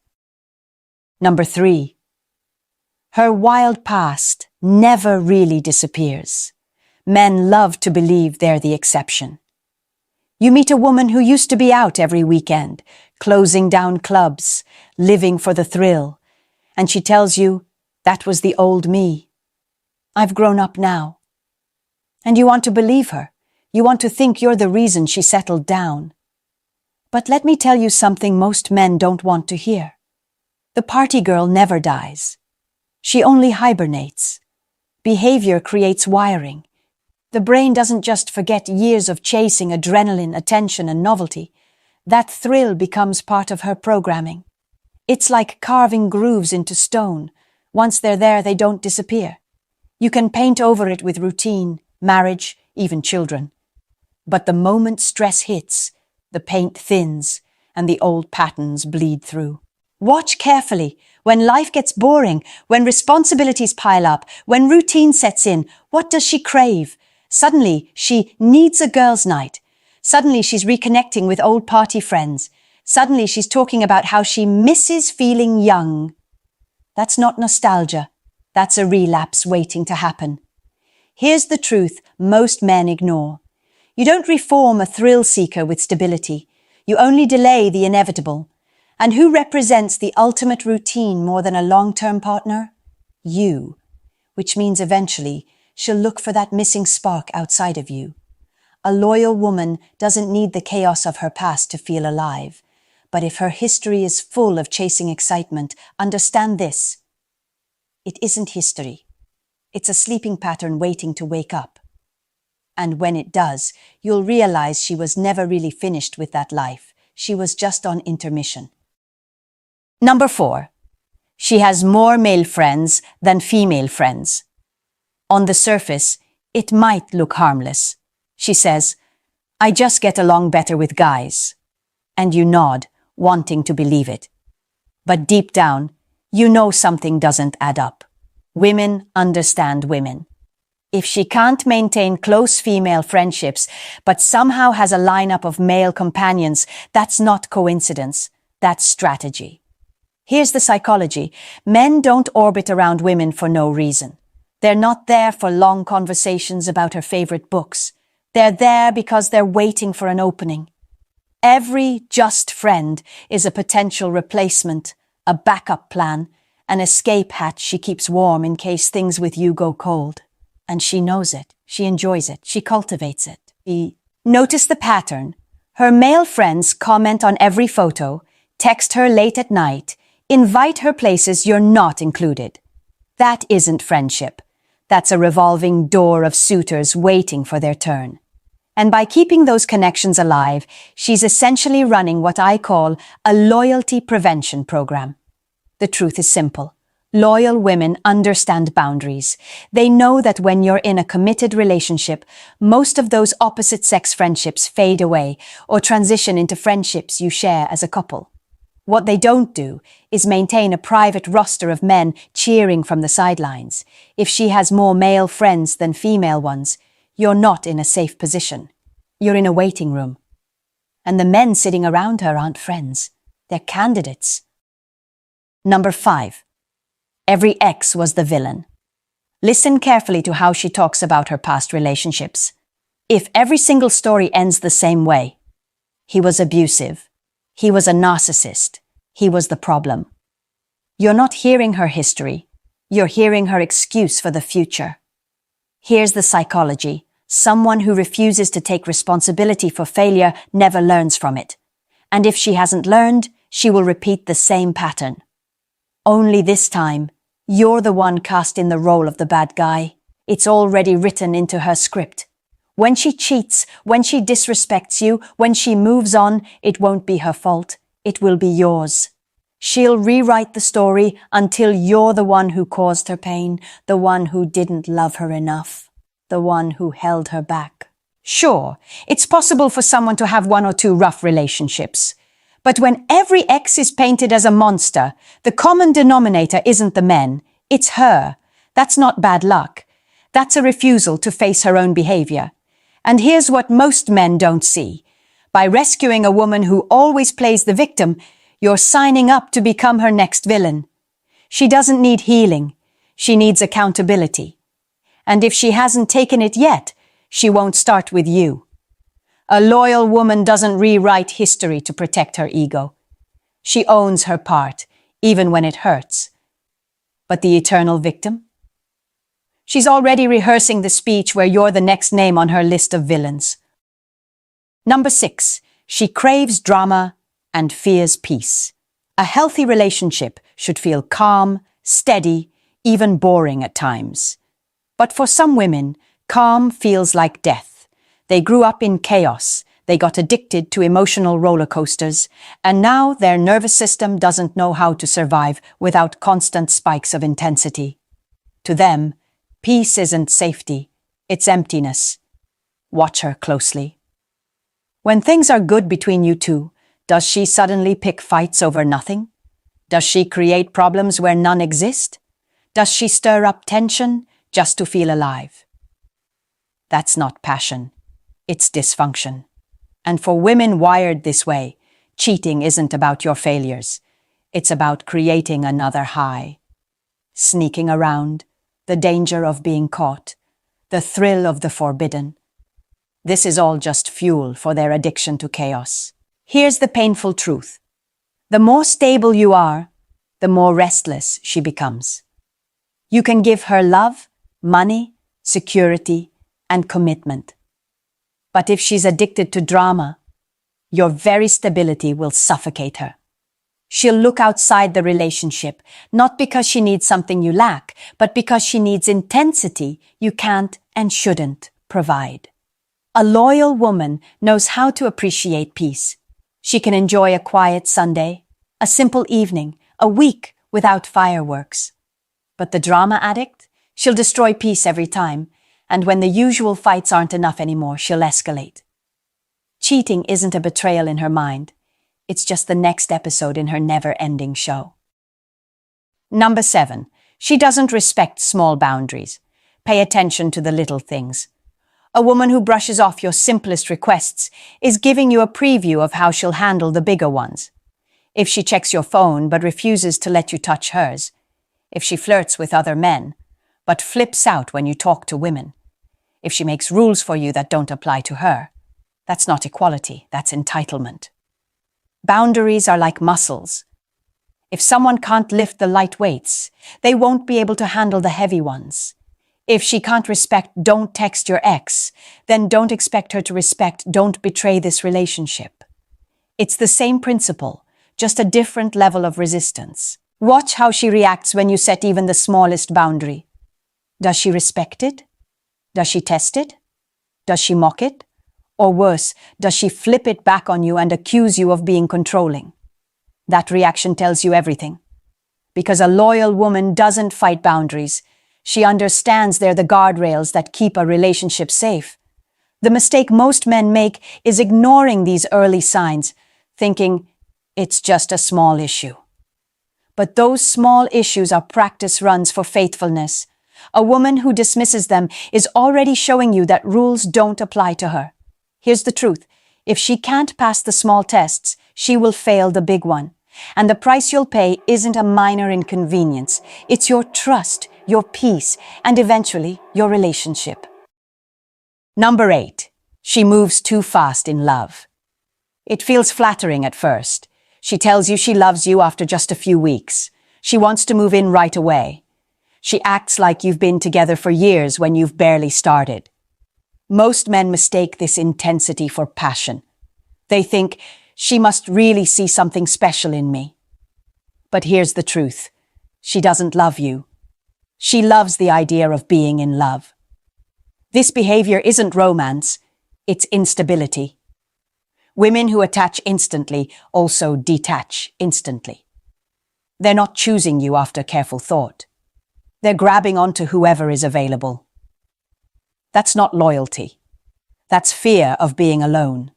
Number 3. Her wild past never really disappears. Men love to believe they're the exception. You meet a woman who used to be out every weekend, closing down clubs, living for the thrill, and she tells you, "That was the old me. I've grown up now." And you want to believe her. You want to think you're the reason she settled down. But let me tell you something most men don't want to hear. The party girl never dies. She only hibernates. Behavior creates wiring. The brain doesn't just forget years of chasing adrenaline, attention, and novelty. That thrill becomes part of her programming. It's like carving grooves into stone. Once they're there, they don't disappear. You can paint over it with routine, marriage, even children. But the moment stress hits, the paint thins, and the old patterns bleed through. Watch carefully. When life gets boring, when responsibilities pile up, when routine sets in, what does she crave? Suddenly, she needs a girls' night. Suddenly, she's reconnecting with old party friends. Suddenly, she's talking about how she misses feeling young. That's not nostalgia. That's a relapse waiting to happen. Here's the truth most men ignore. You don't reform a thrill seeker with stability. You only delay the inevitable. And who represents the ultimate routine more than a long-term partner? You. Which means eventually, she'll look for that missing spark outside of you. A loyal woman doesn't need the chaos of her past to feel alive. But if her history is full of chasing excitement, understand this. It isn't history. It's a sleeping pattern waiting to wake up. And when it does, you'll realize she was never really finished with that life. She was just on intermission. Number 4. She has more male friends than female friends. On the surface, it might look harmless. She says, "I just get along better with guys." And you nod, wanting to believe it. But deep down, you know something doesn't add up. Women understand women. If she can't maintain close female friendships, but somehow has a lineup of male companions, that's not coincidence, that's strategy. Here's the psychology. Men don't orbit around women for no reason. They're not there for long conversations about her favorite books. They're there because they're waiting for an opening. Every just friend is a potential replacement, a backup plan, an escape hatch she keeps warm in case things with you go cold. And she knows it, she enjoys it, she cultivates it. Notice the pattern. Her male friends comment on every photo, text her late at night, invite her places you're not included. That isn't friendship. That's a revolving door of suitors waiting for their turn. And by keeping those connections alive, she's essentially running what I call a loyalty prevention program. The truth is simple. Loyal women understand boundaries. They know that when you're in a committed relationship, most of those opposite-sex friendships fade away or transition into friendships you share as a couple. What they don't do is maintain a private roster of men cheering from the sidelines. If she has more male friends than female ones, you're not in a safe position. You're in a waiting room. And the men sitting around her aren't friends. They're candidates. Number 5. Every ex was the villain. Listen carefully to how she talks about her past relationships. If every single story ends the same way, he was abusive, he was a narcissist, he was the problem. You're not hearing her history, you're hearing her excuse for the future. Here's the psychology. Someone who refuses to take responsibility for failure never learns from it. And if she hasn't learned, she will repeat the same pattern. Only this time, you're the one cast in the role of the bad guy. It's already written into her script. When she cheats, when she disrespects you, when she moves on, it won't be her fault. It will be yours. She'll rewrite the story until you're the one who caused her pain, the one who didn't love her enough, the one who held her back. Sure, it's possible for someone to have 1 or 2 rough relationships. But when every ex is painted as a monster, the common denominator isn't the men, it's her. That's not bad luck. That's a refusal to face her own behavior. And here's what most men don't see. By rescuing a woman who always plays the victim, you're signing up to become her next villain. She doesn't need healing. She needs accountability. And if she hasn't taken it yet, she won't start with you. A loyal woman doesn't rewrite history to protect her ego. She owns her part, even when it hurts. But the eternal victim? She's already rehearsing the speech where you're the next name on her list of villains. Number 6. She craves drama and fears peace. A healthy relationship should feel calm, steady, even boring at times. But for some women, calm feels like death. They grew up in chaos, they got addicted to emotional roller coasters, and now their nervous system doesn't know how to survive without constant spikes of intensity. To them, peace isn't safety, it's emptiness. Watch her closely. When things are good between you two, does she suddenly pick fights over nothing? Does she create problems where none exist? Does she stir up tension just to feel alive? That's not passion. It's dysfunction. And for women wired this way, cheating isn't about your failures. It's about creating another high. Sneaking around, the danger of being caught, the thrill of the forbidden. This is all just fuel for their addiction to chaos. Here's the painful truth. The more stable you are, the more restless she becomes. You can give her love, money, security, and commitment. But if she's addicted to drama, your very stability will suffocate her. She'll look outside the relationship, not because she needs something you lack, but because she needs intensity you can't and shouldn't provide. A loyal woman knows how to appreciate peace. She can enjoy a quiet Sunday, a simple evening, a week without fireworks. But the drama addict? She'll destroy peace every time. And when the usual fights aren't enough anymore, she'll escalate. Cheating isn't a betrayal in her mind. It's just the next episode in her never-ending show. Number 7. She doesn't respect small boundaries. Pay attention to the little things. A woman who brushes off your simplest requests is giving you a preview of how she'll handle the bigger ones. If she checks your phone but refuses to let you touch hers, if she flirts with other men but flips out when you talk to women, if she makes rules for you that don't apply to her, that's not equality, that's entitlement. Boundaries are like muscles. If someone can't lift the light weights, they won't be able to handle the heavy ones. If she can't respect "don't text your ex," then don't expect her to respect "don't betray this relationship." It's the same principle, just a different level of resistance. Watch how she reacts when you set even the smallest boundary. Does she respect it? Does she test it? Does she mock it? Or worse, does she flip it back on you and accuse you of being controlling? That reaction tells you everything. Because a loyal woman doesn't fight boundaries. She understands they're the guardrails that keep a relationship safe. The mistake most men make is ignoring these early signs, thinking it's just a small issue. But those small issues are practice runs for faithfulness. A woman who dismisses them is already showing you that rules don't apply to her. Here's the truth. If she can't pass the small tests, she will fail the big one. And the price you'll pay isn't a minor inconvenience. It's your trust, your peace, and eventually your relationship. Number 8. She moves too fast in love. It feels flattering at first. She tells you she loves you after just a few weeks. She wants to move in right away. She acts like you've been together for years when you've barely started. Most men mistake this intensity for passion. They think, she must really see something special in me. But here's the truth. She doesn't love you. She loves the idea of being in love. This behavior isn't romance, it's instability. Women who attach instantly also detach instantly. They're not choosing you after careful thought. They're grabbing onto whoever is available. That's not loyalty. That's fear of being alone.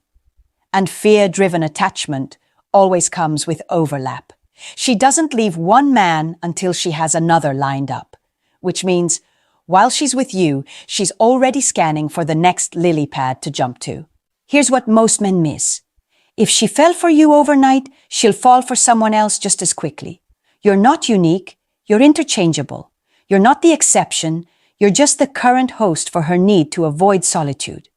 And fear-driven attachment always comes with overlap. She doesn't leave one man until she has another lined up, which means while she's with you, she's already scanning for the next lily pad to jump to. Here's what most men miss. If she fell for you overnight, she'll fall for someone else just as quickly. You're not unique, you're interchangeable. You're not the exception, you're just the current host for her need to avoid solitude.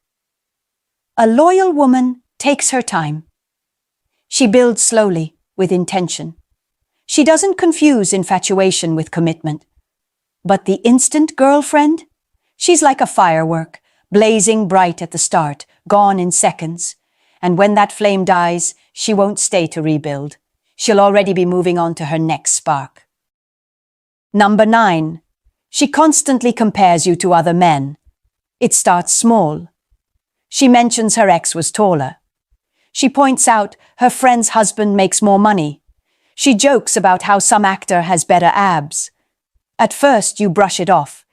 A loyal woman takes her time. She builds slowly, with intention. She doesn't confuse infatuation with commitment. But the instant girlfriend? She's like a firework, blazing bright at the start, gone in seconds. And when that flame dies, she won't stay to rebuild. She'll already be moving on to her next spark. Number 9. She constantly compares you to other men. It starts small. She mentions her ex was taller. She points out her friend's husband makes more money. She jokes about how some actor has better abs. At first, you brush it off.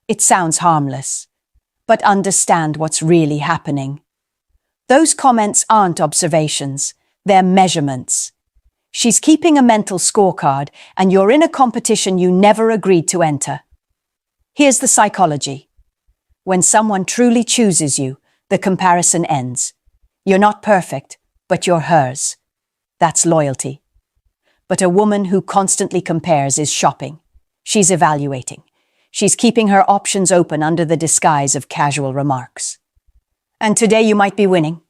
It sounds harmless. But understand what's really happening. Those comments aren't observations, they're measurements. She's keeping a mental scorecard, and you're in a competition you never agreed to enter. Here's the psychology. When someone truly chooses you, the comparison ends. You're not perfect, but you're hers. That's loyalty. But a woman who constantly compares is shopping. She's evaluating. She's keeping her options open under the disguise of casual remarks. And today you might be winning,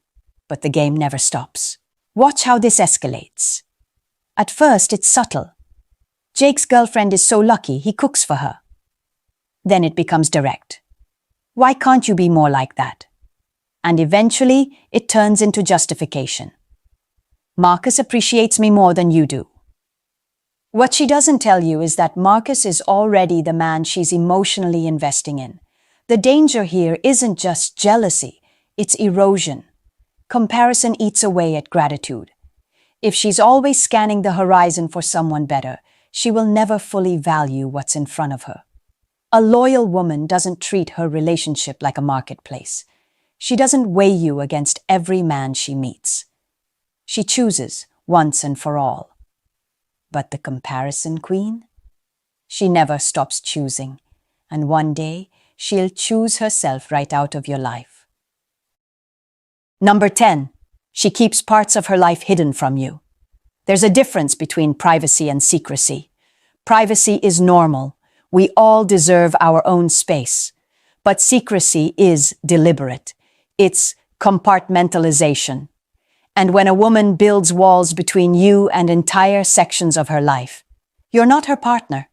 but the game never stops. Watch how this escalates. At first, it's subtle. Jake's girlfriend is so lucky he cooks for her. Then it becomes direct. Why can't you be more like that? And eventually, it turns into justification. Marcus appreciates me more than you do. What she doesn't tell you is that Marcus is already the man she's emotionally investing in. The danger here isn't just jealousy, it's erosion. Comparison eats away at gratitude. If she's always scanning the horizon for someone better, she will never fully value what's in front of her. A loyal woman doesn't treat her relationship like a marketplace. She doesn't weigh you against every man she meets. She chooses once and for all. But the comparison queen? She never stops choosing, and one day she'll choose herself right out of your life. Number 10. She keeps parts of her life hidden from you. There's a difference between privacy and secrecy. Privacy is normal. We all deserve our own space. But secrecy is deliberate. It's compartmentalization. And when a woman builds walls between you and entire sections of her life, you're not her partner.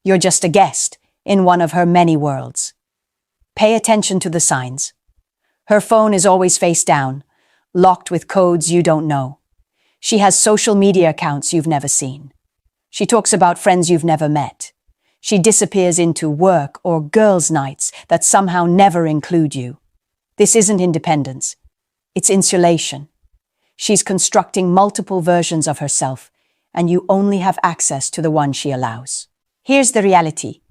You're just a guest in one of her many worlds. Pay attention to the signs. Her phone is always face down, locked with codes you don't know. She has social media accounts you've never seen. She talks about friends you've never met. She disappears into work or girls' nights that somehow never include you. This isn't independence. It's insulation. She's constructing multiple versions of herself, and you only have access to the one she allows. Here's the reality.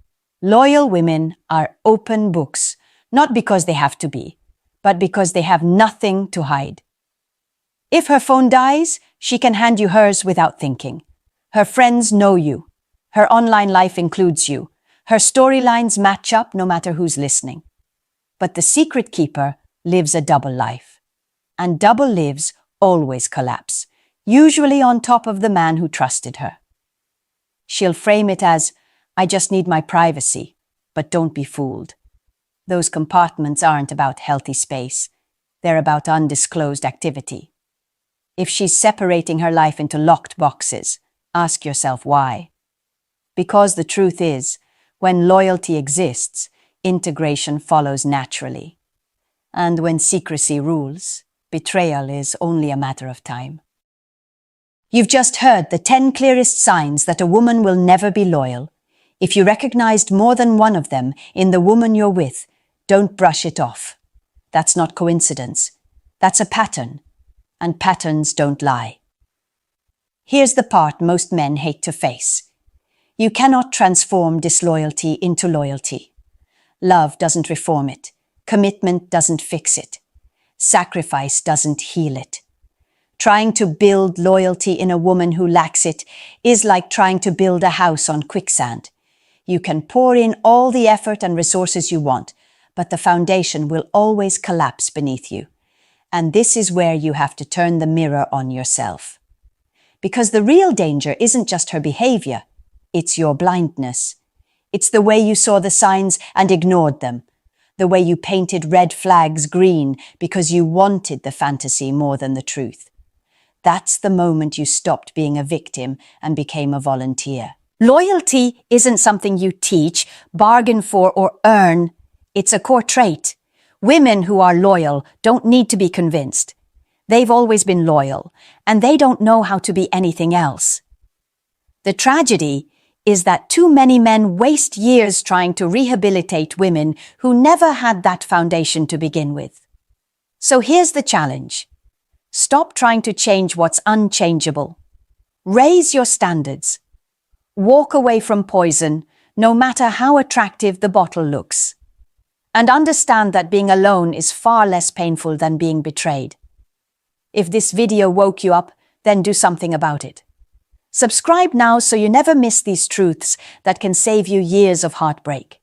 Loyal women are open books, not because they have to be, but because they have nothing to hide. If her phone dies, she can hand you hers without thinking. Her friends know you. Her online life includes you. Her storylines match up no matter who's listening. But the secret keeper lives a double life. And double lives always collapse, usually on top of the man who trusted her. She'll frame it as, I just need my privacy, but don't be fooled. Those compartments aren't about healthy space. They're about undisclosed activity. If she's separating her life into locked boxes, ask yourself why. Because the truth is, when loyalty exists, integration follows naturally. And when secrecy rules, betrayal is only a matter of time. You've just heard the 10 clearest signs that a woman will never be loyal. If you recognized more than one of them in the woman you're with, don't brush it off. That's not coincidence. That's a pattern. And patterns don't lie. Here's the part most men hate to face. You cannot transform disloyalty into loyalty. Love doesn't reform it. Commitment doesn't fix it. Sacrifice doesn't heal it. Trying to build loyalty in a woman who lacks it is like trying to build a house on quicksand. You can pour in all the effort and resources you want, but the foundation will always collapse beneath you. And this is where you have to turn the mirror on yourself. Because the real danger isn't just her behavior, it's your blindness. It's the way you saw the signs and ignored them. The way you painted red flags green because you wanted the fantasy more than the truth. That's the moment you stopped being a victim and became a volunteer. Loyalty isn't something you teach, bargain for, or earn. It's a core trait. Women who are loyal don't need to be convinced. They've always been loyal, and they don't know how to be anything else. The tragedy is that too many men waste years trying to rehabilitate women who never had that foundation to begin with. So here's the challenge. Stop trying to change what's unchangeable. Raise your standards. Walk away from poison, no matter how attractive the bottle looks. And understand that being alone is far less painful than being betrayed. If this video woke you up, then do something about it. Subscribe now so you never miss these truths that can save you years of heartbreak.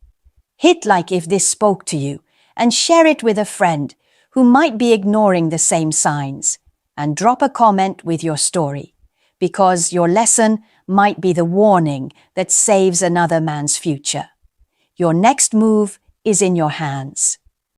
Hit like if this spoke to you, and share it with a friend who might be ignoring the same signs. And drop a comment with your story, because your lesson might be the warning that saves another man's future. Your next move is in your hands.